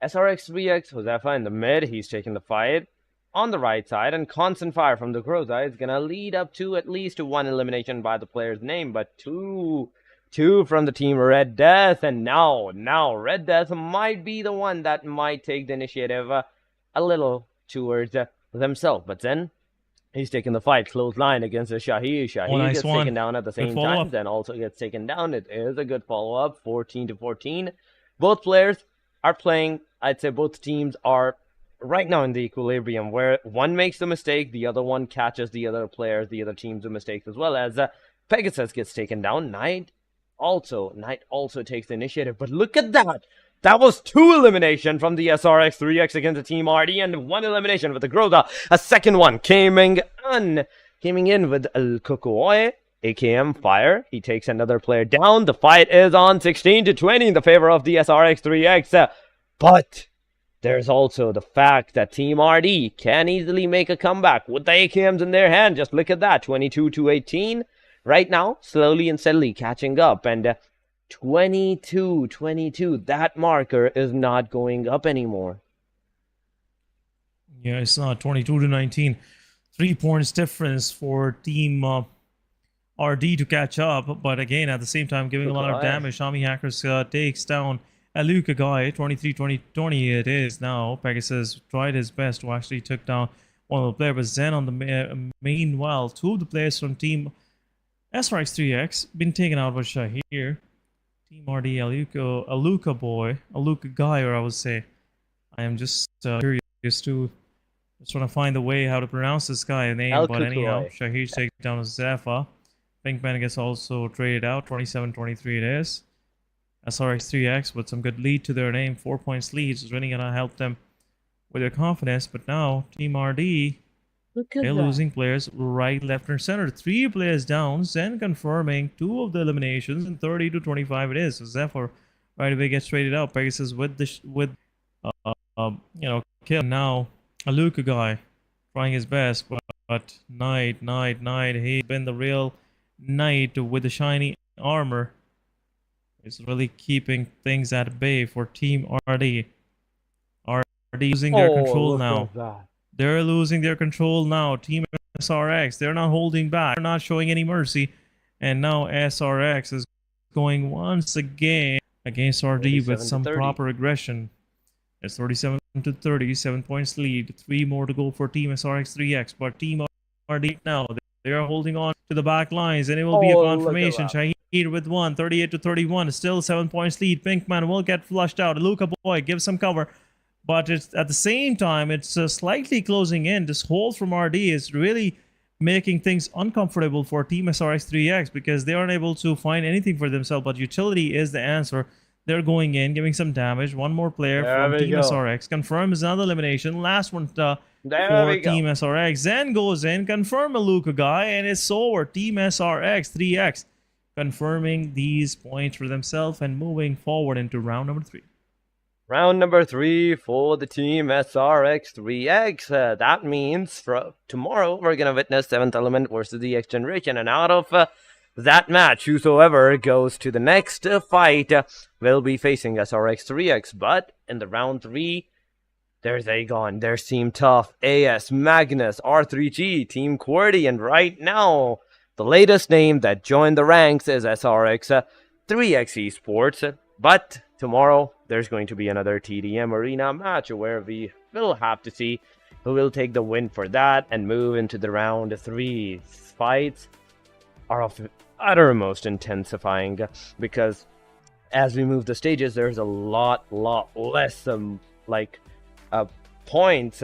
SRX3X, Josefa in the mid, he's taking the fight on the right side, and constant fire from the Groza is going to lead up to at least 1 elimination by the player's name, but two from the team Red Death, and now Red Death might be the one that might take the initiative a little towards themselves, but then he's taking the fight, close line against the Shahir. Shahir nice gets one. taken down at the same time, then also gets taken down. It is a good follow-up, 14-14. Both players are playing, I'd say both teams are right now in the equilibrium, where one makes the mistake, the other one catches the other players, the other team's mistakes, as well as Pegasus gets taken down. Knight also takes the initiative, but look at that! That was 2 elimination from the SRX3X against the Team RD, and 1 elimination with the Groza. A second one coming in with El Kokoe, AKM fire. He takes another player down. The fight is on 16-20 in the favor of the SRX3X. But there's also the fact that Team RD can easily make a comeback with the AKMs in their hand. Just look at that, 22-18. Right now, slowly and steadily catching up, and 22-22, that marker is not going up anymore. Yeah, it's not 22-19. 3 points difference for Team RD to catch up, but again, at the same time, giving a lot of damage. Xiaomi Hackers takes down Aluka Guy, 23-20 it is now. Pegasus tried his best to actually took down one of the players, but Zen on the meanwhile, 2 of the players from Team SRX3X been taken out by Shahir. Team RD, Aluka Guy, or I would say, I am just curious to just trying to find the way how to pronounce this guy name. El But anyhow, Kutuai. Shahid takes down Zephyr. Pinkman gets also traded out. 27-23 it is. SRX3X with some good lead to their name. 4 points lead is really gonna help them with their confidence. But now Team RD, they're losing players right, left, and center. 3 players down. Zen confirming 2 of the eliminations, and 30-25 it is. So Zephyr right away gets traded out. Pegasus with the kill. Now a Luca guy trying his best, but Knight, he's been the real Knight with the shiny armor. It's really keeping things at bay for Team RD. RD losing their control now. They're losing their control now. Team SRX, they're not holding back. They're not showing any mercy. And now SRX is going once again against RD with some proper aggression. It's 37-30, 7 points lead. 3 more to go for Team SRX3X. But Team RD now, they are holding on to the back lines, and it will be a confirmation. Shahid with 1, 38-31. Still 7 points lead. Pinkman will get flushed out. Luca boy gives some cover. But it's at the same time, it's slightly closing in. This hold from RD is really making things uncomfortable for Team SRX3X because they aren't able to find anything for themselves. But utility is the answer. They're going in, giving some damage. One more player from Team SRX. Confirms another elimination. Last one for Team SRX. Zen goes in, confirm a Luca guy, and it's over. Team SRX3X confirming these points for themselves and moving forward into round number 3. Round number 3 for the Team SRX3X. That means for tomorrow we're going to witness 7th Element versus the XGeneration. And out of that match, whosoever goes to the next fight will be facing SRX3X. But in the round 3, there's Aegon, there's Team Tough, AS, Magnus, R3G, Team QWERTY. And right now, the latest name that joined the ranks is SRX3X Esports. But tomorrow, there's going to be another TDM arena match where we will have to see who will take the win for that and move into the round 3. Fights are of uttermost intensifying because as we move the stages, there's a lot less points,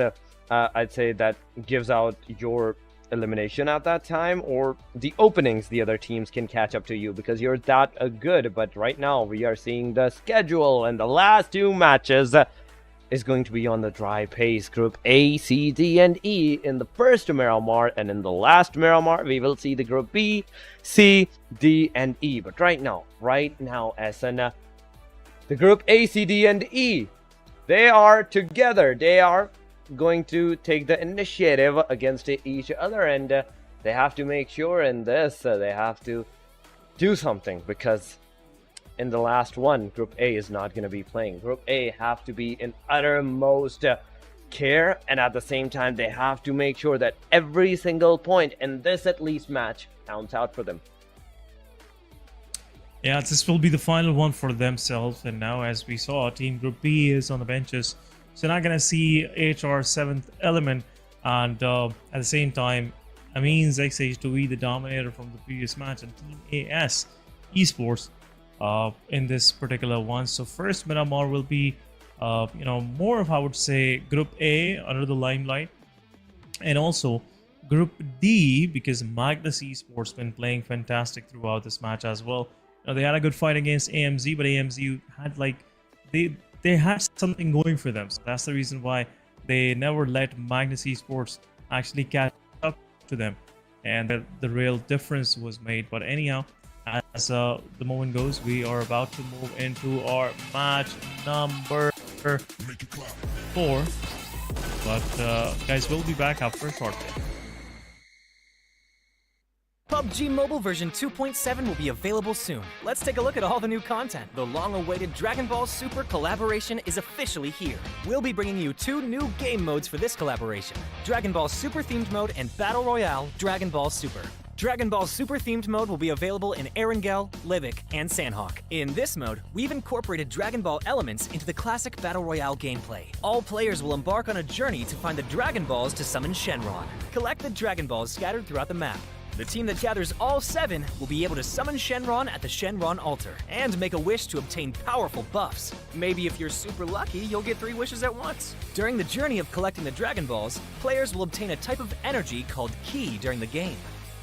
I'd say, that gives out your elimination at that time, or the openings the other teams can catch up to you because you're that good. But right now we are seeing the schedule, and the last 2 matches is going to be on the dry pace. Group A, C, D, and E in the first Miramar, and in the last Miramar we will see the Group B, C, D, and E. But right now, SN, the Group A, C, D, and E, they are together. They are going to take the initiative against each other, and they have to make sure in this they have to do something, because in the last one, Group A is not going to be playing. Group A have to be in uttermost care, and at the same time they have to make sure that every single point in this at least match counts out for them. Yeah, this will be the final one for themselves. And now, as we saw, Team Group B is on the benches, so not gonna see HR 7th Element, and at the same time, Amin's XH2E, the dominator from the previous match, and Team AS Esports in this particular one. So first Miramar will be, more of, I would say, Group A under the limelight, and also Group D, because Magnus Esports been playing fantastic throughout this match as well. They had a good fight against AMZ, but AMZ had they had something going for them. So that's the reason why they never let Magnus Esports actually catch up to them, and the real difference was made. But anyhow, as the moment goes, we are about to move into our match number 4. But guys, we'll be back after a short break. PUBG Mobile version 2.7 will be available soon. Let's take a look at all the new content. The long-awaited Dragon Ball Super collaboration is officially here. We'll be bringing you 2 new game modes for this collaboration: Dragon Ball Super themed mode and Battle Royale Dragon Ball Super. Dragon Ball Super themed mode will be available in Erangel, Livic, and Sanhok. In this mode, we've incorporated Dragon Ball elements into the classic Battle Royale gameplay. All players will embark on a journey to find the Dragon Balls to summon Shenron. Collect the Dragon Balls scattered throughout the map. The team that gathers all 7 will be able to summon Shenron at the Shenron altar and make a wish to obtain powerful buffs. Maybe if you're super lucky, you'll get 3 wishes at once. During the journey of collecting the Dragon Balls, players will obtain a type of energy called Ki during the game.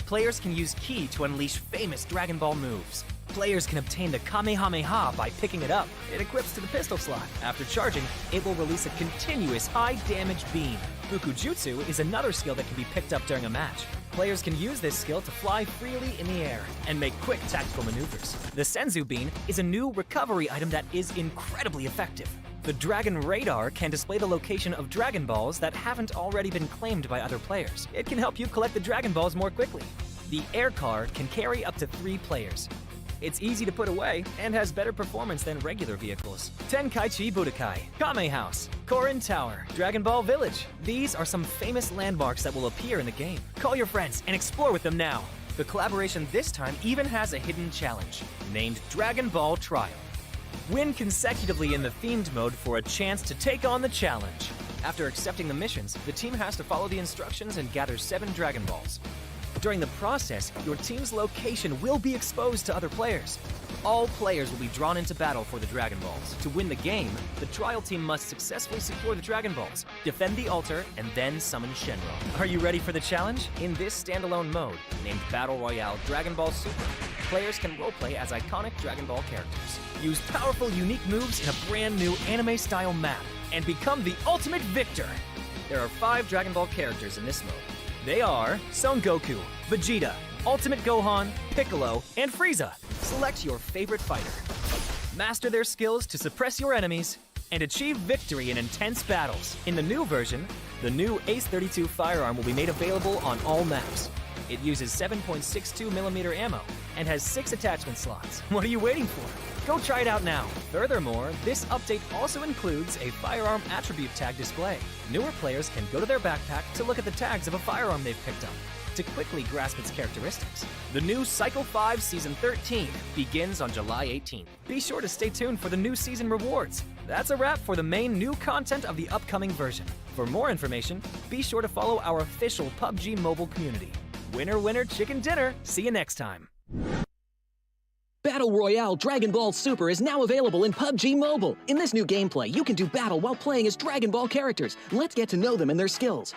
Players can use Ki to unleash famous Dragon Ball moves. Players can obtain the Kamehameha by picking it up. It equips to the pistol slot. After charging, it will release a continuous high-damage beam. Bukujutsu is another skill that can be picked up during a match. Players can use this skill to fly freely in the air and make quick tactical maneuvers. The Senzu Bean is a new recovery item that is incredibly effective. The Dragon Radar can display the location of Dragon Balls that haven't already been claimed by other players. It can help you collect the Dragon Balls more quickly. The Air Car can carry up to 3 players. It's easy to put away and has better performance than regular vehicles. Tenkaichi Budokai, Kame House, Korin Tower, Dragon Ball Village. These are some famous landmarks that will appear in the game. Call your friends and explore with them now. The collaboration this time even has a hidden challenge, named Dragon Ball Trial. Win consecutively in the themed mode for a chance to take on the challenge. After accepting the missions, the team has to follow the instructions and gather 7 Dragon Balls. During the process, your team's location will be exposed to other players. All players will be drawn into battle for the Dragon Balls. To win the game, the trial team must successfully secure the Dragon Balls, defend the altar, and then summon Shenron. Are you ready for the challenge? In this standalone mode, named Battle Royale Dragon Ball Super, players can roleplay as iconic Dragon Ball characters. Use powerful, unique moves in a brand new anime-style map, and become the ultimate victor. There are 5 Dragon Ball characters in this mode. They are Son Goku, Vegeta, Ultimate Gohan, Piccolo, and Frieza. Select your favorite fighter. Master their skills to suppress your enemies and achieve victory in intense battles. In the new version, the new Ace 32 firearm will be made available on all maps. It uses 7.62mm ammo and has 6 attachment slots. What are you waiting for? Go try it out now. Furthermore, this update also includes a firearm attribute tag display. Newer players can go to their backpack to look at the tags of a firearm they've picked up to quickly grasp its characteristics. The new Cycle 5 Season 13 begins on July 18th. Be sure to stay tuned for the new season rewards. That's a wrap for the main new content of the upcoming version. For more information, be sure to follow our official PUBG Mobile community. Winner, winner, chicken dinner. See you next time. Battle Royale Dragon Ball Super is now available in PUBG Mobile. In this new gameplay, you can do battle while playing as Dragon Ball characters. Let's get to know them and their skills.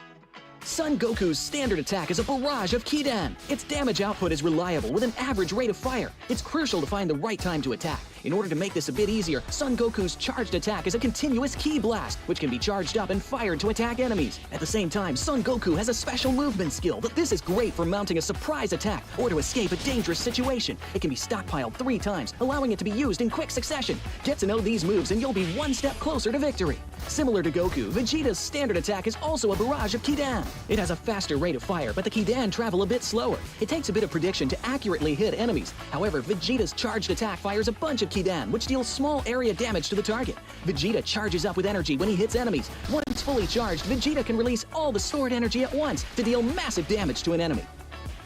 Son Goku's standard attack is a barrage of Kidan. Its damage output is reliable with an average rate of fire. It's crucial to find the right time to attack. In order to make this a bit easier, Son Goku's charged attack is a continuous Ki blast, which can be charged up and fired to attack enemies. At the same time, Son Goku has a special movement skill, but this is great for mounting a surprise attack or to escape a dangerous situation. It can be stockpiled 3 times, allowing it to be used in quick succession. Get to know these moves and you'll be one step closer to victory. Similar to Goku, Vegeta's standard attack is also a barrage of Kidan. It has a faster rate of fire, but the Kidan travel a bit slower. It takes a bit of prediction to accurately hit enemies. However, Vegeta's charged attack fires a bunch of Kidan, which deals small area damage to the target. Vegeta charges up with energy when he hits enemies. Once fully charged, Vegeta can release all the stored energy at once to deal massive damage to an enemy.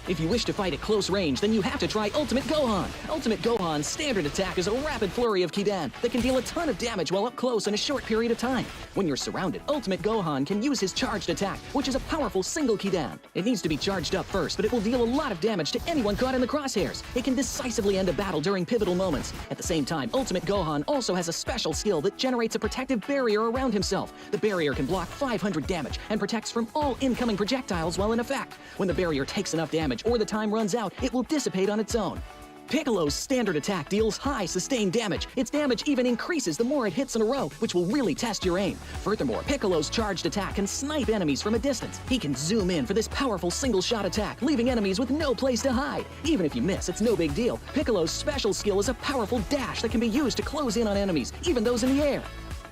If you wish to fight at close range, then you have to try Ultimate Gohan. Ultimate Gohan's standard attack is a rapid flurry of Kidan that can deal a ton of damage while up close in a short period of time. When you're surrounded, Ultimate Gohan can use his charged attack, which is a powerful single Kidan. It needs to be charged up first, but it will deal a lot of damage to anyone caught in the crosshairs. It can decisively end a battle during pivotal moments. At the same time, Ultimate Gohan also has a special skill that generates a protective barrier around himself. The barrier can block 500 damage and protects from all incoming projectiles while in effect. When the barrier takes enough damage or the time runs out, it will dissipate on its own. Piccolo's standard attack deals high sustained damage. Its damage even increases the more it hits in a row, which will really test your aim. Furthermore, Piccolo's charged attack can snipe enemies from a distance. He can zoom in for this powerful single-shot attack, leaving enemies with no place to hide. Even if you miss, it's no big deal. Piccolo's special skill is a powerful dash that can be used to close in on enemies, even those in the air.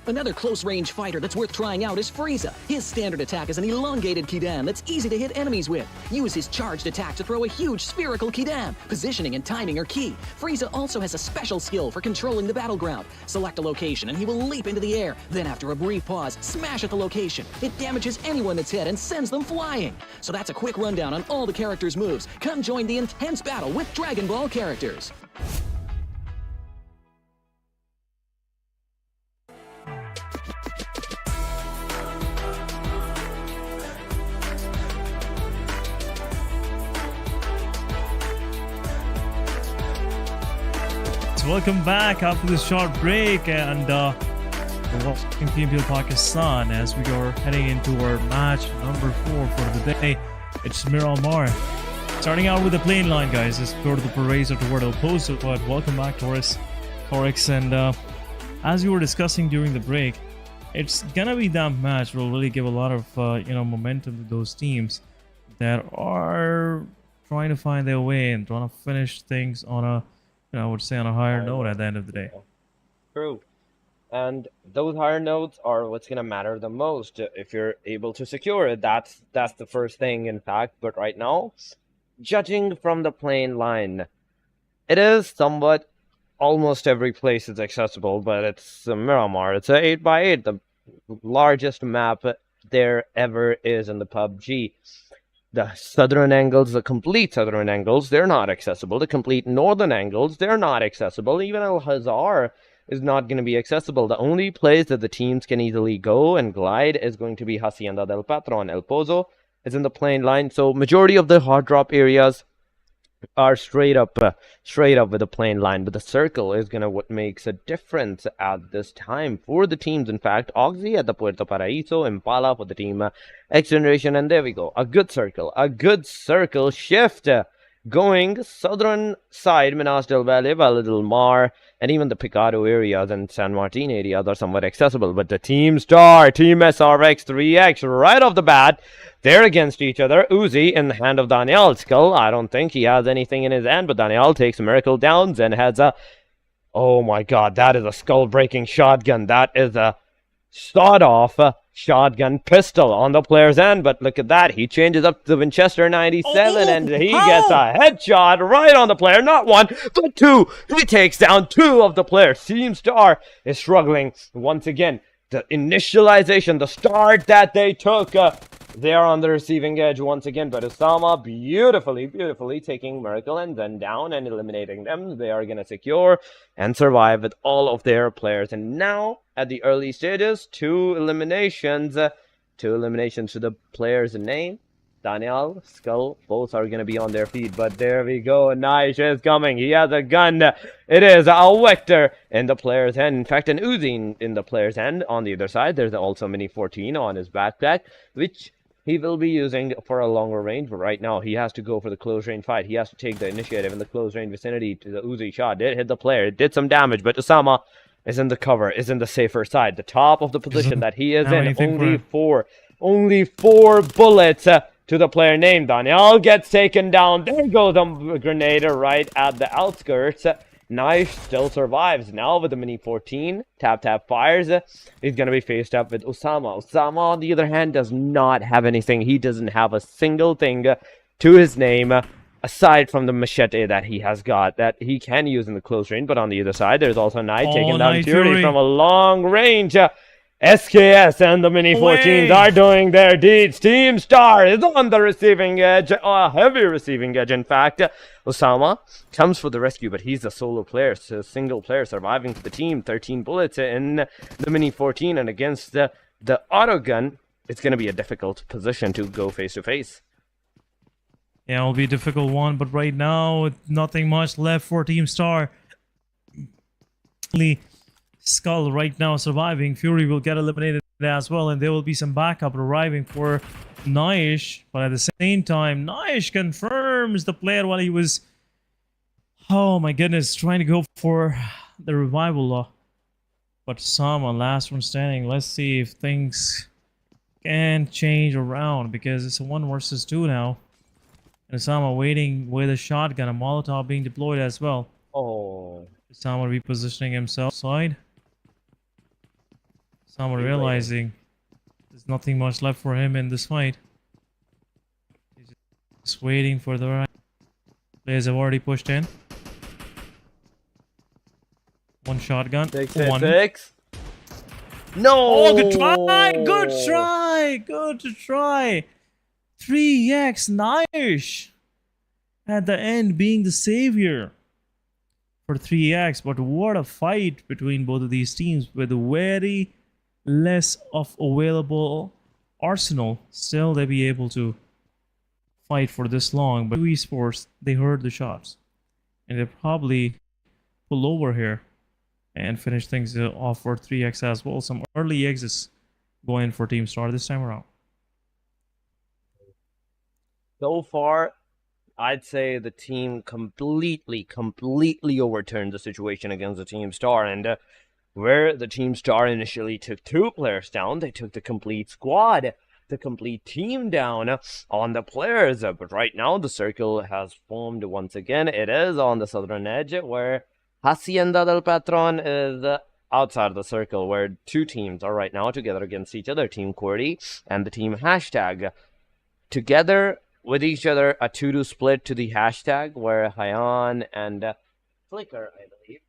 Another close-range fighter that's worth trying out is Frieza. His standard attack is an elongated Kidan that's easy to hit enemies with. Use his charged attack to throw a huge spherical Kidan. Positioning and timing are key. Frieza also has a special skill for controlling the battleground. Select a location and he will leap into the air. Then after a brief pause, smash at the location. It damages anyone that's hit and sends them flying. So that's a quick rundown on all the characters' moves. Come join the intense battle with Dragon Ball characters. welcome back after this short break, and we're watching PMPL Pakistan as we are heading into our match number 4 for the day. It's Miramar. Starting out with the plane line, guys. Let's go to the parades or toward El Pozo. But welcome back, Torix, and as we were discussing during the break, it's gonna be that match will really give a lot of momentum to those teams that are trying to find their way and trying to finish things on a, I would say, on a higher note at the end of the day. True. And those higher notes are what's going to matter the most. If you're able to secure it, that's the first thing, in fact. But right now, judging from the plane line, it is somewhat almost every place is accessible, but it's Miramar. It's a 8x8, the largest map there ever is in the PUBG. The southern angles, the complete southern angles, they're not accessible. The complete northern angles, they're not accessible. Even Al-Hazar is not going to be accessible. The only place that the teams can easily go and glide is going to be Hacienda del Patron. El Pozo is in the plane line. So majority of the hot drop areas are straight up with the plane line, but the circle is gonna what makes a difference at this time for the teams. In fact, Oxy at the Puerto Paraíso, Impala for the team XGeneration, and there we go, a good circle shift going southern side. Minas del Valle, Valle del Mar, and even the Picado areas and San Martin areas are somewhat accessible. But the Team Star, Team SRX 3X, right off the bat, they're against each other. Uzi in the hand of Daniel. Skull, I don't think he has anything in his hand, but Daniel takes a miracle downs and has a... Oh my god, that is a skull-breaking shotgun. That is a sawed-off shotgun pistol on the player's end. But look at that, he changes up to the Winchester 97 and he gets a headshot right on the player. Not one, but two. He takes down two of the players. Team Star is struggling once again. The initialization, the start that they took, they are on the receiving edge once again, but Osama beautifully taking Miracle and then down and eliminating them. They are going to secure and survive with all of their players. And now, at the early stages, two eliminations to the player's name. Daniel, Skull, both are going to be on their feet, but there we go. Nice is coming. He has a gun. It is a Vector in the player's hand. In fact, an Uzi in the player's hand. On the other side, there's also Mini 14 on his backpack, which he will be using for a longer range. But right now, he has to go for the close range fight. He has to take the initiative in the close range vicinity to the Uzi shot. Did hit the player. It did some damage, but Osama is in the cover, is in the safer side. The top of the position that he is in. Only four bullets to the player named Daniel gets taken down. There goes a grenade right at the outskirts. Knife still survives now with the Mini 14. Tap fires. He's going to be faced up with Osama. Osama, on the other hand, does not have anything. He doesn't have a single thing to his name aside from the machete that he has got that he can use in the close range. But on the other side, there's also Knight taking down Fury from a long range. SKS and the Mini 14s are doing their deeds. Team Star is on the receiving edge, a heavy receiving edge. In fact, Osama comes for the rescue, but he's a solo player, so single player surviving for the team. 13 bullets in the Mini 14, and against the auto gun, it's going to be a difficult position to go face to face. Yeah, it'll be a difficult one, but right now, nothing much left for Team Star. Skull right now surviving. Fury will get eliminated as well, and there will be some backup arriving for Naish. But at the same time, Naish confirms the player while he was, oh my goodness, trying to go for the revival. But Sama, last one standing. Let's see if things can change around, because it's a 1 versus 2 now. And Sama waiting with a shotgun, a Molotov being deployed as well. Oh. Sama repositioning himself side. Sama realizing there's nothing much left for him in this fight. He's just waiting for the right. Players have already pushed in. One shotgun. 6. No! Oh, good try! Good try! 3x Naish at the end being the savior for 3x. But what a fight between both of these teams with very less of available arsenal. Still, they be able to fight for this long. But QWERTY Esports, they heard the shots, and they're probably pull over here and finish things off for 3x as well. Some early exits going for Team Star this time around. So far, I'd say the team completely overturned the situation against the Team Star, and where the Team Star initially took 2 players down, they took the complete squad, the complete team down on the players. But right now, the circle has formed once again. It is on the southern edge, where Hacienda del Patron is outside of the circle, where 2 teams are right now together against each other, Team QWERTY and the Team Hashtag. Together with each other, a 2-2 split to the Hashtag, where Hyan and Flicker, I believe,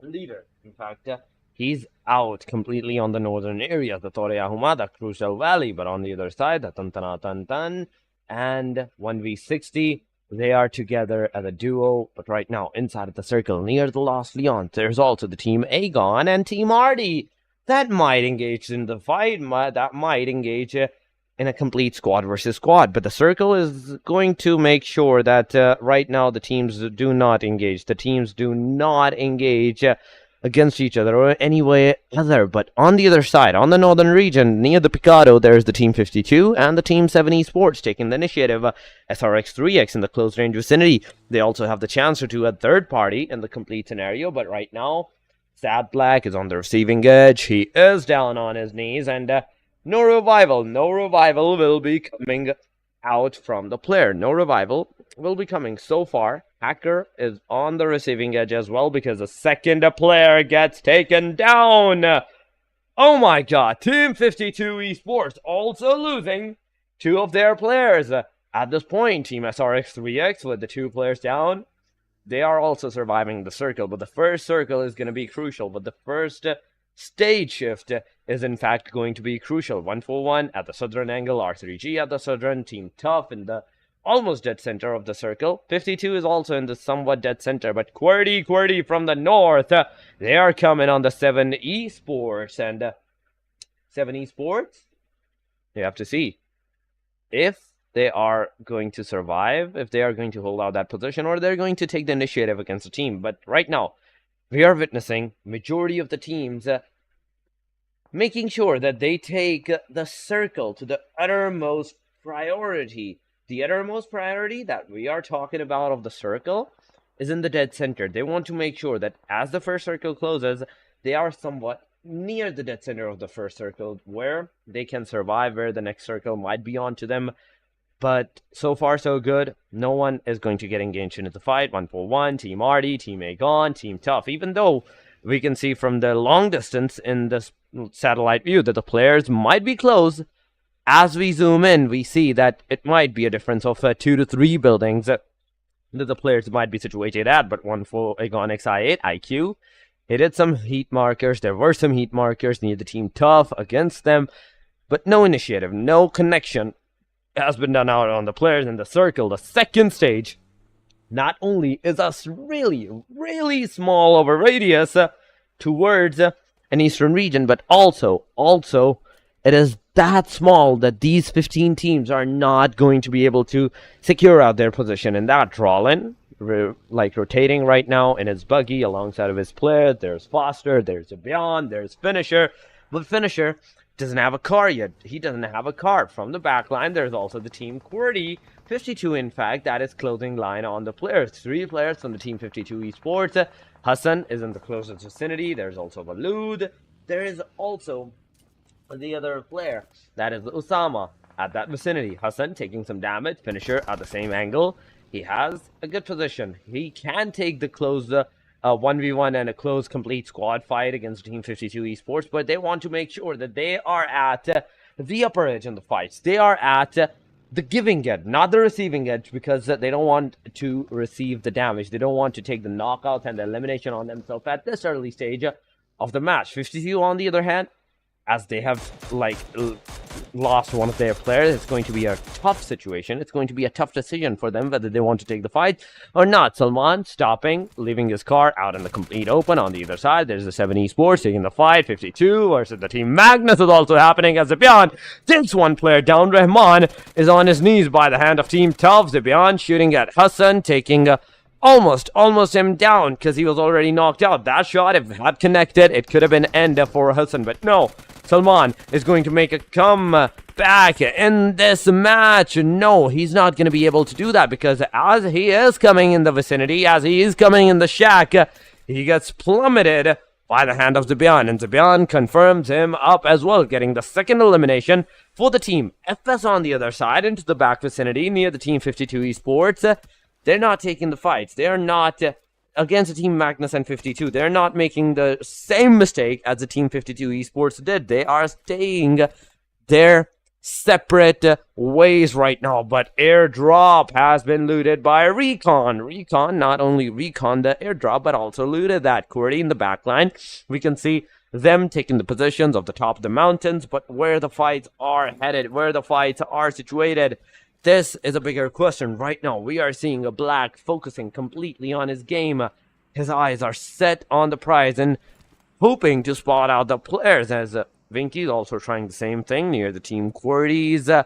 leader, in fact, he's out completely on the northern area, the Torea Humada, Crucial Valley, but on the other side, the Tantana Tantan and 1v60, they are together as a duo, but right now, inside of the circle, near the Lost Leon, there's also the Team Aegon and Team Artie that might engage in the fight, that might engage in a complete squad versus squad, but the circle is going to make sure that right now the teams do not engage. The teams do not engage against each other or any way other. But on the other side, on the northern region, near the Picado, there's the Team 52 and the Team Se7en Esports taking the initiative. SRX3X in the close range vicinity. They also have the chance to a third party in the complete scenario, but right now, Sad Black is on the receiving edge. He is down on his knees, and no revival will be coming out from the player. No revival will be coming so far. Hacker is on the receiving edge as well, because the second player gets taken down. Oh my god, Team 52 Esports also losing 2 of their players. At this point, Team SRX3X with the 2 players down, they are also surviving the circle, but the first circle is going to be crucial. But the first stage shift is in fact going to be crucial. 1-4-1 at the southern angle, R3G at the southern, Team Tough in the almost dead center of the circle. 52 is also in the somewhat dead center, but QWERTY from the north, they are coming on the Se7en Esports, and Se7en Esports, you have to see if they are going to survive, if they are going to hold out that position, or they're going to take the initiative against the team. But right now, we are witnessing majority of the teams making sure that they take the circle to the uttermost priority. The uttermost priority that we are talking about of the circle is in the dead center. They want to make sure that as the first circle closes, they are somewhat near the dead center of the first circle, where they can survive, where the next circle might be onto them. But so far, so good. No one is going to get engaged into the fight. 1-4-1, Team Artie, Team Aegon, Team Tough. Even though we can see from the long distance in this satellite view that the players might be close, as we zoom in, we see that it might be a difference of 2 to 3 buildings that the players might be situated at. But 1-4 Aegon XI8, IQ, it did some heat markers. There were some heat markers near the Team Tough against them, but no initiative, no connection has been done out on the players in the circle. The second stage not only is a really small over radius towards an eastern region, but also it is that small that these 15 teams are not going to be able to secure out their position in that. Rollin, like rotating right now in his buggy alongside of his player. There's Foster, there's Beyond, there's Finisher, but Finisher doesn't have a car yet. He doesn't have a car. From the back line, there's also the Team QWERTY 52, in fact, that is clothing line on the players. 3 players from the Team 52 Esports. Hassan is in the closest vicinity. There's also Walud. There is also the other player, that is Osama, at that vicinity. Hassan taking some damage. Finisher at the same angle. He has a good position. He can take the close 1v1 and a close complete squad fight against Team 52 Esports, but they want to make sure that they are at the upper edge in the fights. They are at the giving edge, not the receiving edge, because they don't want to receive the damage. They don't want to take the knockout and the elimination on themselves at this early stage of the match. 52, on the other hand, as they have lost one of their players, it's going to be a tough situation. It's going to be a tough decision for them whether they want to take the fight or not. Salman stopping, leaving his car out in the complete open. On the other side, there's the Se7en Esports taking the fight. 52 versus the Team Magnus is also happening as Zibian takes one player down. Rahman is on his knees by the hand of Team Tough. Zibian shooting at Hassan, taking almost him down because he was already knocked out. That shot, if it had connected, it could have been end for Hassan, but no. Se7en is going to make a comeback in this match. No, he's not going to be able to do that because as he is coming in the vicinity, as he is coming in the shack, he gets plummeted by the hand of Se7en, and Se7en confirms him up as well, getting the second elimination for the team. FS on the other side, into the back vicinity, near the Team 52 Esports. They're not taking the fights. They're not against the Team Magnus and 52. They're not making the same mistake as the Team 52 Esports did. They are staying their separate ways right now, but airdrop has been looted by Recon. Not only Recon the airdrop, but also looted that. QWERTY in the backline. We can see them taking the positions of the top of the mountains, but where the fights are headed, where the fights are situated, this is a bigger question. Right now, we are seeing a Black focusing completely on his game. His eyes are set on the prize and hoping to spot out the players, as Vinky's also trying the same thing near the Team QWERTY's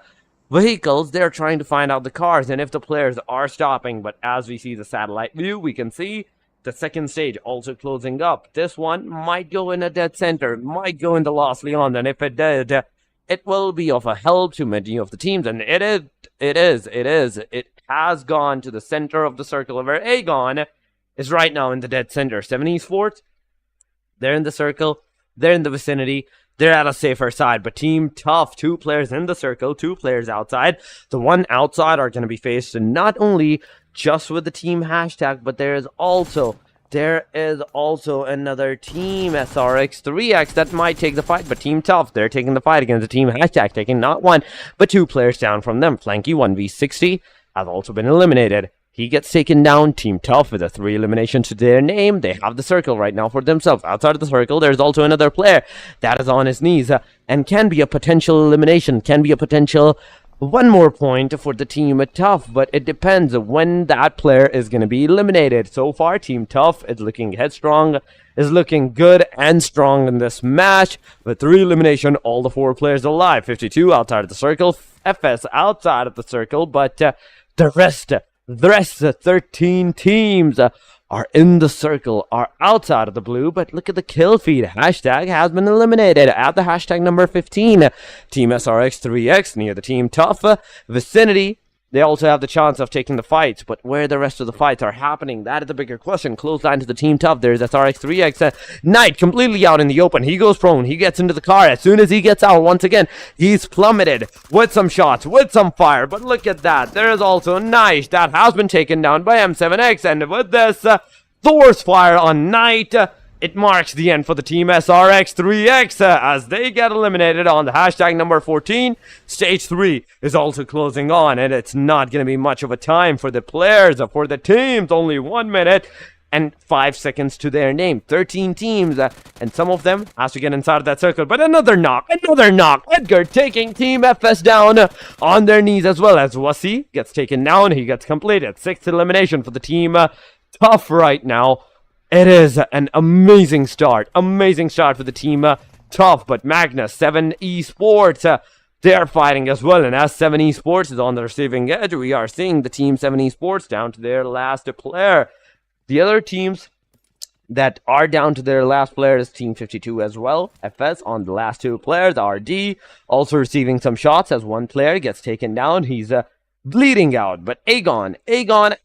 vehicles. They're trying to find out the cars and if the players are stopping. But as we see the satellite view, we can see the second stage also closing up. This one might go in a dead center, might go in the Lost Leon, and if it did, it will be of a help to many of the teams, and it has gone to the center of the circle where Aegon is right now in the dead center. Se7en Esports, they're in the circle, they're in the vicinity, they're at a safer side, but Team Tough, 2 players in the circle, 2 players outside. The one outside are going to be faced not only just with the team hashtag, but there is also another team, SRX 3X, that might take the fight, but Team Tough, they're taking the fight against the team hashtag, taking not 1, but 2 players down from them. Flanky 1v60 has also been eliminated. He gets taken down. Team Tough with a 3 eliminations to their name. They have the circle right now for themselves. Outside of the circle, there's also another player that is on his knees and can be a potential elimination, can be a potential 1 more point for the Team Tough, but it depends when that player is going to be eliminated. So far, Team Tough is looking headstrong, is looking good and strong in this match. With 3 elimination, all the 4 players alive. 52 outside of the circle, FS outside of the circle, but the rest, 13 teams are in the circle, are outside of the blue, but look at the kill feed. Hashtag has been eliminated at the hashtag number 15. Team SRX 3X near the Team Tough vicinity. They also have the chance of taking the fights, but where the rest of the fights are happening, that is the bigger question. Close line to the Team Tough. There's SRX 3X. Knight completely out in the open. He goes prone. He gets into the car. As soon as he gets out, once again, he's plummeted with some shots, with some fire. But look at that. There is also Knight that has been taken down by M7X. And with this Thor's fire on Knight, it marks the end for the Team SRX 3X as they get eliminated on the hashtag number 14. Stage 3 is also closing on, and it's not going to be much of a time for the players, for the teams. Only 1 minute and 5 seconds to their name. 13 teams, and some of them has to get inside of that circle. But another knock. Edgar taking Team FS down on their knees, as well as Wasi gets taken down. He gets completed. 6th elimination for the Team Tough right now. It is an amazing start for the Team Tough, but Magnus, Se7en Esports, they're fighting as well, and as Se7en Esports is on the receiving edge, we are seeing the Team 7 Esports down to their last player. The other teams that are down to their last player is Team 52 as well. FS on the last 2 players. RD also receiving some shots as 1 player gets taken down. He's bleeding out, but Aegon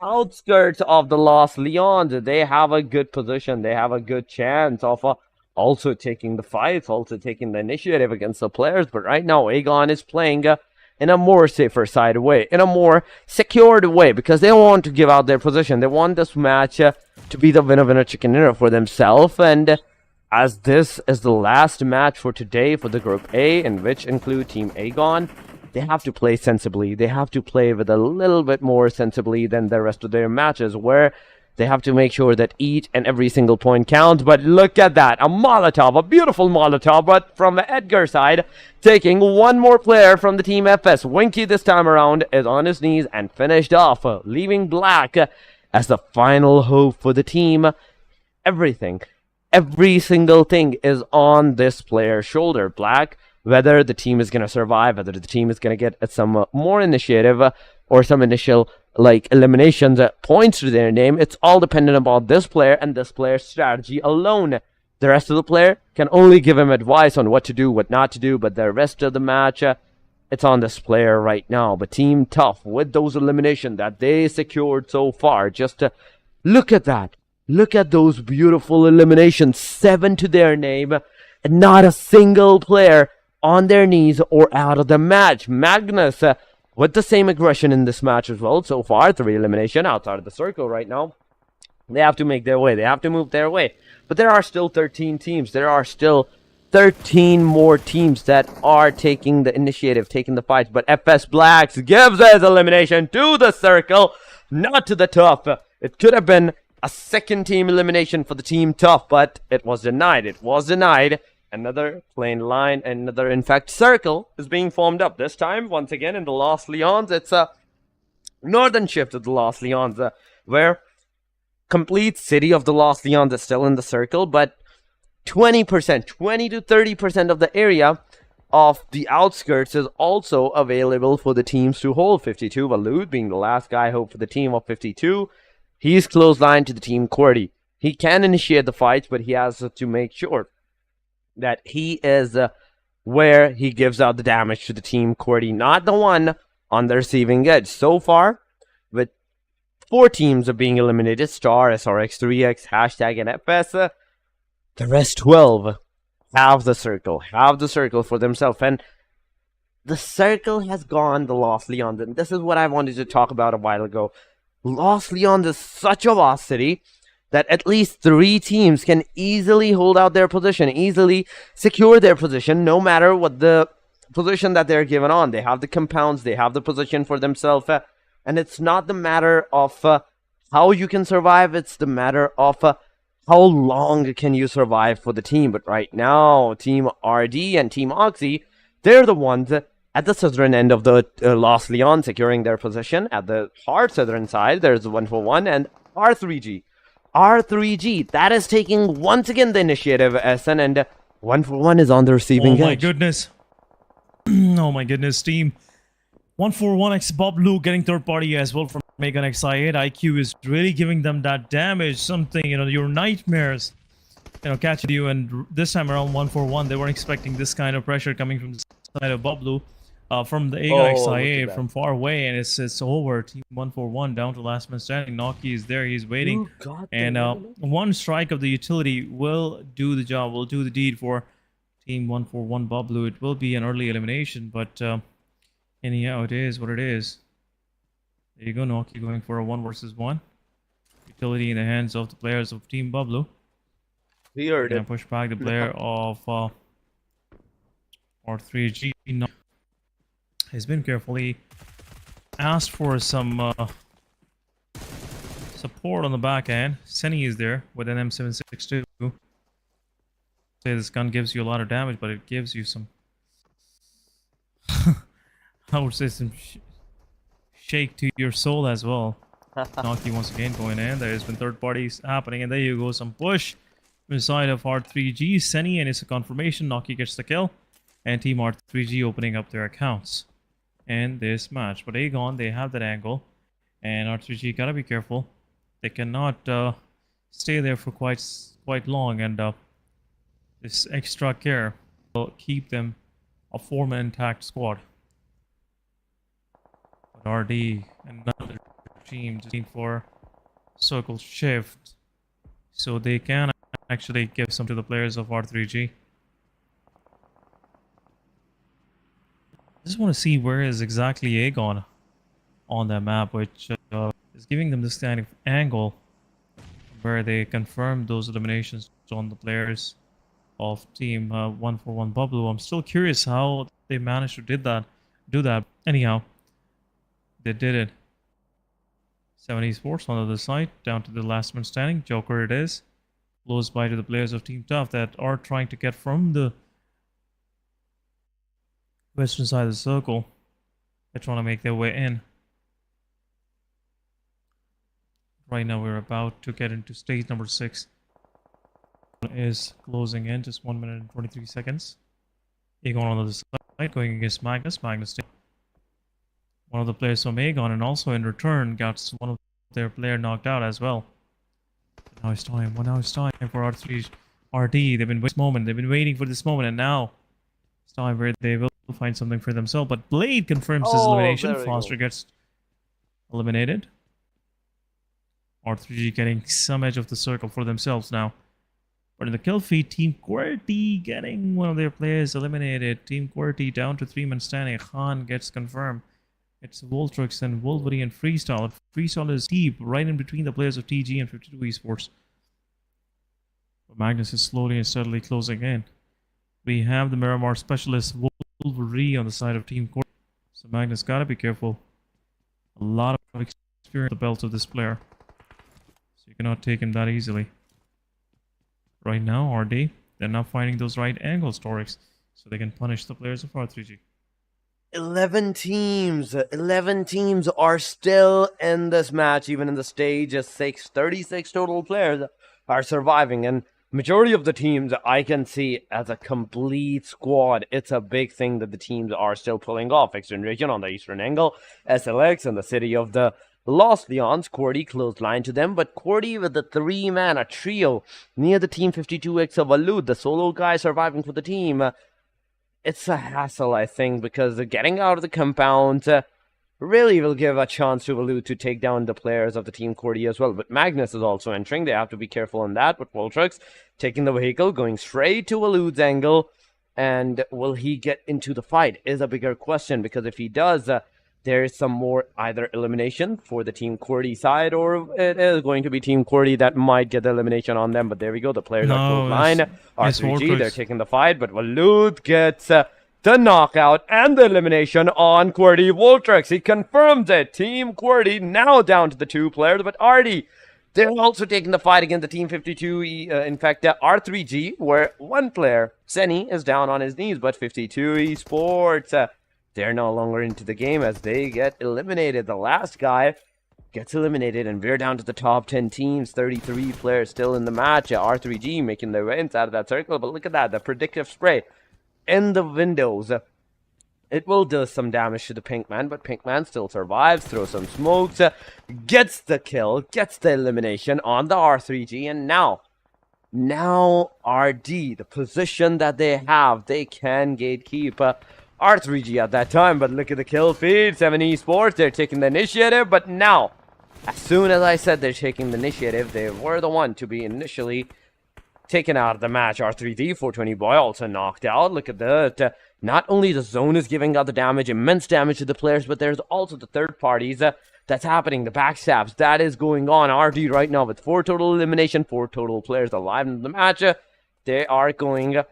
outskirts of the Lost Leons, they have a good position, they have a good chance of also taking the fights, also taking the initiative against the players. But right now Aegon is playing in a more safer side way, in a more secured way, because they want to give out their position. They want this match to be the winner chicken dinner for themselves. And as this is the last match for today for the Group A, in which include Team Aegon, they have to play sensibly. They have to play with a little bit more sensibly than the rest of their matches, where they have to make sure that each and every single point counts. But look at that. A Molotov, a beautiful Molotov, but from the Edgar side, taking 1 more player from the Team FS. Winky this time around is on his knees and finished off, leaving Black as the final hope for the team. Every single thing is on this player's shoulder. Black, whether the team is going to survive, whether the team is going to get some more initiative or some initial like eliminations points to their name. It's all dependent upon this player and this player's strategy alone. The rest of the player can only give him advice on what to do, what not to do, but the rest of the match, it's on this player right now. But Team Tough, with those eliminations that they secured so far, just look at that. Look at those beautiful eliminations. 7 to their name, and not a single player on their knees or out of the match. Magnus, with the same aggression in this match as well. So far, 3 elimination outside of the circle right now. They have to make their way. They have to move their way. But there are still 13 teams. There are still 13 more teams that are taking the initiative, taking the fight. But FS Blacks gives his elimination to the circle, not to the Tough. It could have been a second team elimination for the Team Tough, but it was denied. It was denied. Another plain line, another, in fact, circle is being formed up. This time, once again, in the Lost Leons, it's a northern shift of the Lost Leons, where complete city of the Lost Leons is still in the circle, but 20%, 20 to 30% of the area of the outskirts is also available for the teams to hold. 52, Walud being the last guy hope for the team of 52. He's close line to the team QWERTY. He can initiate the fights, but he has to make sure that he is where he gives out the damage to the team QWERTY, not the one on the receiving edge. So far, with 4 teams are being eliminated, Star, SRX, 3X, Hashtag, and FS. The rest 12 have the circle for themselves. And the circle has gone the Lost Leons. And this is what I wanted to talk about a while ago. Lost Leons is such a vast city that at least 3 teams can easily hold out their position, easily secure their position, no matter what the position that they're given on. They have the compounds, they have the position for themselves. And it's not the matter of how you can survive, it's the matter of how long can you survive for the team. But right now, Team RD and Team Oxy, they're the ones at the southern end of the Lost Leon securing their position. At the hard southern side, there's 141 and R3G. R3G, that is taking once again the initiative, SN, and 141 is on the receiving edge. Oh my goodness. Oh my goodness, team. 141X Bob Blue getting third party as well from Megan XI8. IQ is really giving them that damage, something, your nightmares, catching you. And this time around 141, they weren't expecting this kind of pressure coming from the side of Bob Blue, from the Megan XI8 from far away. And it's over. Team 141 down to last man standing. Noki is there, he's waiting. And one strike of the utility will do the job, will do the deed for Team 141 Bob Blue. It will be an early elimination, but anyhow, it is what it is. There you go, Noki going for a 1 versus 1. Utility in the hands of the players of Team Bublu. He heard it. Push back the player of R3G. He's been carefully asked for some support on the back end. Senny is there with an M762. Say this gun gives you a lot of damage, but it gives you some I would say some shake to your soul as well. Noki once again going in. There's been third parties happening, and there you go, some push inside of R3G. Senny, and it's a confirmation. Noki gets the kill, and Team R3G opening up their accounts in this match. But Aegon, they have that angle, and R3G gotta be careful. They cannot stay there for quite long, and this extra care will keep them a 4-man intact squad. But RD, another team for circle shift, so they can actually give some to the players of R3G. Just want to see where is exactly Aegon on that map, which is giving them this kind of angle where they confirm those eliminations on the players of Team 141 Bubble. I'm still curious how they managed to do that. Anyhow, they did it. Se7en Esports on the other side, down to the last man standing. Joker it is. Close by to the players of Team Tough that are trying to get from the western side of the circle. They're trying to make their way in. Right now we're about to get into stage number 6. Is closing in, just 1 minute and 23 seconds. Aegon on the other side, going against Magnus. Magnus one of the players from Aegon, and also in return got one of their player knocked out as well. Now it's time. Well, now it's time for R3 RD. They've been waiting for this moment. They've been waiting for this moment, and now it's time where they will find something for themselves. But Blade confirms his elimination. Foster gets eliminated. R3G getting some edge of the circle for themselves now. But in the kill feed, Team QWERTY getting one of their players eliminated. Team QWERTY down to 3-man standing. Khan gets confirmed. It's Voltrix and Wolverine and Freestyle. Freestyle is deep, right in between the players of TG and 52 Esports. But Magnus is slowly and steadily closing in. We have the Miramar specialist Wolverine on the side of Team QWERTY. So Magnus gotta be careful. A lot of experience on the belt of this player. So you cannot take him that easily. Right now, RD, they're not finding those right angles, Torix, so they can punish the players of R3G. 11 teams are still in this match, even in the stage of 6. 36 total players are surviving, and majority of the teams I can see as a complete squad. It's a big thing that the teams are still pulling off. XGeneration on the eastern angle, SLX in the city of the Lost Leons, QWERTY close line to them, but QWERTY with the 3-man, a trio near the Team 52X of Alud, the solo guy surviving for the team. It's a hassle, I think, because getting out of the compound really will give a chance to Alud to take down the players of the Team QWERTY as well. But Magnus is also entering. They have to be careful on that. But Voltrix taking the vehicle, going straight to Alud's angle. And will he get into the fight is a bigger question, because if he does, there is some more either elimination for the Team QWERTY side, or it is going to be Team QWERTY that might get the elimination on them. But there we go. The players are close line. R3G, they're taking the fight, but Alud gets the knockout and the elimination on QWERTY. Voltrix, he confirms it. Team QWERTY now down to the 2 players, but RD, they're also taking the fight against the Team 52. In fact, R3G, where one player, Seni, is down on his knees, but 52 Esports, they're no longer into the game as they get eliminated. The last guy gets eliminated, and we're down to the top 10 teams. 33 players still in the match. R3G making their way inside of that circle, but look at that, the predictive spray in the windows. It will do some damage to the Pinkman, but Pinkman still survives, throws some smokes, gets the kill, gets the elimination on the R3G, and now RD, the position that they have, they can gatekeep R3G at that time. But look at the kill feed. Se7en Esports, they're taking the initiative, but now, as soon as I said they're taking the initiative, they were the one to be initially taken out of the match. R3D, 420 boy, also knocked out. Look at that. Not only the zone is giving out the damage, immense damage to the players, but there's also the third parties that's happening, the backstabs that is going on. RD right now with 4 total elimination, 4 total players alive in the match. They are going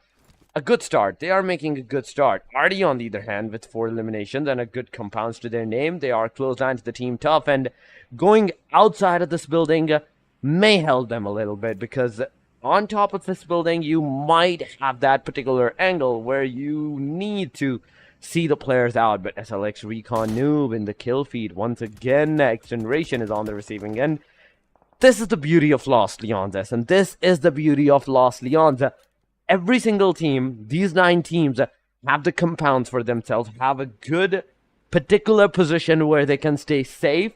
a good start. They are making a good start. RD, on the other hand, with 4 eliminations and a good compounds to their name, they are close line to the Team Tough, and going outside of this building may help them a little bit, because on top of this building, you might have that particular angle where you need to see the players out. But SLX Recon Noob in the kill feed. Once again, XGeneration is on the receiving end. This is the beauty of Lost Leons, and this is the beauty of Lost Leons. Every single team, these 9 teams, have the compounds for themselves, have a good particular position where they can stay safe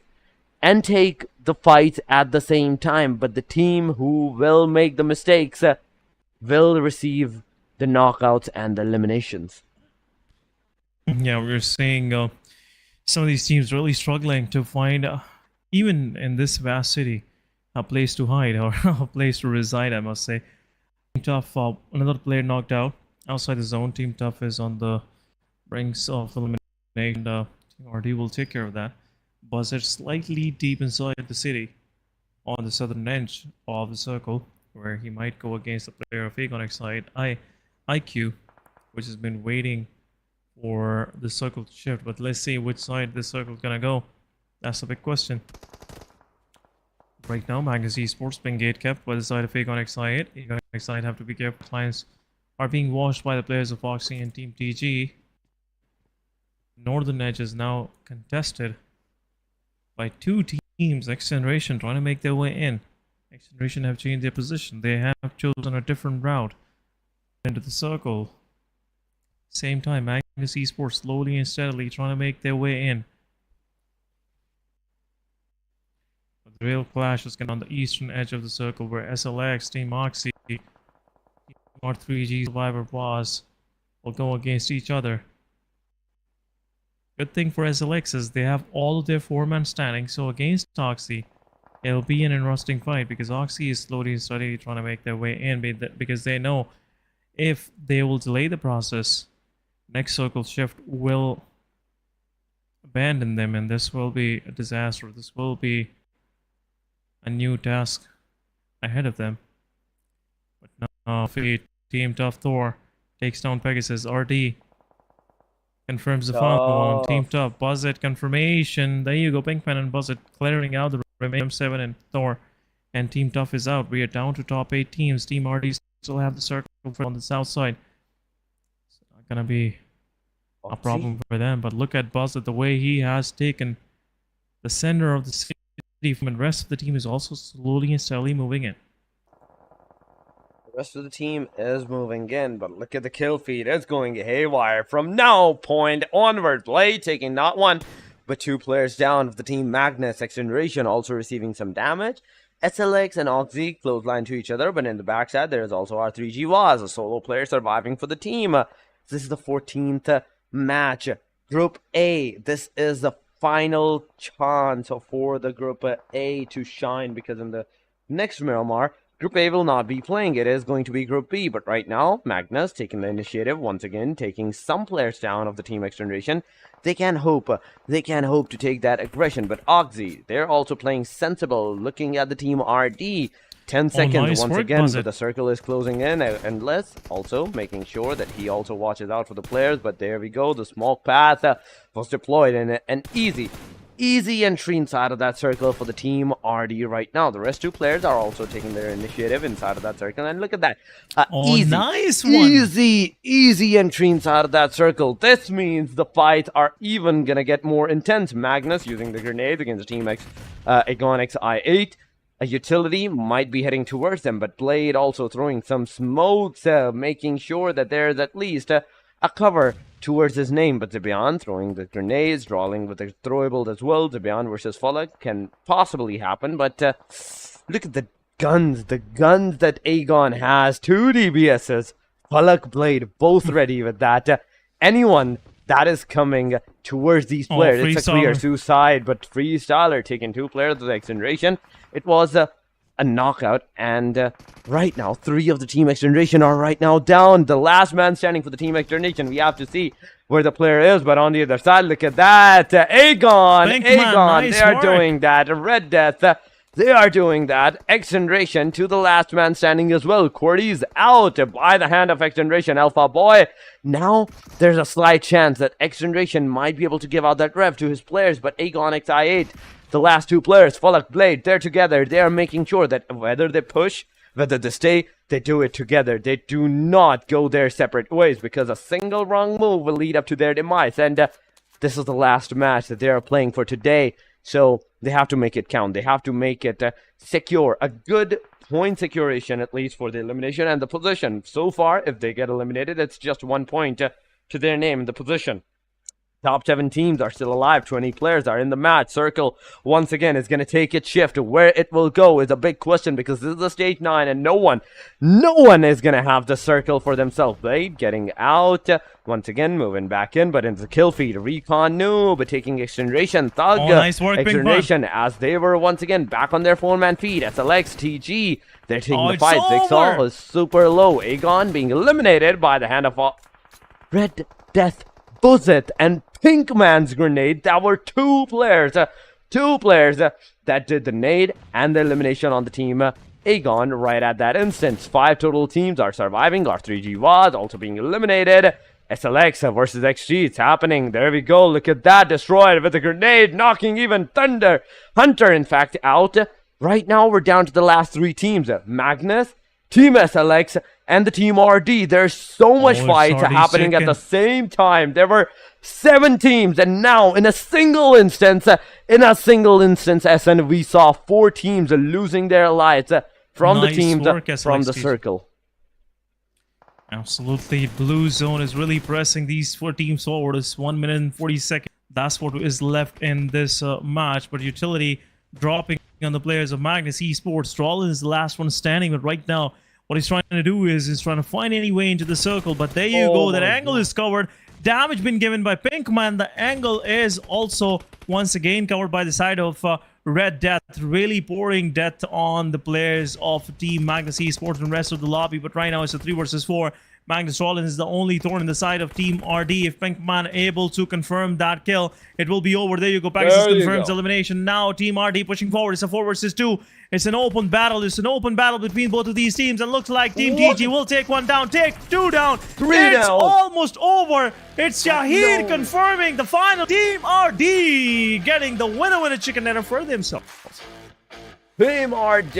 and take the fights at the same time. But the team who will make the mistakes will receive the knockouts and the eliminations. Yeah, we're seeing some of these teams really struggling to find, even in this vast city, a place to hide or a place to reside, I must say. Team Tough, another player knocked out outside the zone. Team Tough is on the brinks of elimination. Team RD will take care of that. Buzzer slightly deep inside the city on the southern edge of the circle, where he might go against the player of Aegon side, IQ, which has been waiting for the circle to shift. But let's see which side this circle is gonna go. That's a big question. Right now, Magnus Esports being gate kept by the side of Aegon X-Side. Aegon X-Side have to be careful. Clients are being washed by the players of Foxy and Team TG. Northern Edge is now contested by 2 teams. XGeneration trying to make their way in. XGeneration have changed their position. They have chosen a different route into the circle. Same time, Magnus Esports slowly and steadily trying to make their way in. real clash is going on the eastern edge of the circle where SLX, Team Oxy, Team R3G, Survivor Boss will go against each other. Good thing for SLX is they have all of their 4-man standing, so against Oxy, it'll be an interesting fight because Oxy is slowly and steadily trying to make their way in because they know if they will delay the process, next circle shift will abandon them and this will be a disaster. This will be a new task ahead of them. But now, Team Tough Thor takes down Pegasus. RD confirms the final one. Team Tough, Buzzet confirmation. There you go, Pinkman and Buzzet clearing out the remaining Se7en and Thor. And Team Tough is out. We are down to top 8 teams. Team RD still have the circle on the south side. It's not gonna be a problem for them. But look at Buzzet, the way he has taken the center of the city from the rest of the team is also slowly and steadily moving in. The rest of the team is moving in, but look at the kill feed. It's going haywire from now point onward. Blade taking not one, but 2 players down of the team. Magnus, XGeneration also receiving some damage. SLX and Oxy clothesline to each other, but in the backside there is also R3G Was, a solo player surviving for the team. This is the 14th match. Group A, this is the final chance for the Group A to shine because in the next Miramar, Group A will not be playing. It is going to be Group B, but right now, Magnus taking the initiative once again, taking some players down of the team XGeneration. They can hope to take that aggression, but Oxy, they're also playing sensible, looking at the team RD. 10 seconds nice once work, again, Buzzet. but the circle is closing in, and Les also making sure that he also watches out for the players, but there we go, the smoke path was deployed, and an easy entry inside of that circle for the team RD right now. The rest 2 players are also taking their initiative inside of that circle, and look at that. Nice one. Easy entry inside of that circle. This means the fights are even gonna get more intense. Magnus using the grenades against the team Aegon XI8. A utility might be heading towards them, but Blade also throwing some smokes, making sure that there's at least a cover towards his name. But Zebian throwing the grenades, drawing with the throwable as well. Zebian versus Falak can possibly happen, but look at the guns that Aegon has. 2 DBSs, Falak, Blade, both ready with that. Anyone that is coming towards these players, it's a clear suicide, but Freestyler taking 2 players of the XGeneration. It was a knockout, and right now, 3 of the Team XGeneration are right now down. The last man standing for the Team XGeneration. We have to see where the player is, but on the other side, look at that. Aegon, nice they are work. Doing that. Red Death, they are doing that. XGeneration to the last man standing as well. QWERTY's out by the hand of XGeneration. Alpha Boy. Now, there's a slight chance that XGeneration might be able to give out that rev to his players, but Aegon XI8, the last 2 players, Falak, Blade, they're together. They are making sure that whether they push, whether they stay, they do it together. They do not go their separate ways because a single wrong move will lead up to their demise. And this is the last match that they are playing for today. So they have to make it count. They have to make it secure. A good point securation at least for the elimination and the position. So far, if they get eliminated, it's just 1 point to their name in the position. Top 7 teams are still alive. 20 players are in the match. Circle, once again, is going to take its shift. Where it will go is a big question because this is the stage 9 and no one is going to have the circle for themselves. Blade getting out. Once again, moving back in, but into the kill feed. Recon Noob taking XGeneration. Thug. Nice work, XGeneration as they were once again back on their 4-man feed. SLX, TG, they're taking the fight. Zigsaw is super low. Aegon being eliminated by the hand of Red Death, Buzzet, and Pinkman's grenade. That were 2 players that did the nade and the elimination on the team Aegon right at that instance. 5 total teams are surviving. R3G was also being eliminated. SLX versus XG, it's happening. There we go. Look at that. Destroyed with a grenade, knocking even Hunter, in fact, out. Right now, we're down to the last 3 teams. Magnus, Team SLX, and the Team RD. There's so much fights happening at the same time. There were 7 teams, and now in a single instance, SN, we saw 4 teams losing their lives from the teams from the circle. Absolutely. Blue Zone is really pressing these 4 teams forward. It's 1 minute and 40 seconds. That's what is left in this match, but Utility dropping on the players of Magnus Esports. Trollin is the last one standing, but right now, what he's trying to do is he's trying to find any way into the circle. But there you go, that angle is covered. Damage been given by Pinkman. The angle is also once again covered by the side of Red Death, really pouring death on the players of Team Magnus Esports and the rest of the lobby. But right now it's a 3 versus 4. Magnus Rollins is the only thorn in the side of Team RD. If Pinkman able to confirm that kill, it will be over. There you go. Pegasus confirms elimination. Now Team RD pushing forward. It's a 4 versus 2. It's an open battle. It's an open battle between both of these teams. And looks like Team TG will take 1 down, take 2 down. 3 it's down. almost over. It's Shahid confirming the final. Team RD getting the winner chicken dinner for themselves. Team RD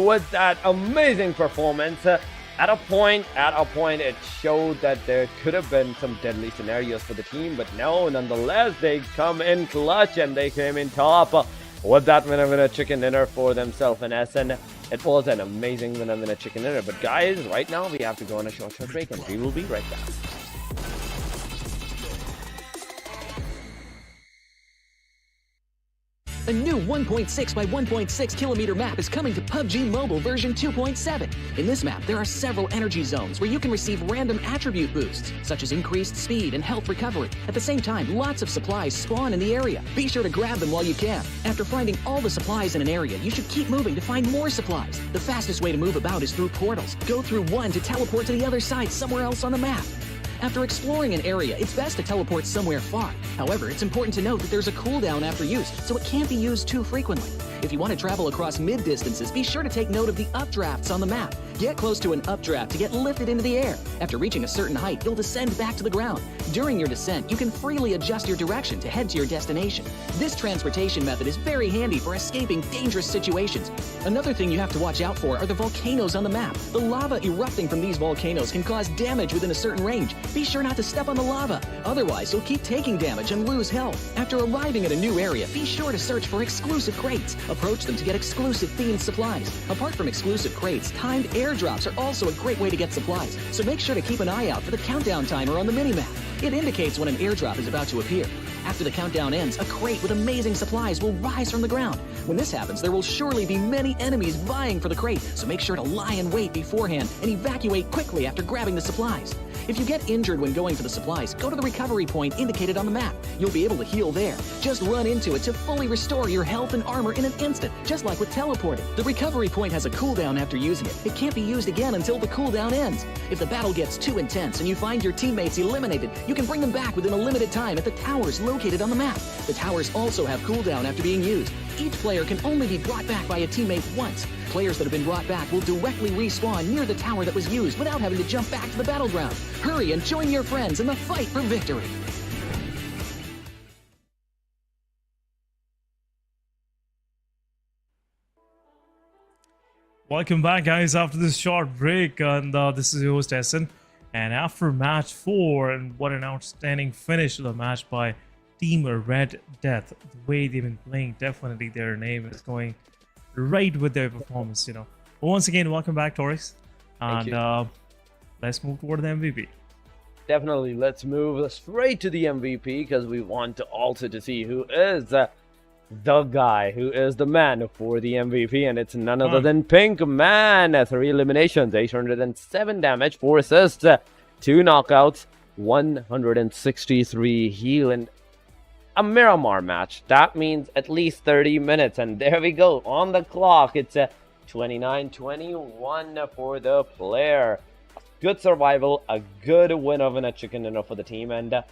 with that amazing performance. At a point, it showed that there could have been some deadly scenarios for the team, but no, nonetheless, they come in clutch and they came in top with that winner chicken dinner for themselves in SN. It was an amazing winner chicken dinner. But guys, right now we have to go on a short break and we will be right back. A new 1.6 by 1.6 kilometer map is coming to PUBG Mobile version 2.7. In this map, there are several energy zones where you can receive random attribute boosts, such as increased speed and health recovery. At the same time, lots of supplies spawn in the area. Be sure to grab them while you can. After finding all the supplies in an area, you should keep moving to find more supplies. The fastest way to move about is through portals. Go through one to teleport to the other side somewhere else on the map. After exploring an area, it's best to teleport somewhere far. However, it's important to note that there's a cooldown after use, so it can't be used too frequently. If you want to travel across mid-distances, be sure to take note of the updrafts on the map. Get close to an updraft to get lifted into the air. After reaching a certain height, you'll descend back to the ground. During your descent, you can freely adjust your direction to head to your destination. This transportation method is very handy for escaping dangerous situations. Another thing you have to watch out for are the volcanoes on the map. The lava erupting from these volcanoes can cause damage within a certain range. Be sure not to step on the lava, otherwise you'll keep taking damage and lose health. After arriving at a new area, be sure to search for exclusive crates. Approach them to get exclusive themed supplies. Apart from exclusive crates, timed airdrops are also a great way to get supplies, so make sure to keep an eye out for the countdown timer on the minimap. It indicates when an airdrop is about to appear. After the countdown ends, a crate with amazing supplies will rise from the ground. When this happens, there will surely be many enemies vying for the crate, so make sure to lie in wait beforehand and evacuate quickly after grabbing the supplies. If you get injured when going for the supplies, go to the recovery point indicated on the map. You'll be able to heal there. Just run into it to fully restore your health and armor in an instant, just like with teleporting. The recovery point has a cooldown after using it. It can't be used again until the cooldown ends. If the battle gets too intense and you find your teammates eliminated, you can bring them back within a limited time at the towers located on the map. The towers also have cooldown after being used. Each player can only be brought back by a teammate once. Players that have been brought back will directly respawn near the tower that was used without having to jump back to the battleground. Hurry and join your friends in the fight for victory. Welcome back, guys, after this short break. And this is your host, Se7en. And after match 4, and what an outstanding finish to the match by Team Red Death. The way they've been playing, definitely their name is going right with their performance, you know. But once again, welcome back, Torix. And let's move toward the MVP. Definitely, let's move straight to the MVP because we want to also to see who is the guy, who is the man for the MVP, and it's none other than Pinkman. 3 eliminations, 807 damage, 4 assists, 2 knockouts, 163 heal, and a Miramar match. That means at least 30 minutes, and there we go on the clock. It's 29-21 for the player. Good survival, a good win of a chicken dinner for the team, and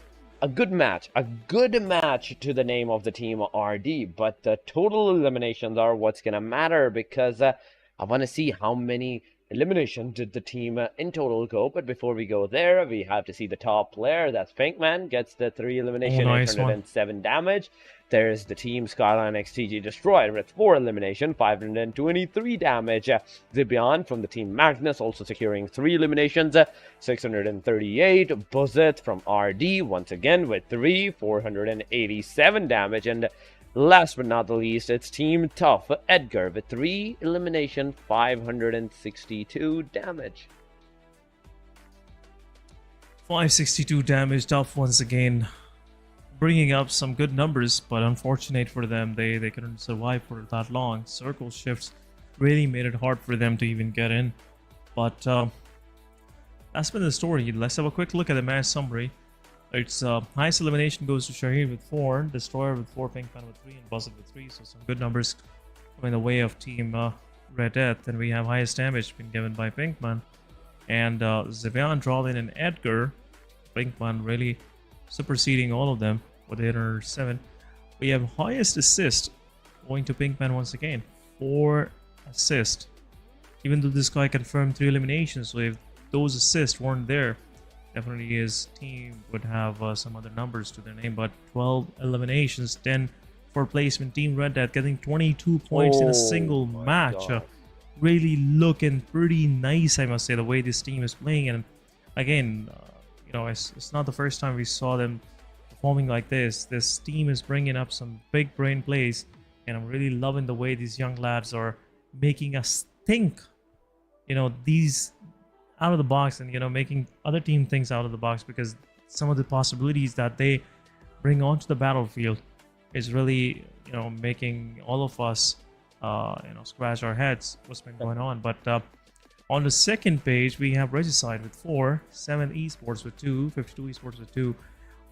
a good match to the name of the team RD. But the total eliminations are what's gonna matter, because I want to see how many eliminations did the team in total go. But before we go there, we have to see the top player. That's Pinkman, gets the 3 elimination, nice 807 damage. There's the team Skyline XTG Destroyed with 4 elimination, 523 damage. Zibian from the team Magnus also securing 3 eliminations, 638. Buzzet from RD once again with 3, 487 damage. And last but not the least, it's Team Tough Edgar with 3 elimination, 562 damage. 562 damage, Tough once again bringing up some good numbers, but unfortunate for them, they couldn't survive for that long. Circle shifts really made it hard for them to even get in. But that's been the story. Let's have a quick look at the match summary. It's highest elimination goes to Shahir with 4, Destroyer with 4, Pinkman with 3, and Buzzard with 3. So some good numbers in the way of Team Red Death. And we have highest damage been given by Pinkman. And Se7en, Drawlin, and Edgar. Pinkman really superseding all of them with 807. We have highest assist going to Pinkman once again. 4 assists. Even though this guy confirmed 3 eliminations, so if those assists weren't there, definitely his team would have some other numbers to their name. But 12 eliminations, 10 for placement. Team Red Death getting 22 points in a single match. Really looking pretty nice, I must say, the way this team is playing. And again, you know, it's not the first time we saw them performing like this. This team is bringing up some big brain plays, and I'm really loving the way these young lads are making us think, you know, these out of the box, and, you know, making other team things out of the box, because some of the possibilities that they bring onto the battlefield is really, you know, making all of us you know, scratch our heads what's been going on. But on the second page, we have Regicide with 4, Se7en Esports with 2, 52 Esports with 2,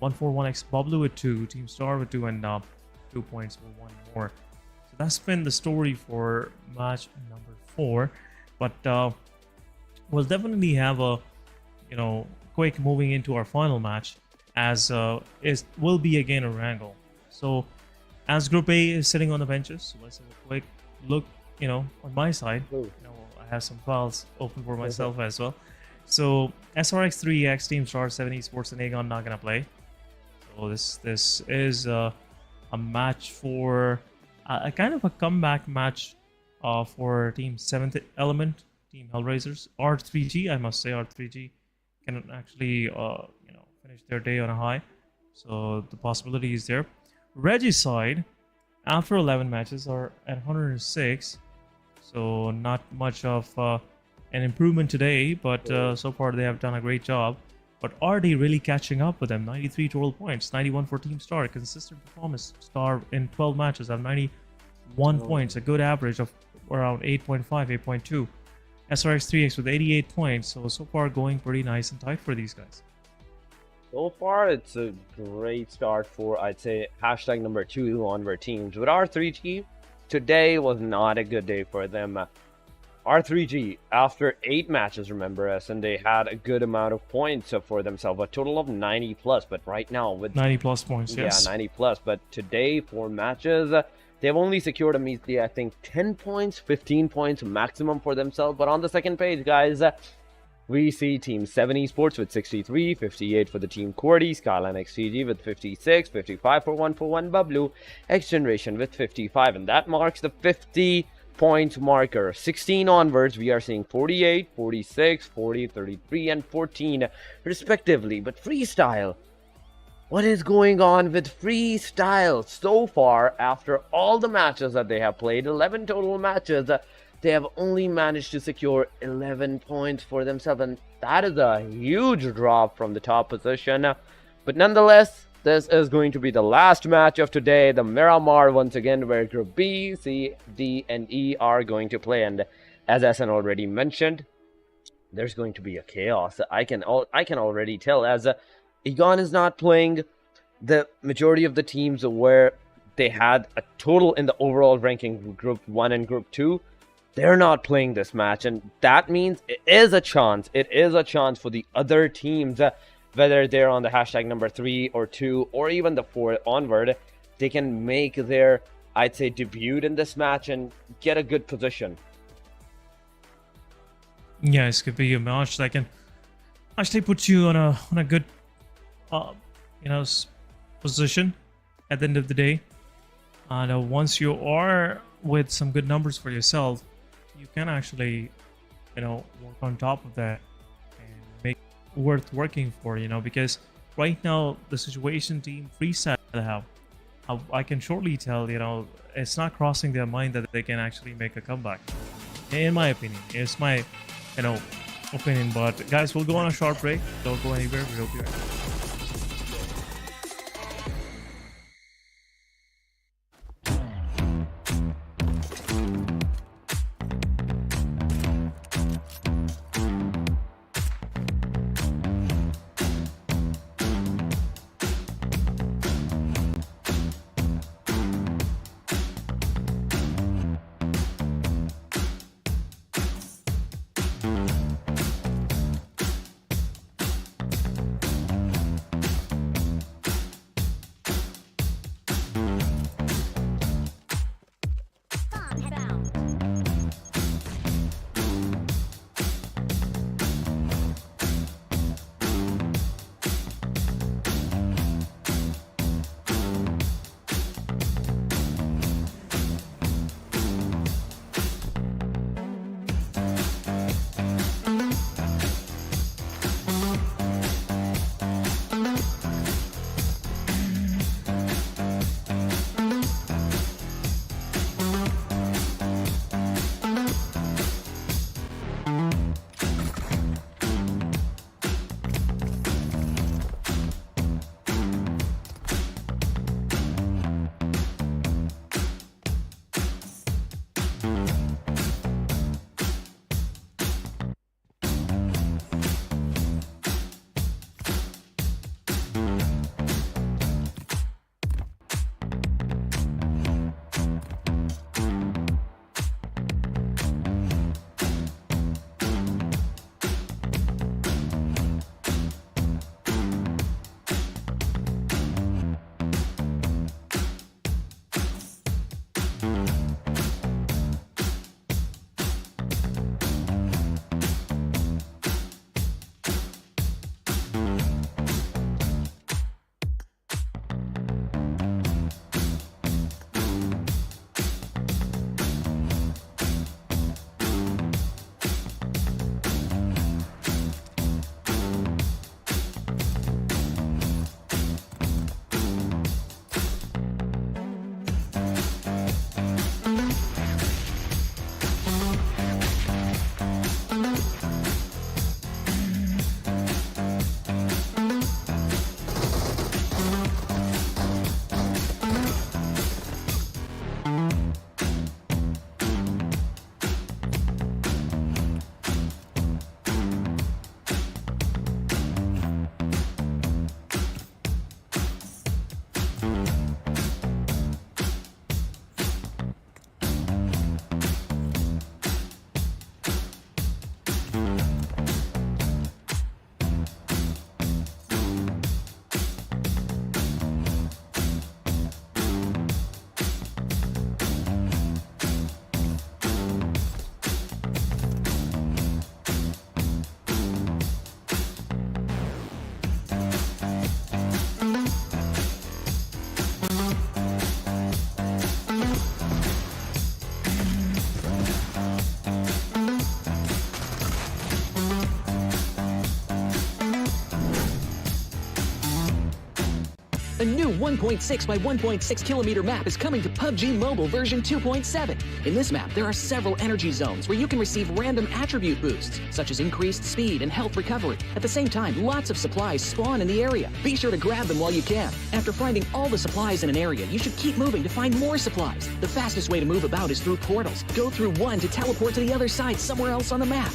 141x Bublu with 2, Team Star with 2, and 2 points for 1 more. So that's been the story for match number 4. But we'll definitely have a, you know, quick moving into our final match, as will be again Erangel. So as Group A is sitting on the benches, so let's have a quick look, you know, on my side. You know, I have some files open for myself as well. So SRX3X, Team Star, Se7en Esports, and Aegon not gonna play. So this is a match for a kind of a comeback match for Team 7th Element, Team HellRaisers. R3G, I must say, R3G can actually you know, finish their day on a high. So the possibility is there. Regicide, after 11 matches, are at 106. So not much of an improvement today, but so far they have done a great job. But RD really catching up with them. 93 total points, 91 for Team Star. Consistent performance. Star in 12 matches have 91 points, a good average of around 8.5, 8.2. SRX3X with 88 points. So far going pretty nice and tight for these guys. So far, it's a great start for, I'd say, hashtag number 2 onward teams. With R3G, today was not a good day for them. R3G, after 8 matches, remember us, and they had a good amount of points for themselves, a total of 90 plus. But right now, with 90 plus points, yes. Yeah, 90 plus. But today, 4 matches, they've only secured a measly, I think, 10 points, 15 points maximum for themselves. But on the second page, guys, we see Team 7 Esports with 63, 58 for the Team QWERTY, Skyline XGG with 56, 55 for 141 Bublu, XGeneration with 55, and that marks the 50 point marker. 16 onwards, we are seeing 48, 46, 40, 33, and 14 respectively. But Freestyle, what is going on with Freestyle so far? After all the matches that they have played, 11 total matches, they have only managed to secure 11 points for themselves, and that is a huge drop from the top position. But nonetheless, this is going to be the last match of today, the Miramar once again, where Group B, C, D, and E are going to play. And as SN already mentioned, there's going to be a chaos. I can already tell, as Egon is not playing. The majority of the teams where they had a total in the overall ranking, Group 1 and Group 2, they're not playing this match, and that means it is a chance for the other teams, whether they're on the hashtag number 3 or 2 or even the 4 onward, they can make their, I'd say, debut in this match and get a good position. Yeah, this could be a match that can actually put you on a good you know, position at the end of the day. And once you are with some good numbers for yourself, you can actually, you know, work on top of that and make it worth working for, you know, because right now the situation Team Freestyle have, I can shortly tell, you know, it's not crossing their mind that they can actually make a comeback. In my opinion, it's my, you know, opinion. But guys, we'll go on a short break. Don't go anywhere. We'll be right back. new 1.6 by 1.6 kilometer map is coming to PUBG Mobile version 2.7. In this map, there are several energy zones where you can receive random attribute boosts, such as increased speed and health recovery. At the same time, lots of supplies spawn in the area. Be sure to grab them while you can. After finding all the supplies in an area, you should keep moving to find more supplies. The fastest way to move about is through portals. Go through one to teleport to the other side somewhere else on the map.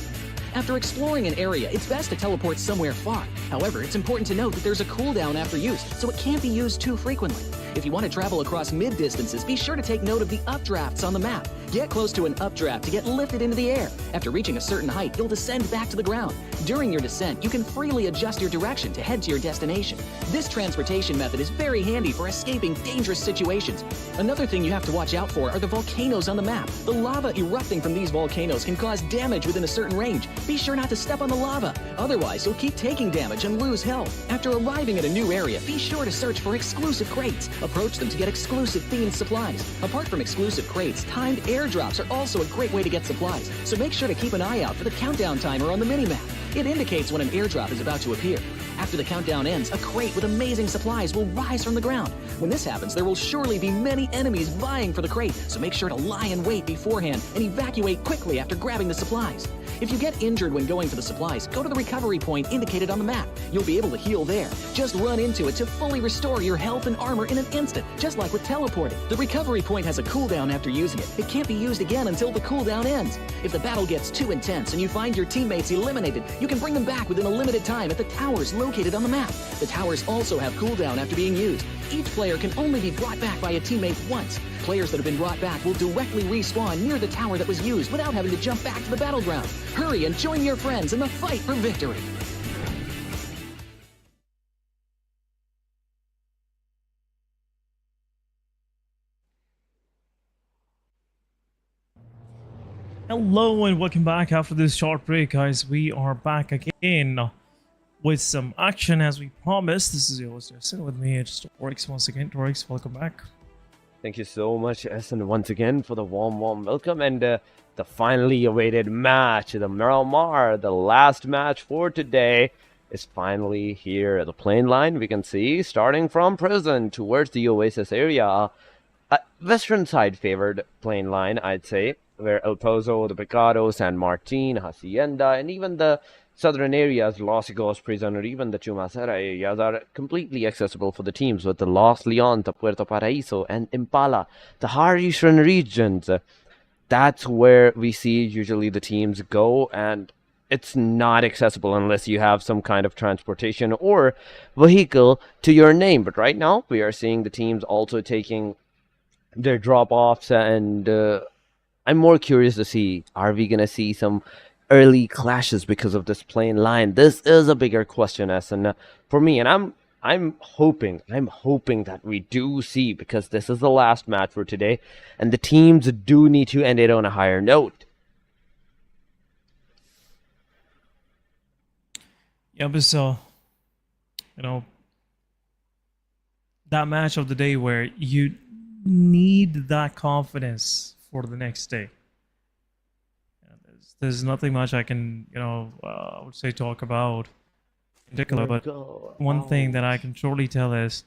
After exploring an area, it's best to teleport somewhere far. However, it's important to note that there's a cooldown after use, so it can't be used too frequently. If you want to travel across mid-distances, be sure to take note of the updrafts on the map. Get close to an updraft to get lifted into the air. After reaching a certain height, you'll descend back to the ground. During your descent, you can freely adjust your direction to head to your destination. This transportation method is very handy for escaping dangerous situations. Another thing you have to watch out for are the volcanoes on the map. The lava erupting from these volcanoes can cause damage within a certain range. Be sure not to step on the lava, otherwise you'll keep taking damage and lose health. After arriving at a new area, be sure to search for exclusive crates. Approach them to get exclusive themed supplies. Apart from exclusive crates, timed airdrops are also a great way to get supplies, so make sure to keep an eye out for the countdown timer on the minimap. It indicates when an airdrop is about to appear. After the countdown ends, a crate with amazing supplies will rise from the ground. When this happens, there will surely be many enemies vying for the crate, so make sure to lie in wait beforehand and evacuate quickly after grabbing the supplies. If you get injured when going for the supplies, go to the recovery point indicated on the map. You'll be able to heal there. Just run into it to fully restore your health and armor in an instant, just like with teleporting. The recovery point has a cooldown after using it. It can't be used again until the cooldown ends. If the battle gets too intense and you find your teammates eliminated, you can bring them back within a limited time at the towers located on the map. The towers also have cooldown after being used. Each player can only be brought back by a teammate once. Players that have been brought back will directly respawn near the tower that was used without having to jump back to the battleground. Hurry and join your friends in the fight for victory. Hello and welcome back after this short break, guys. We are back again with some action as we promised. This is your host, Se7en, with me. It's Torix once again. Torix, welcome back. Thank you so much, Se7en, once again for the warm welcome and the finally awaited match, the Miramar, the last match for today is finally here at the plane line. We can see starting from prison towards the Oasis area, western side favored plane line, I'd say, where El Pozo, the Picado, San Martin, Hacienda, and even the southern areas, Los Higos Prison, or even the Chumacera areas are completely accessible for the teams, with the Los Leon, the Puerto Paraíso, and Impala, the higher eastern regions. That's where we see usually the teams go, and it's not accessible unless you have some kind of transportation or vehicle to your name. But right now, we are seeing the teams also taking their drop-offs, and I'm more curious to see, are we going to see some early clashes because of this plane line? This is a bigger question, Se7en, for me, and I'm hoping that we do see, because this is the last match for today, and the teams do need to end it on a higher note. Yeah, but so, that match of the day where you need that confidence for the next day. There's nothing much I can, I would say talk about in particular, but one thing that I can surely tell is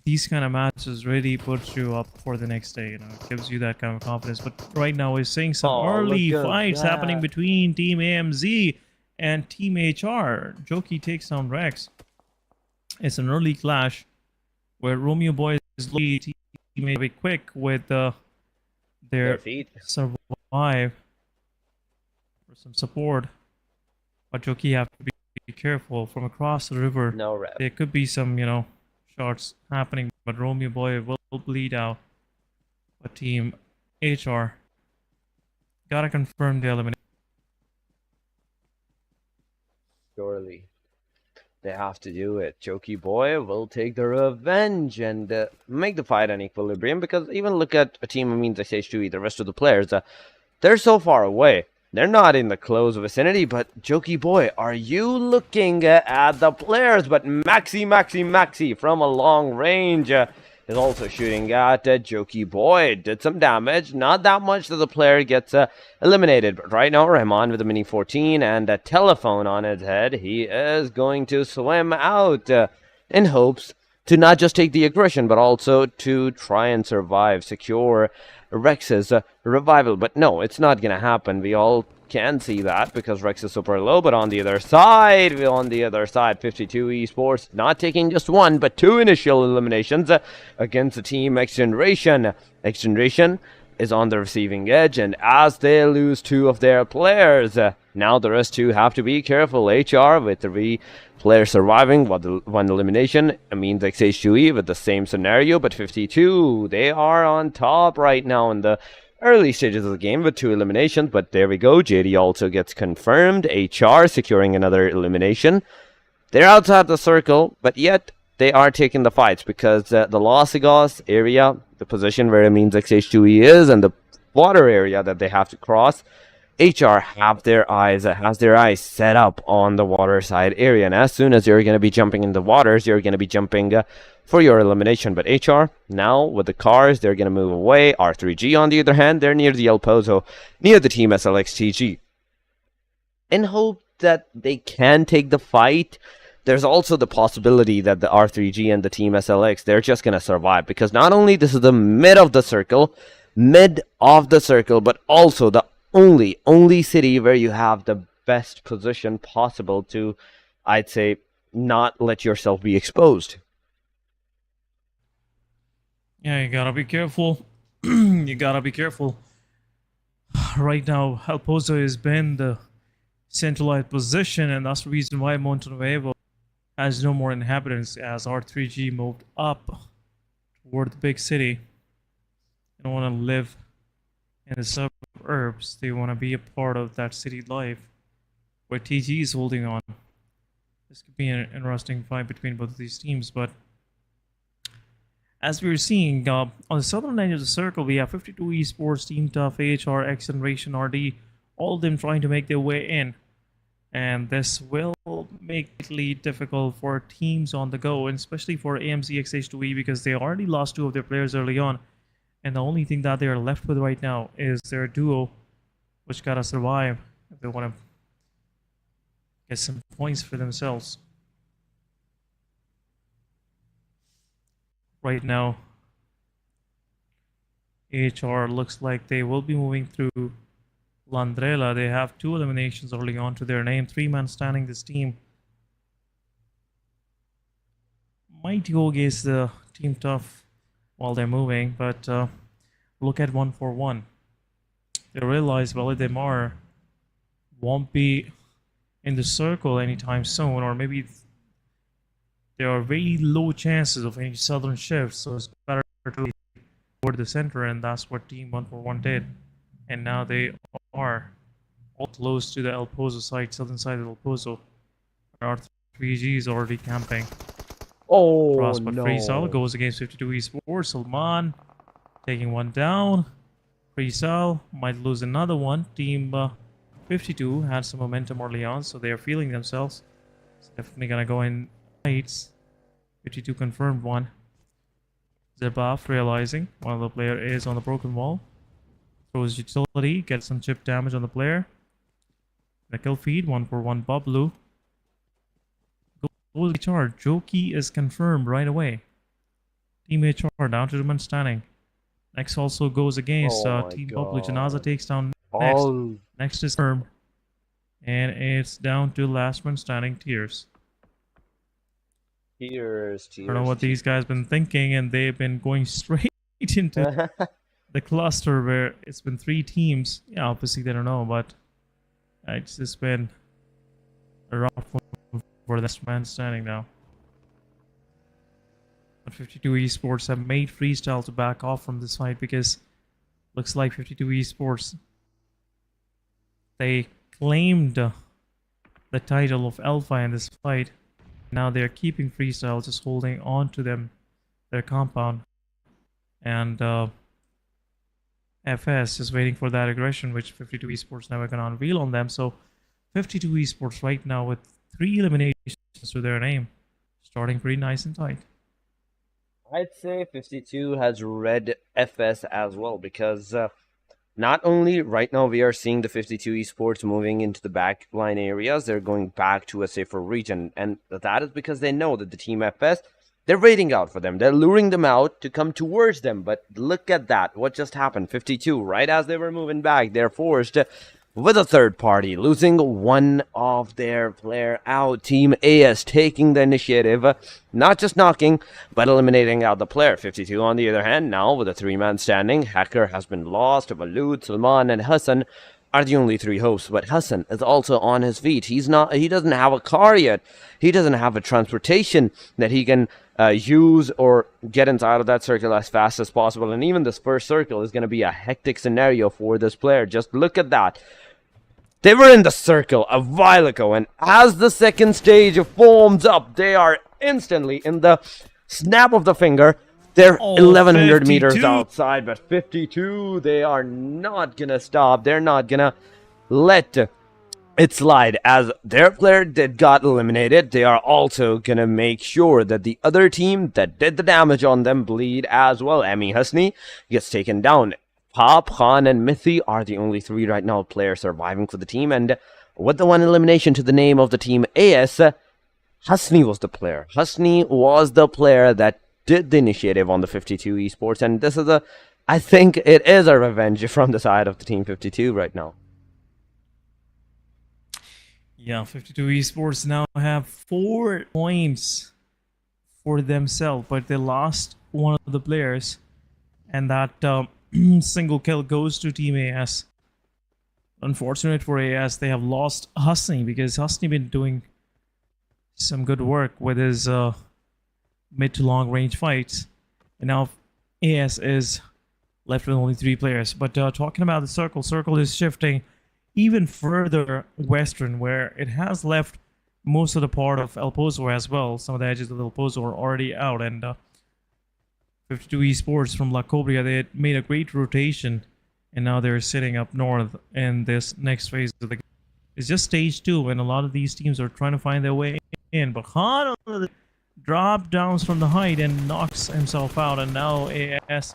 these kind of matches really put you up for the next day. It gives you that kind of confidence. But right now we're seeing some early fights happening between Team AMZ and Team HR. Jokey takes down Rex. It's an early clash where Romeo Boy is lead. Teammate very quick with their survive. Some support, but Jokey have to be careful from across the river. No rep. There could be some, shots happening, but Romeo Boy will bleed out. But Team HR gotta confirm the elimination. Surely, they have to do it. Jokey Boy will take the revenge and make the fight an equilibrium, because even look at a team, SH2E, the rest of the players, they're so far away. They're not in the close vicinity, but Jokey Boy, are you looking at the players? But Maxi from a long range is also shooting at Jokey Boy. Did some damage, not that much that the player gets eliminated. But right now, Rahman with a Mini 14 and a telephone on his head. He is going to swim out in hopes to not just take the aggression, but also to try and survive, secure Rex's revival. But no, it's not going to happen. We all can see that because Rex is super low. But on the other side, 52 Esports not taking just one, but two initial eliminations against the team XGeneration. XGeneration is on the receiving edge, and as they lose two of their players, now the rest two have to be careful. HR with 3 players surviving, one elimination. It means XH2E with the same scenario, but 52, they are on top right now in the early stages of the game with 2 eliminations. But there we go, JD also gets confirmed. HR securing another elimination. They're outside the circle, but yet they are taking the fights because the Los Igos area, the position where it means XH2E is, and the water area that they have to cross, HR has their eyes set up on the water side area, and as soon as you're going to be jumping in the waters, you're going to be jumping for your elimination. But HR, now with the cars, they're going to move away. R3G, on the other hand, they're near the El Pozo, near the Team SLXTG. In hope that they can take the fight, there's also the possibility that the R3G and the Team SLX, they're just going to survive. Because not only this is the mid of the circle, but also the only city where you have the best position possible to, I'd say, not let yourself be exposed. Yeah, you gotta be careful. You gotta be careful. Right now, El Pozo has been the centralized position, and that's the reason why Montenuevo has no more inhabitants as R3G moved up toward the big city. They don't want to live in the suburbs. They want to be a part of that city life where TG is holding on. This could be an interesting fight between both of these teams, but as we were seeing, on the southern edge of the circle, we have 52 Esports, Team Tough, AHR, XGeneration, RD, all of them trying to make their way in. And this will make it difficult for teams on the go, and especially for AMC XH2E, because they already lost 2 of their players early on. And the only thing that they are left with right now is their duo, which gotta survive if they want to get some points for themselves. Right now, AHR looks like they will be moving through Landrella. They have 2 eliminations early on to their name. 3-man standing. This team might go against the Team Tough while they're moving, but look at 1-4-1. They realize Miramar won't be in the circle anytime soon, or maybe there are very low chances of any southern shifts, so it's better to be toward the center, and that's what Team 1-4-1 did. And now they are all close to the El Pozo side, southern side of El Pozo. R3G is already camping. Oh, Cross, but no. Freesal goes against 52 Esports. Salman taking one down. Freesal might lose another one. Team 52 had some momentum early on, so they are feeling themselves. It's definitely gonna go in fights. 52 confirmed one. Zebaf realizing while the player is on the broken wall. Throws utility, gets some chip damage on the player. The kill feed, 1-4-1 Bablu. Goes HR. Joki is confirmed right away. Team HR down to the man standing. Next also goes against Team Bablu. Janaza takes down next. Next is confirmed. And it's down to last man standing, Tears. Tears. I don't know what these guys been thinking, and they've been going straight into the cluster where it's been 3 teams. Yeah, obviously they don't know, but it's just been a rough one for the last man standing now. But 52 Esports have made Freestyle to back off from this fight because looks like 52 Esports, they claimed the title of Alpha in this fight. Now they're keeping Freestyle, just holding on to their compound. And FS is waiting for that aggression, which 52 Esports never gonna unveil on them. So 52 Esports right now with 3 eliminations to their name, starting pretty nice and tight. I'd say 52 has read FS as well, because not only right now we are seeing the 52 Esports moving into the backline areas, they're going back to a safer region, and that is because they know that the Team FS, They're waiting out for them. They're luring them out to come towards them. But look at that. What just happened? 52. Right as they were moving back, they're forced with a third party, losing one of their player out. Team AS taking the initiative, not just knocking, but eliminating out the player. 52 on the other hand, now with a 3-man standing. Hacker has been lost. Walud, Salman, and Hassan are the only 3 hosts, but Hassan is also on his feet. He doesn't have a car yet. He doesn't have a transportation that he can use or get inside of that circle as fast as possible. And even this first circle is going to be a hectic scenario for this player. Just look at that. They were in the circle a while ago, and as the second stage forms up, they are instantly in the snap of the finger. They're 1,100 meters outside, but 52, they are not going to stop. They're not going to let it slide. As their player that got eliminated, they are also going to make sure that the other team that did the damage on them bleed as well. Emi Hasni gets taken down. Pop, Khan, and Mithi are the only 3 right now players surviving for the team. And with the 1 elimination to the name of the team AS, Hasni was the player. Hasni was the player that did the initiative on the 52 Esports. And this is I think it is a revenge from the side of the team 52 right now. Yeah, 52 Esports now have 4 points for themselves, but they lost one of the players. And that single kill goes to Team AS. Unfortunate for AS, they have lost Hasni because Hasni been doing some good work with his mid to long range fights, and now AS is left with only 3 players. But talking about the circle is shifting even further western, where it has left most of the part of El Pozo as well. Some of the edges of El Pozo are already out, and 52 Esports from La Cobria, they had made a great rotation, and now they're sitting up north in this next phase of the game. It's just stage 2, and a lot of these teams are trying to find their way in. But Khan drop downs from the height and knocks himself out, and now AS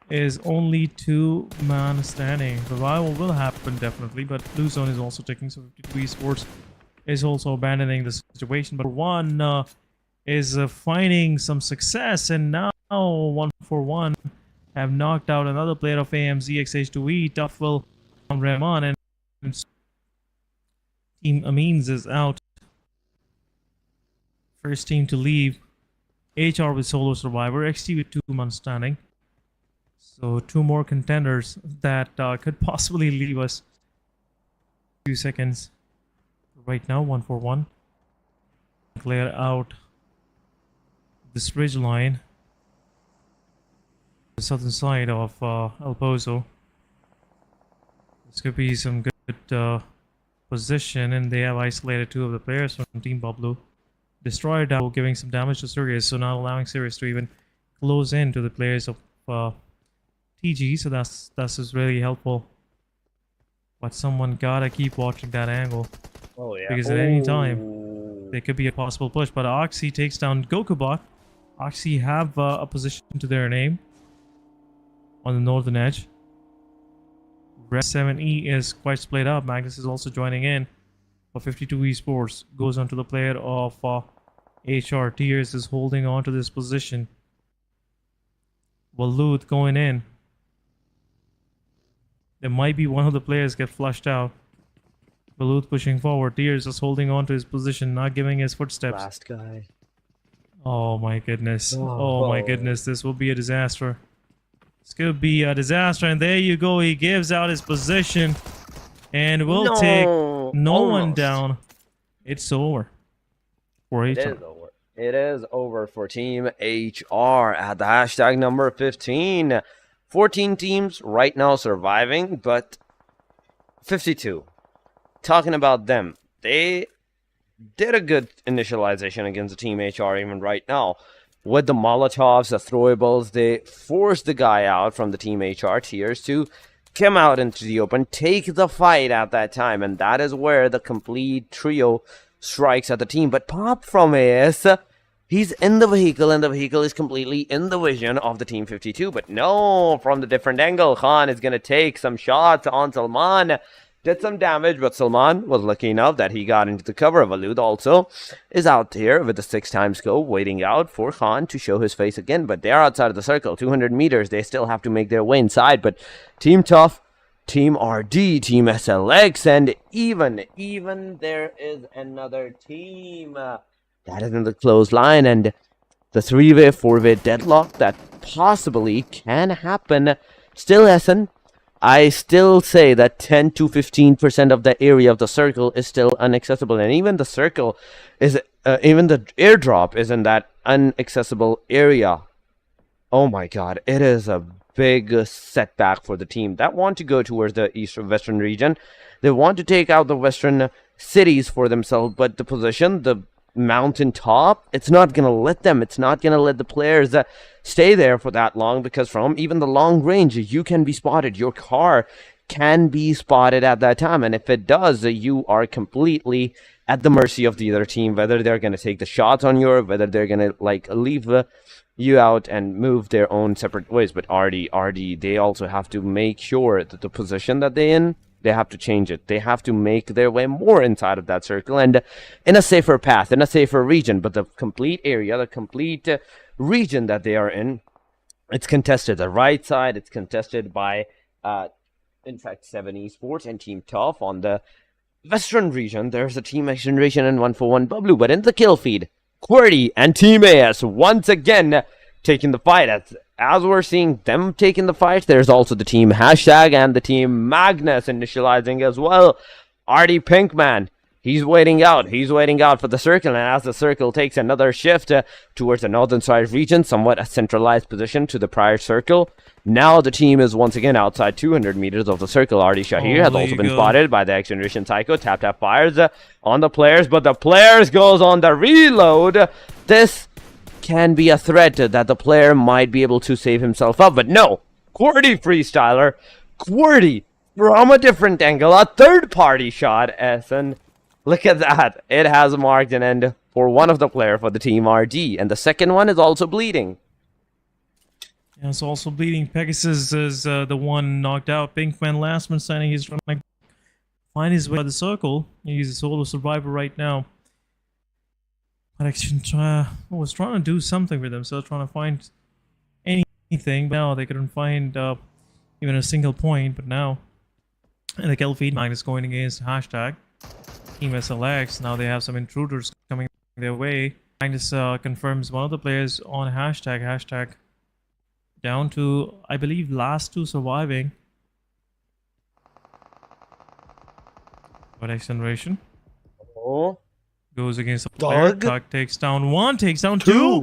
is only 2-man standing. Revival will happen definitely, but Blue Zone is also taking, so 52 Esports is also abandoning the situation. But one is finding some success, and now 1-for-1 have knocked out another player of AMZ XH2E, Tuffwell, Rahman, and Team Amines is out. First team to leave. HR with solo survivor, XT with 2-man standing. So 2 more contenders that could possibly leave us. 2 seconds. Right now, 1-for-1. Clear out this ridge line. The southern side of El Pozo. This could be some good position, and they have isolated 2 of the players from Team Bablu. Destroyer down, giving some damage to Sirius, so not allowing Sirius to even close in to the players of TG, so that's just really helpful. But someone gotta keep watching that angle. Oh yeah. Because at any time, there could be a possible push. But Oxy takes down Gokubot. Oxy have a position to their name on the northern edge. Se7en is quite split up. Magnus is also joining in. But 52 Esports goes on to the player of HR. Tears is holding on to this position. Walud going in. There might be one of the players get flushed out. Walud pushing forward. Tears is holding on to his position, not giving his footsteps. Last guy. Oh my goodness. Oh my goodness. This will be a disaster. This could be a disaster. And there you go. He gives out his position. And we'll take no one down. It's over for HR. It is over. It is over for Team HR at the hashtag number 15. 14 teams right now surviving, but 52. Talking about them, they did a good initialization against the Team HR even right now. With the Molotovs, the throwables, they forced the guy out from the Team HR tiers to come out into the open, take the fight at that time, and that is where the complete trio strikes at the team. But Pop from AS, he's in the vehicle, and the vehicle is completely in the vision of the Team 52. But no, from the different angle, Khan is going to take some shots on Salman. did some damage, but Salman was lucky enough that he got into the cover of Alud. Also is out here with the 6x scope, waiting out for Khan to show his face again, but they're outside of the circle. 200 meters, they still have to make their way inside, but Team Tough, Team RD, Team SLX, and even there is another team that is in the close line, and the 3-way, 4-way deadlock that possibly can happen. Still, Essen, I still say that 10 to 15% of the area of the circle is still inaccessible, and even the circle is, even the airdrop is in that inaccessible area. Oh my god, it is a big setback for the team that want to go towards the western region. They want to take out the western cities for themselves, but the position, the mountain top, it's not gonna let them. It's not gonna let the players stay there for that long, because from even the long range you can be spotted. Your car can be spotted at that time, and if it does, you are completely at the mercy of the other team, whether they're gonna take the shots on you or whether they're gonna like leave you out and move their own separate ways. But RD, they also have to make sure that the position that they're in, they have to change it. They have to make their way more inside of that circle and in a safer path, in a safer region. But the complete area, the complete region that they are in, it's contested. The right side, it's contested by, in fact, Se7en Esports and Team Tough. On the western region, there's a Team XGeneration and 141 Bublu. But in the kill feed, QWERTY and Team AS once again taking the fight. As we're seeing them taking the fight, there's also the Team Hashtag and the Team Magnus initializing as well. RD Pinkman, he's waiting out. He's waiting out for the circle, and as the circle takes another shift towards the northern side region, somewhat a centralized position to the prior circle, now the team is once again outside 200 meters of the circle. RD Shahir has also been spotted by the XGeneration Psycho. Tap fires on the players, but the players goes on the reload. This can be a threat that the player might be able to save himself up, but no. QWERTY freestyler, QWERTY from a different angle, a third-party shot, and look at that. It has marked an end for one of the player for the Team RD, and the second one is also bleeding. Yeah, it's also bleeding. Pegasus is the one knocked out. Pinkman, last man standing. He's trying to find his way out of the circle. He's a solo survivor right now. But I was trying to do something with themselves, trying to find anything. But now they couldn't find even a single point. But now, in the kill feed, Magnus going against Hashtag. Team SLX. Now they have some intruders coming their way. Magnus confirms one of the players on Hashtag. Hashtag down to, I believe, last two surviving. But XGeneration goes against the player. Tuck takes down one, takes down two.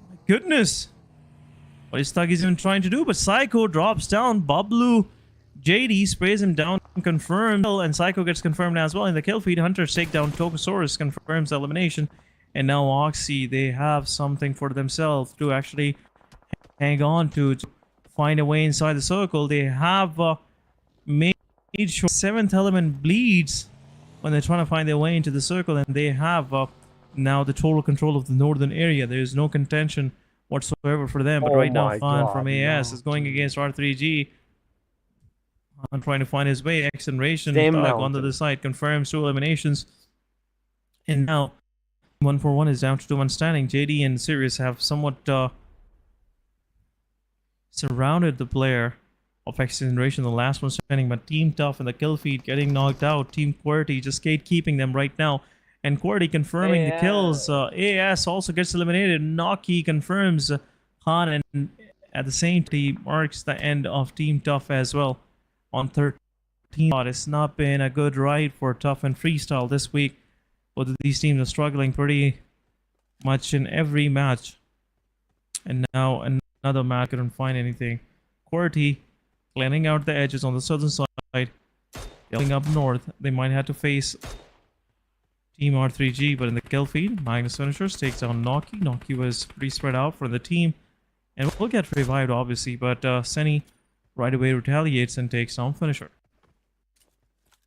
My goodness. What is Thug even trying to do? But Psycho drops down. Bublu JD sprays him down, confirmed, and Psycho gets confirmed as well. In the kill feed, Hunters take down Tokosaurus, confirms the elimination. And now Oxy, they have something for themselves to actually hang on to find a way inside the circle. They have made sure 7th element bleeds when they're trying to find their way into the circle, and they have now the total control of the northern area. There is no contention whatsoever for them. But right now, Khan from AS is going against R3G. I'm trying to find his way. XGeneration on the other side confirms 2 eliminations, and now 1-for-1 is down to 2-1 standing. JD and Sirius have somewhat surrounded the player of XGeneration, the last one standing, but Team Tough in the kill feed getting knocked out. Team QWERTY just gatekeeping them right now, and QWERTY confirming the kills. AS also gets eliminated. Noki confirms Khan, and at the same time marks the end of Team Tough as well on 13. It's not been a good ride for Tough and Freestyle this week. Both of these teams are struggling pretty much in every match, and now another match couldn't find anything. QWERTY cleaning out the edges on the southern side, going up north. They might have to face Team R3G, but in the kill feed, Magnus finishers takes down Noki. Noki was pretty spread out for the team, and will get revived obviously, but Seni right away retaliates and takes down Finisher.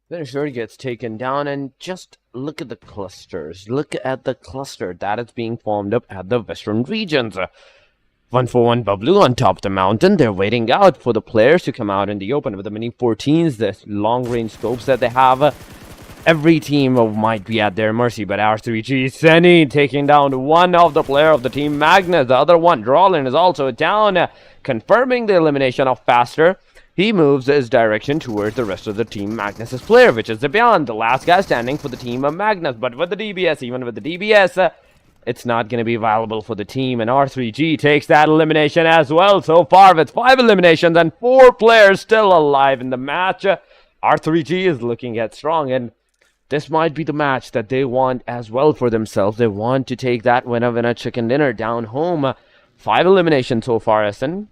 Finisher gets taken down, and just look at the clusters. Look at the cluster that is being formed up at the western regions. 141 Bablu on top of the mountain. They're waiting out for the players to come out in the open with the mini 14s, the long-range scopes that they have. Every team might be at their mercy, but R3G Se7en taking down one of the player of the team, Magnus. The other one, Drawlin, is also down, confirming the elimination of Faster. He moves his direction towards the rest of the team Magnus's player, which is Beyond, the last guy standing for the team of Magnus. But with the DBS, even with the DBS, it's not going to be viable for the team, and R3G takes that elimination as well. So far, with 5 eliminations and 4 players still alive in the match, R3G is looking at strong, and this might be the match that they want as well for themselves. They want to take that winner chicken dinner down home. 5 eliminations so far, SN.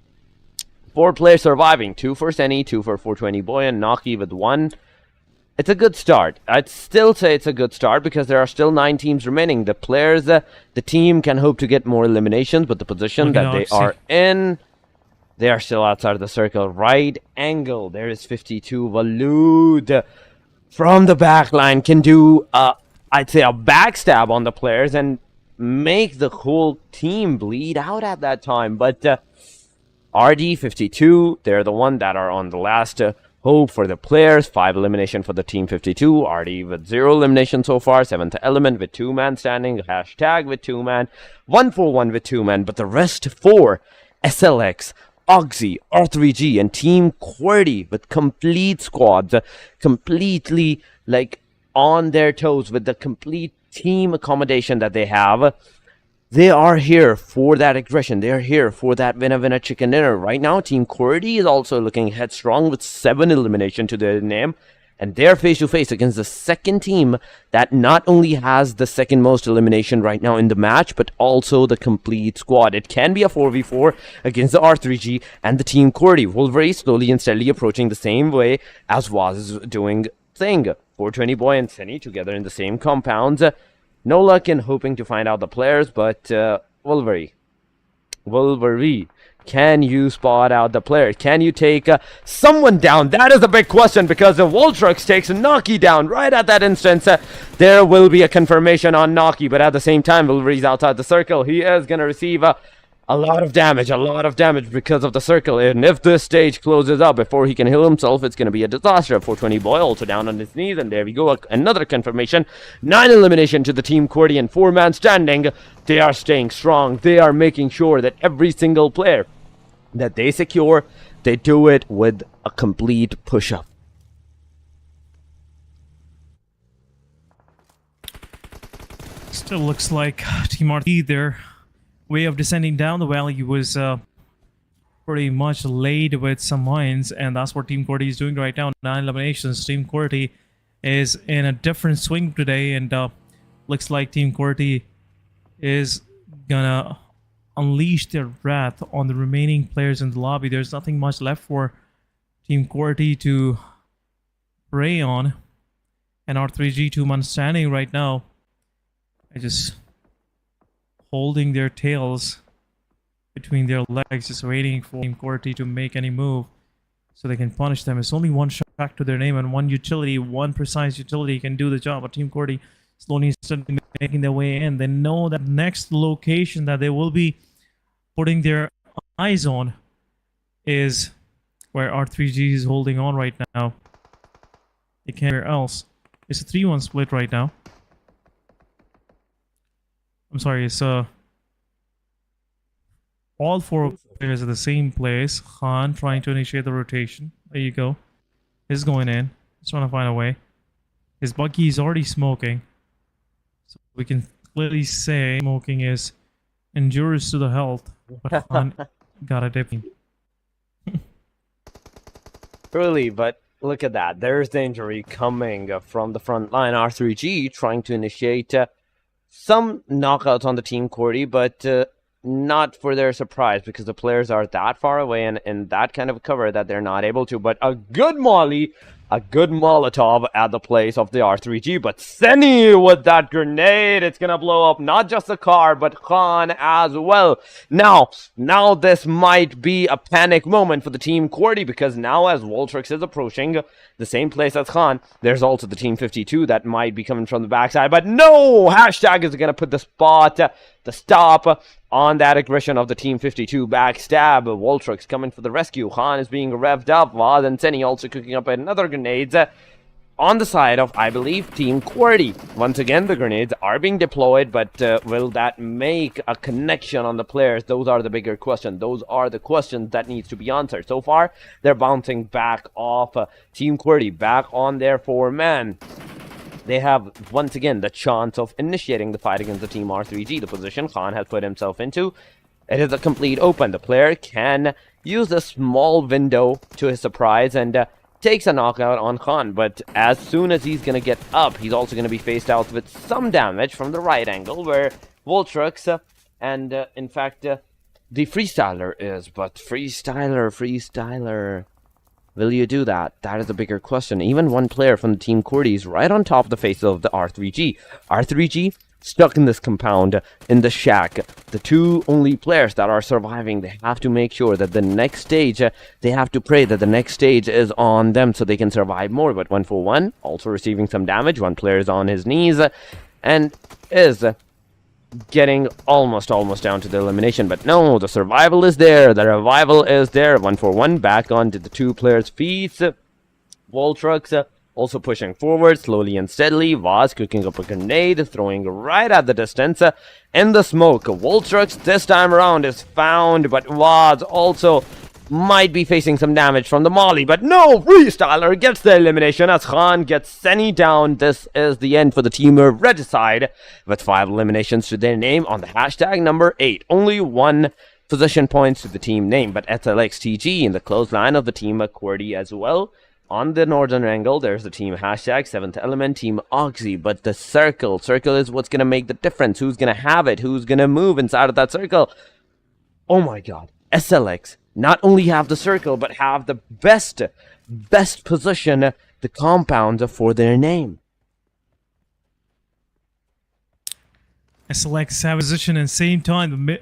4 players surviving. 2 for Se7en, 2 for 420 Boy, and Naki with 1. It's a good start. I'd still say it's a good start because there are still 9 teams remaining. The players, the team can hope to get more eliminations, but the position that they are in, they are still outside of the circle. Right angle. There is 52. Walud from the back line can do, I'd say, a backstab on the players and make the whole team bleed out at that time. But RD 52, they're the one that are on the last hope for the players. 5 elimination for the team 52. RD with 0 elimination so far. 7th element with 2-man standing. Hashtag with 2-man. 141 with 2-man. But the rest 4, SLX, Oxy, R3G, and Team QWERTY with complete squads, completely like on their toes with the complete team accommodation that they have. They are here for that aggression. They are here for that winner chicken dinner. Right now, Team QWERTY is also looking headstrong with 7 elimination to their name. And they're face-to-face against the second team that not only has the second most elimination right now in the match, but also the complete squad. It can be a 4v4 against the R3G and the Team QWERTY. Wolverine slowly and steadily approaching the same way as was doing thing. 420 Boy and Se7en together in the same compounds. No luck in hoping to find out the players, but Wolverine, can you spot out the player? Can you take someone down? That is a big question because the Voltrux takes Naki down right at that instance. There will be a confirmation on Naki, but at the same time, Wolverine's outside the circle. He is going to receive a lot of damage because of the circle. And if this stage closes up before he can heal himself, it's going to be a disaster. 420 Boy also down on his knees, and there we go. Another confirmation. 9 elimination to the Team QWERTY and 4-man standing. They are staying strong. They are making sure that every single player that they secure, they do it with a complete push-up. Still looks like Team RT, their way of descending down the valley was pretty much laid with some mines, and that's what Team QWERTY is doing right now. 9 eliminations. Team QWERTY is in a different swing today, and looks like Team QWERTY is gonna unleash their wrath on the remaining players in the lobby. There's nothing much left for Team QWERTY to prey on, and R3G 2-man standing right now, just holding their tails between their legs, just waiting for Team QWERTY to make any move so they can punish them. It's only 1 shot to their name, and 1 utility, 1 precise utility can do the job. But Team QWERTY slowly and steadily making their way in. They know that next location that they will be putting their eyes on is where R3G is holding on right now. They can't where else. It's a 3-1 split right now. I'm sorry, it's all 4 players at the same place. Khan trying to initiate the rotation. There you go. He's going in. He's trying to find a way. His buggy is already smoking. So we can clearly say smoking is injurious to the health. But Khan got a dip. Really, but look at that. There's the injury coming from the front line. R3G trying to initiate some knockouts on the Team QWERTY, but not for their surprise because the players are that far away and in that kind of cover that they're not able to. But a good molly A good Molotov at the place of the R3G, but Se7en with that grenade, it's gonna blow up not just the car, but Khan as well. Now this might be a panic moment for the Team QWERTY, because now as Voltrix is approaching the same place as Khan, there's also the Team 52 that might be coming from the backside, but no! Hashtag is gonna put the stop on that aggression of the Team 52 backstab. Voltrix coming for the rescue. Khan is being revved up. Vaz and Se7en also cooking up another grenades on the side of, I believe, Team QWERTY. Once again, the grenades are being deployed, but will that make a connection on the players? Those are the bigger questions. Those are the questions that needs to be answered. So far, they're bouncing back off Team QWERTY, back on their 4-man. They have, once again, the chance of initiating the fight against the Team R3G. The position Khan has put himself into, it is a complete open. The player can use a small window to his surprise and takes a knockout on Khan. But as soon as he's going to get up, he's also going to be faced out with some damage from the right angle, where Voltrix and, in fact, the Freestyler is. But Freestyler... Will you do that? That is a bigger question. Even one player from the Team QWERTY is right on top of the face of the R3G. R3G stuck in this compound, in the shack. The two only players that are surviving, they have to make sure that the next stage, they have to pray that the next stage is on them so they can survive more. But 141, also receiving some damage. One player is on his knees and is getting almost down to the elimination, but no, the survival is there, the revival is there. 141 back onto the two players' feet. Voltrix also pushing forward slowly and steadily. Vaz cooking up a grenade, throwing right at the distance in the smoke. Voltrix this time around is found, but Vaz also might be facing some damage from the molly, but no, Freestyler gets the elimination as Khan gets Se7en down. This is the end for the team Regicide, with 5 eliminations to their name on the hashtag number 8. Only 1 position points to the team name, but SLXTG in the close line of the Team QWERTY as well. On the northern angle, there's the team hashtag 7th element, Team Oxy, but the circle is what's going to make the difference. Who's going to have it? Who's going to move inside of that circle? Oh my god, SLX not only have the circle, but have the best position, the compound for their name. SLX have position and same time.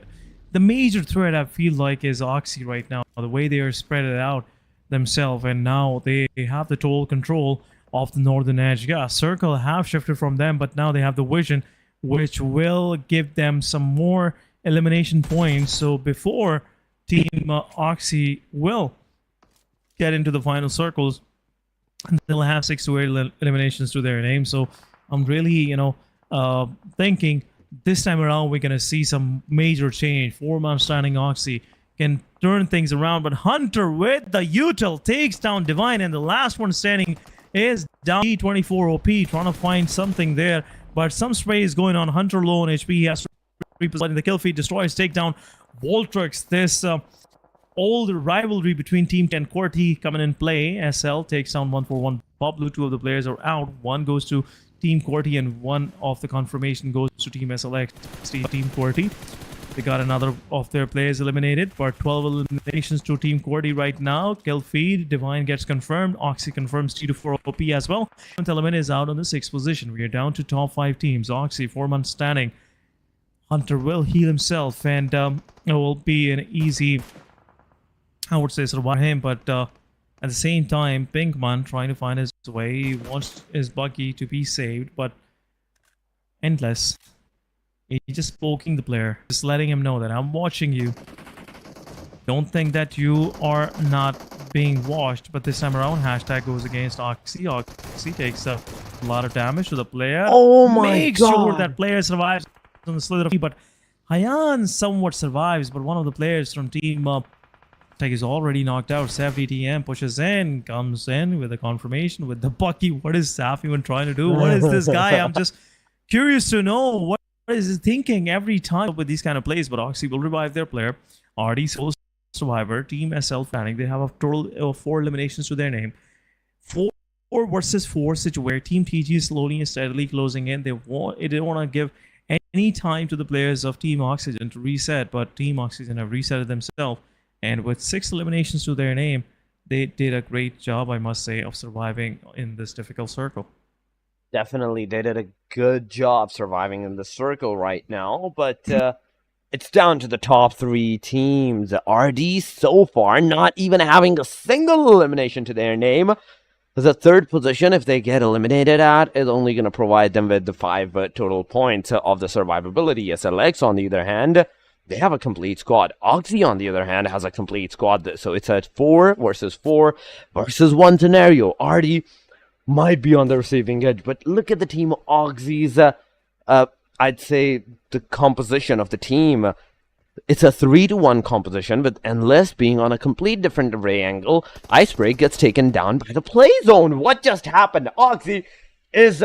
The major threat I feel like is Oxy right now. The way they are spread it out themselves, and now they have the total control of the northern edge. Yeah, circle have shifted from them, but now they have the vision, which will give them some more elimination points. So before Team Oxy will get into the final circles, and they'll have 6 to 8 eliminations to their name. So I'm really, thinking this time around we're gonna see some major change. 4-man standing Oxy can turn things around, but Hunter with the util takes down Divine, and the last one standing is down. E24 OP trying to find something there, but some spray is going on. Hunter low on HP. He has to reposition the kill feed, destroys, takedown. Voltrix, this old rivalry between Team 10 QWERTY coming in play. SL takes down 141 Pablo. 2 of the players are out. 1 goes to Team QWERTY and 1 of the confirmation goes to Team SLX. Team QWERTY, they got another of their players eliminated, but 12 eliminations to Team QWERTY right now. Kill feed, Divine gets confirmed. Oxy confirms T24 OP as well. 7th element is out on the 6th position. We are down to top 5 teams. Oxy, 4-man standing. Hunter will heal himself, and it will be an easy, I would say, survive him. But at the same time, Pinkman trying to find his way. He wants his buggy to be saved, but endless. He's just poking the player, just letting him know that I'm watching you. Don't think that you are not being watched. But this time around, hashtag goes against Oxy. Oxy takes a lot of damage to the player. Oh my Make god! sure that player survives on the slither of, but Hayan somewhat survives, but one of the players from Team Tech is already knocked out. Safi TM pushes in, comes in with a confirmation with the Bucky. What is Safi even trying to do? What is this guy? I'm just curious to know what is he thinking every time with these kind of plays. But Oxy will revive their player. RD solo survivor. Team SL planning. They have a total of 4 eliminations to their name. 4 versus 4 situation where Team TG is slowly and steadily closing in. They didn't want to give any time to the players of Team Oxygen to reset, but Team Oxygen have resetted themselves, and with 6 eliminations to their name, they did a great job, I must say, of surviving in this difficult circle. Definitely, they did a good job surviving in the circle right now, but it's down to the top 3 teams. RD so far not even having a single elimination to their name. The 3rd position, if they get eliminated at, is only going to provide them with the 5 total points of the survivability. SLX, on the other hand, they have a complete squad. Oxy, on the other hand, has a complete squad. So it's a 4 versus 1 scenario. RD might be on the receiving edge, but look at the team Oxy's, I'd say, the composition of the team. It's a 3-1 composition, with Endless being on a complete different array angle. Icebreak gets taken down by the play zone. What just happened? Oxy is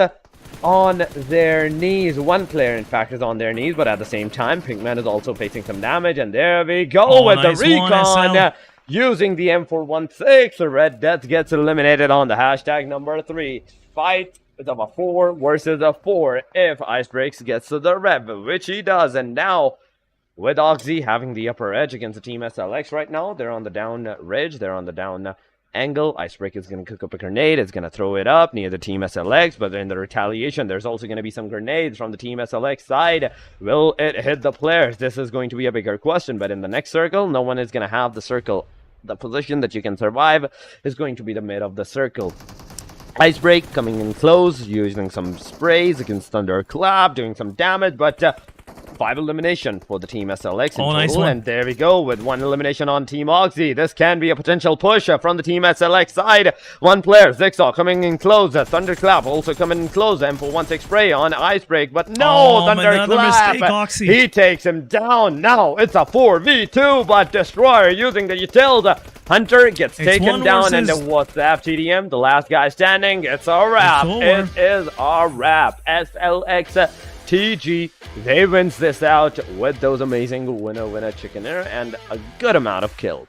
on their knees. One player, in fact, is on their knees, but at the same time, Pinkman is also facing some damage, and there we go with nice the recon. Using the M416, the Red Death gets eliminated on the hashtag number 3. Fight of a 4 versus a 4 if Icebreaks gets to the rev, which he does. And now, with Oxy having the upper edge against the team SLX right now, they're on the down ridge, they're on the down angle. Icebreak is going to cook up a grenade, it's going to throw it up near the team SLX, but in the retaliation, there's also going to be some grenades from the team SLX side. Will it hit the players? This is going to be a bigger question, but in the next circle, no one is going to have the circle. The position that you can survive is going to be the mid of the circle. Icebreak coming in close, using some sprays against Thunderclap, doing some damage, but 5 elimination for the team SLX in total, nice one. and there we go with 1 elimination on Team Oxy. This can be a potential push from the Team SLX side. 1 player, Zigsaw, coming in close. Thunderclap also coming in close. M416 spray on Icebreak, but no, Thunderclap, he takes him down. Now it's a 4v2, but Destroyer using the utils. Hunter gets taken down, and then what's the FTDM? The last guy standing. It's a wrap. It is a wrap. SLX TG, they wins this out with those amazing winner chicken dinner and a good amount of kills.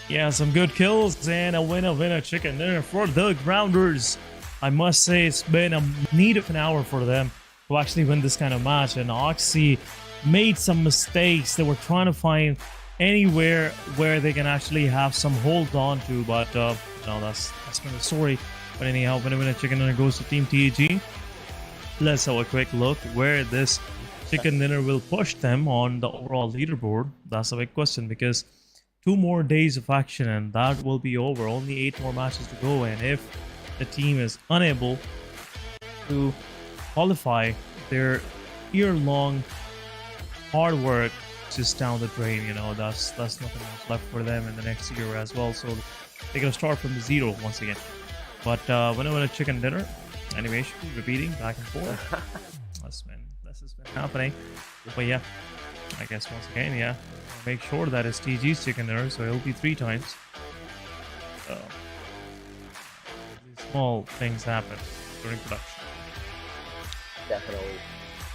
Yeah, some good kills and a winner chicken dinner for the Grounders. I must say it's been a need of an hour for them to actually win this kind of match, and Oxy made some mistakes. They were trying to find anywhere where they can actually have some hold on to, but no, that's been the story. But anyhow, winner chicken dinner goes to Team TG. Let's have a quick look where this chicken dinner will push them on the overall leaderboard. That's a big question, because 2 more days of action and that will be over. Only 8 more matches to go, and if the team is unable to qualify, their year-long hard work just down the drain. You know, that's nothing else left for them in the next year as well. So they're gonna start from the 0 once again. But winner chicken dinner animation repeating back and forth. This has been happening. But yeah, I guess once again, yeah, make sure that it's TG's chicken dinner, so it'll be 3 times. These small things happen during production. Definitely.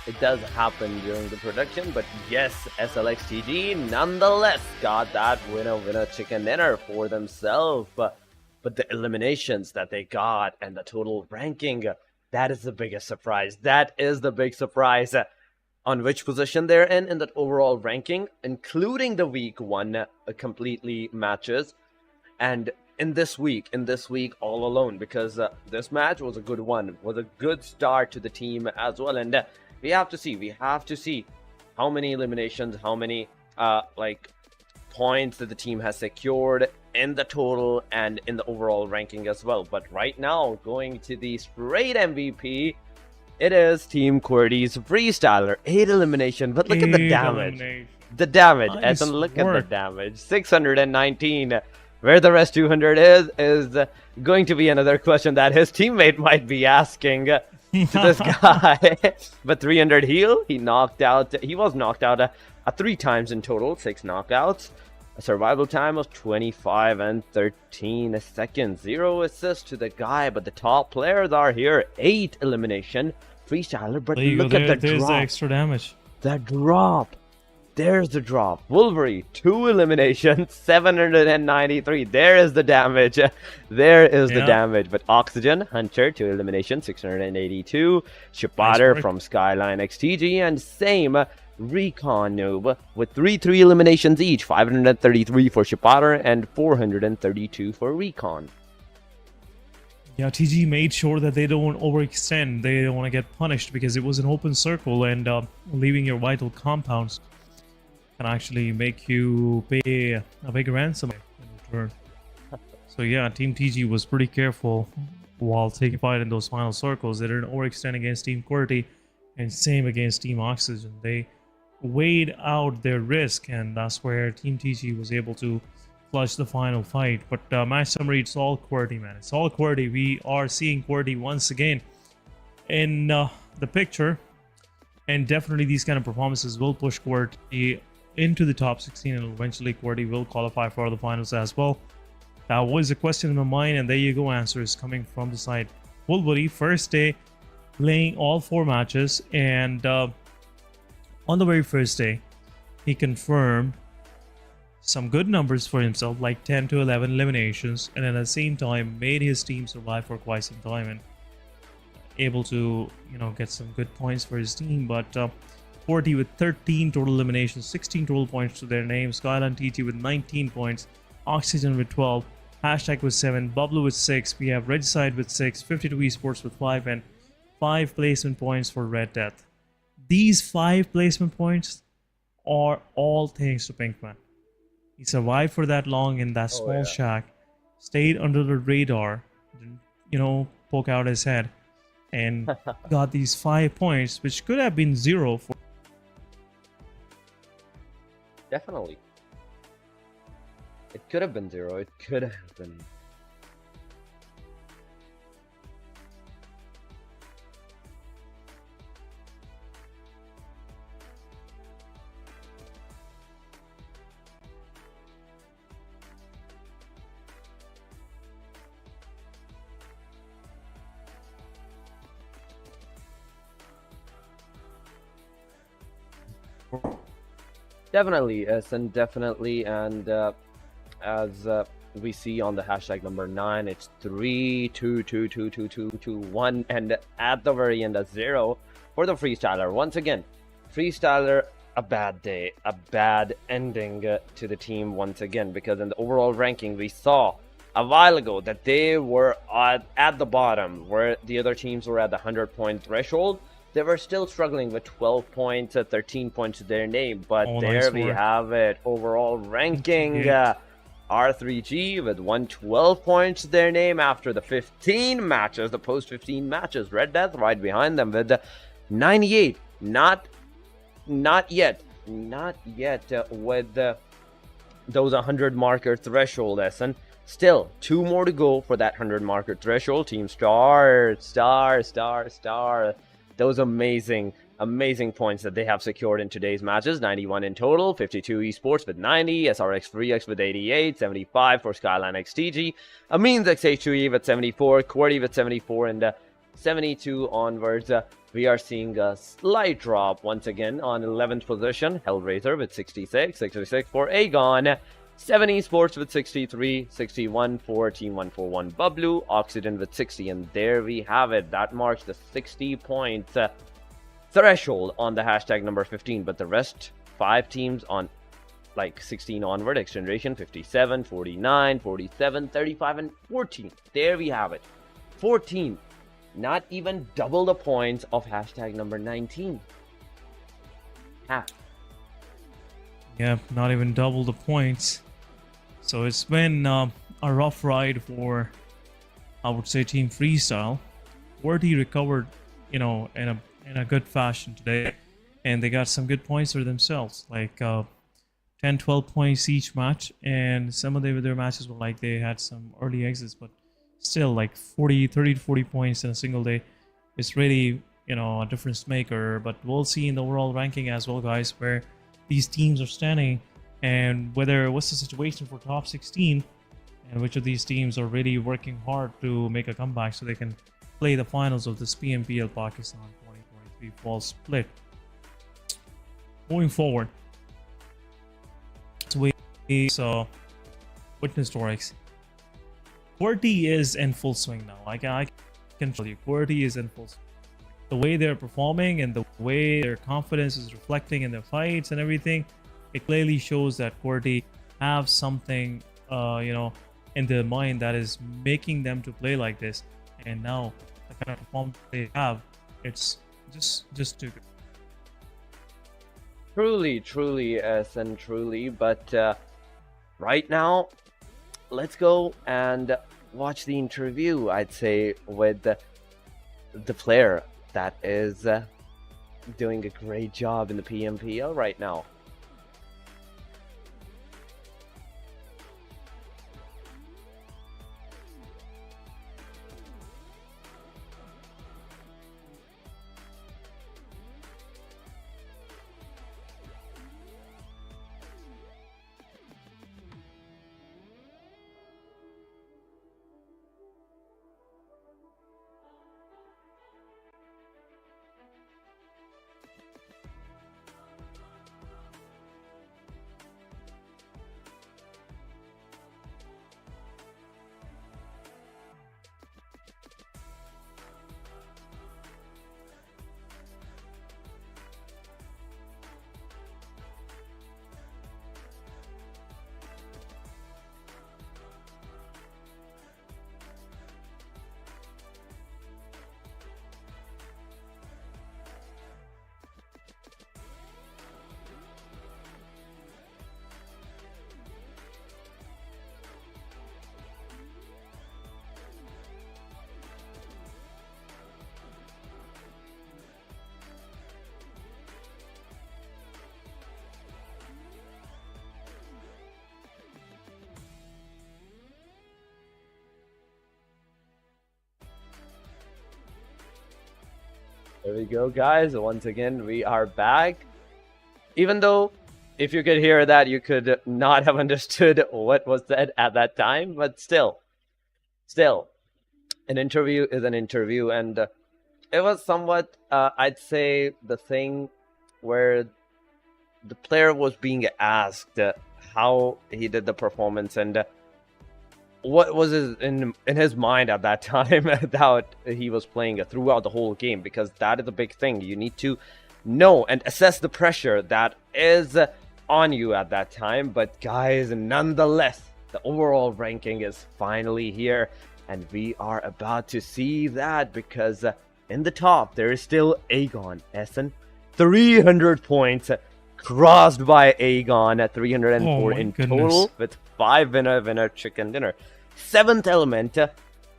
It does happen during the production, but yes, SLXTG nonetheless got that winner chicken dinner for themselves. But the eliminations that they got and the total ranking, that is the biggest surprise. That is the big surprise. On which position they're in that overall ranking, including the week 1 completely matches. And in this week all alone, because this match was a good one, was a good start to the team as well. And we have to see how many eliminations, how many points that the team has secured in the total and in the overall ranking as well. But right now, going to the straight MVP, it is Team QWERTY's Freestyler. 8 elimination, but look at the damage. The damage, nice and look at the damage. 619. Where the rest 200 is going to be another question that his teammate might be asking to this guy. But 300 heal, he was knocked out 3 times in total, 6 knockouts. A survival time of 25 and 13 seconds. 0 assists to the guy, but the top players are here. 8 elimination. Freestyler, but look at the there's drop. The extra damage. The drop. There's the drop. Wolverine, 2 eliminations, 793. There is the damage. There is the damage. But Oxygen, Hunter, 2 eliminations, 682. Chipotter from Skyline XTG, and same Recon Noob with 3-3 eliminations each, 533 for Shipatter and 432 for Recon. Yeah, TG made sure that they don't overextend. They don't want to get punished because it was an open circle, and leaving your vital compounds can actually make you pay a big ransom in return. So yeah, Team TG was pretty careful while taking part in those final circles. They didn't overextend against Team QWERTY, and same against Team Oxygen. They weighed out their risk, and that's where Team TG was able to clutch the final fight. But match summary, it's all QWERTY, man. It's all QWERTY. We are seeing QWERTY once again in the picture, and definitely these kind of performances will push QWERTY into the top 16, and eventually QWERTY will qualify for the finals as well. That was a question in my mind, and there you go, answers coming from the side. Woolbury, first day playing all 4 matches, and on the very first day he confirmed some good numbers for himself, like 10 to 11 eliminations, and at the same time made his team survive for quite some time and able to, you know, get some good points for his team. But QWERTY with 13 total eliminations, 16 total points to their name, Skyline TT with 19 points, Oxygen with 12, Hashtag with 7, Bubble with 6, we have Redside with 6, 52 Esports with 5, and 5 placement points for Red Death. These 5 placement points are all thanks to Pinkman. He survived for that long in that small shack, stayed under the radar, didn't, you know, poke out his head, and got these 5 points, which could have been 0 for. Definitely. It could have been 0. It could have been. Definitely, and definitely, and as we see on the hashtag number 9, it's 3, 2, 2, 2, 2, 2, 2, 1, and at the very end, a 0 for the Freestyler. Once again, Freestyler, a bad day, a bad ending to the team once again, because in the overall ranking, we saw a while ago that they were at the bottom, where the other teams were at the 100-point threshold. They were still struggling with 12 points, 13 points to their name, but there we have it. Overall ranking, R3G with 112 points to their name after the 15 matches, the post-15 matches. Red Death right behind them with 98. Not yet with those 100 marker threshold, Essen. Still 2 more to go for that 100 marker threshold. Team Star. Those amazing points that they have secured in today's matches. 91 in total, 52 Esports with 90, SRX 3X with 88, 75 for Skyline XTG, Amines XH2E with 74, QWERTY with 74, and 72 onwards. We are seeing a slight drop once again on 11th position. HellRaiser with 66, 66 for Aegon, Se7en Esports with 63, 61 for Team 141 Bublu, Oxygen with 60, and there we have it. That marks the 60 points threshold on the hashtag number 15, but the rest 5 teams on like 16 onward, XGeneration 57, 49, 47, 35, and 14. There we have it. 14. Not even double the points of hashtag number 19. Half. Yeah, not even double the points. So it's been a rough ride for, I would say, Team Freestyle. QWERTY recovered, you know, in a good fashion today, and they got some good points for themselves, like 10-12 points each match, and some of their matches were like they had some early exits, but still like 30 to 40 points in a single day. It's really, you know, a difference maker. But we'll see in the overall ranking as well, guys, where these teams are standing, and what's the situation for top 16, and which of these teams are really working hard to make a comeback so they can play the finals of this PMPL Pakistan 2023 fall split. Moving forward, so we saw witness Torix. QWERTY is in full swing now. I can tell you, QWERTY is in full swing. the way they're performing and the way their confidence is reflecting in their fights and everything, it clearly shows that QWERTY have something, in their mind that is making them to play like this. And now the kind of performance they have, it's just too good. Truly, truly, and truly. But right now, let's go and watch the interview, I'd say, with the player that is doing a great job in the PMPL right now. There we go, guys. Once again, we are back. Even though, if you could hear that, you could not have understood what was said at that time, but still, an interview is an interview, and it was somewhat, I'd say, the thing where the player was being asked how he did the performance and what was in his mind at that time that he was playing throughout the whole game, because that is a big thing. You need to know and assess the pressure that is on you at that time. But guys, nonetheless, the overall ranking is finally here, and we are about to see that, because in the top there is still Aegon Se7en, 300 points, crossed by Aegon at 304 in total, with 5 winner chicken dinner. 7th Element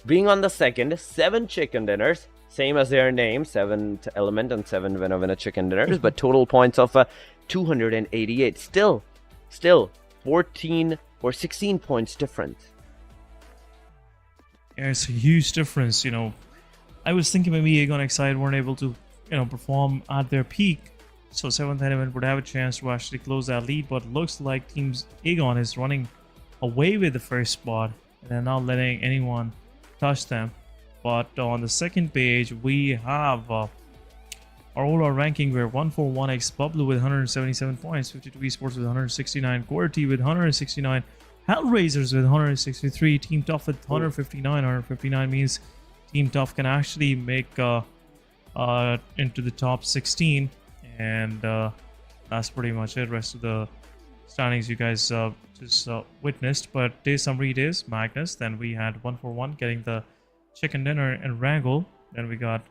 being on the second, 7 chicken dinners, same as their name, 7th Element and 7 winner chicken dinners, but total points of 288. Still 14 or 16 points different. Yeah, it's a huge difference. I was thinking maybe Aegon X weren't able to perform at their peak, so 7th Element would have a chance to actually close that lead, but looks like Teams Aegon is running away with the first spot, and they're not letting anyone touch them. But on the second page, we have our overall ranking where 141X Pablo with 177 points, 52 Esports with 169, QWERTY with 169, HellRaisers with 163, Team Tough with 159. 159 means Team Tough can actually make into the top 16, and that's pretty much it. Rest of the standings you guys just witnessed. But day summary is Magnus, then we had 141 getting the chicken dinner and Erangel, then we got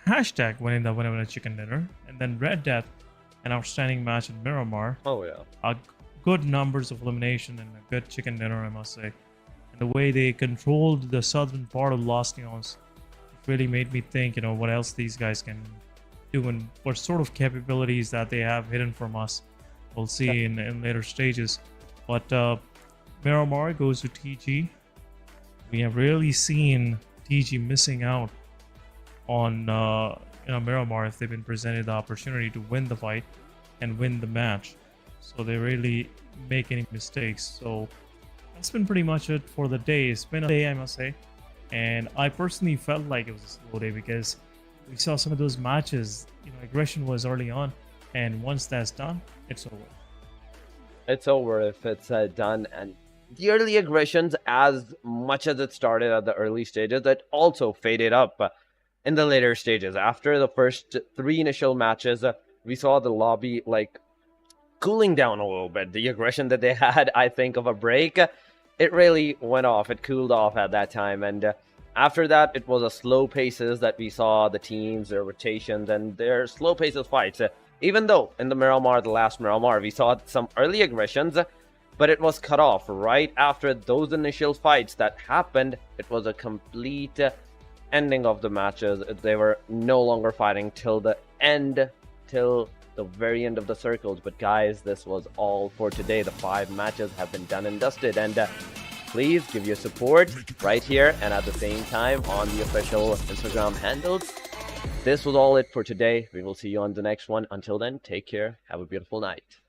hashtag winning the winner chicken dinner, and then Red Death, an outstanding match in Miramar. Oh yeah, good numbers of elimination and a good chicken dinner, I must say. And the way they controlled the southern part of Los Neons really made me think, what else these guys can do and what sort of capabilities that they have hidden from us. We'll see in later stages. But Miramar goes to TG. We have really seen TG missing out on Miramar if they've been presented the opportunity to win the fight and win the match. So they really make any mistakes. So that's been pretty much it for the day. It's been a day, I must say. And I personally felt like it was a slow day because we saw some of those matches, aggression was early on, and once that's done, it's over. It's over if it's done. And the early aggressions, as much as it started at the early stages, it also faded up in the later stages. After the first 3 initial matches, we saw the lobby like cooling down a little bit. The aggression that they had, I think, of a break, it really went off. It cooled off at that time, and after that, it was a slow paces that we saw the teams, their rotations, and their slow paces fights. Even though in the Miramar, the last Miramar, we saw some early aggressions, but it was cut off right after those initial fights that happened. It was a complete ending of the matches. They were no longer fighting till the end, till the very end of the circles. But guys, this was all for today. The 5 matches have been done and dusted, and please give your support right here and at the same time on the official Instagram handles. This was all it for today. We will see you on the next one. Until then, take care. Have a beautiful night.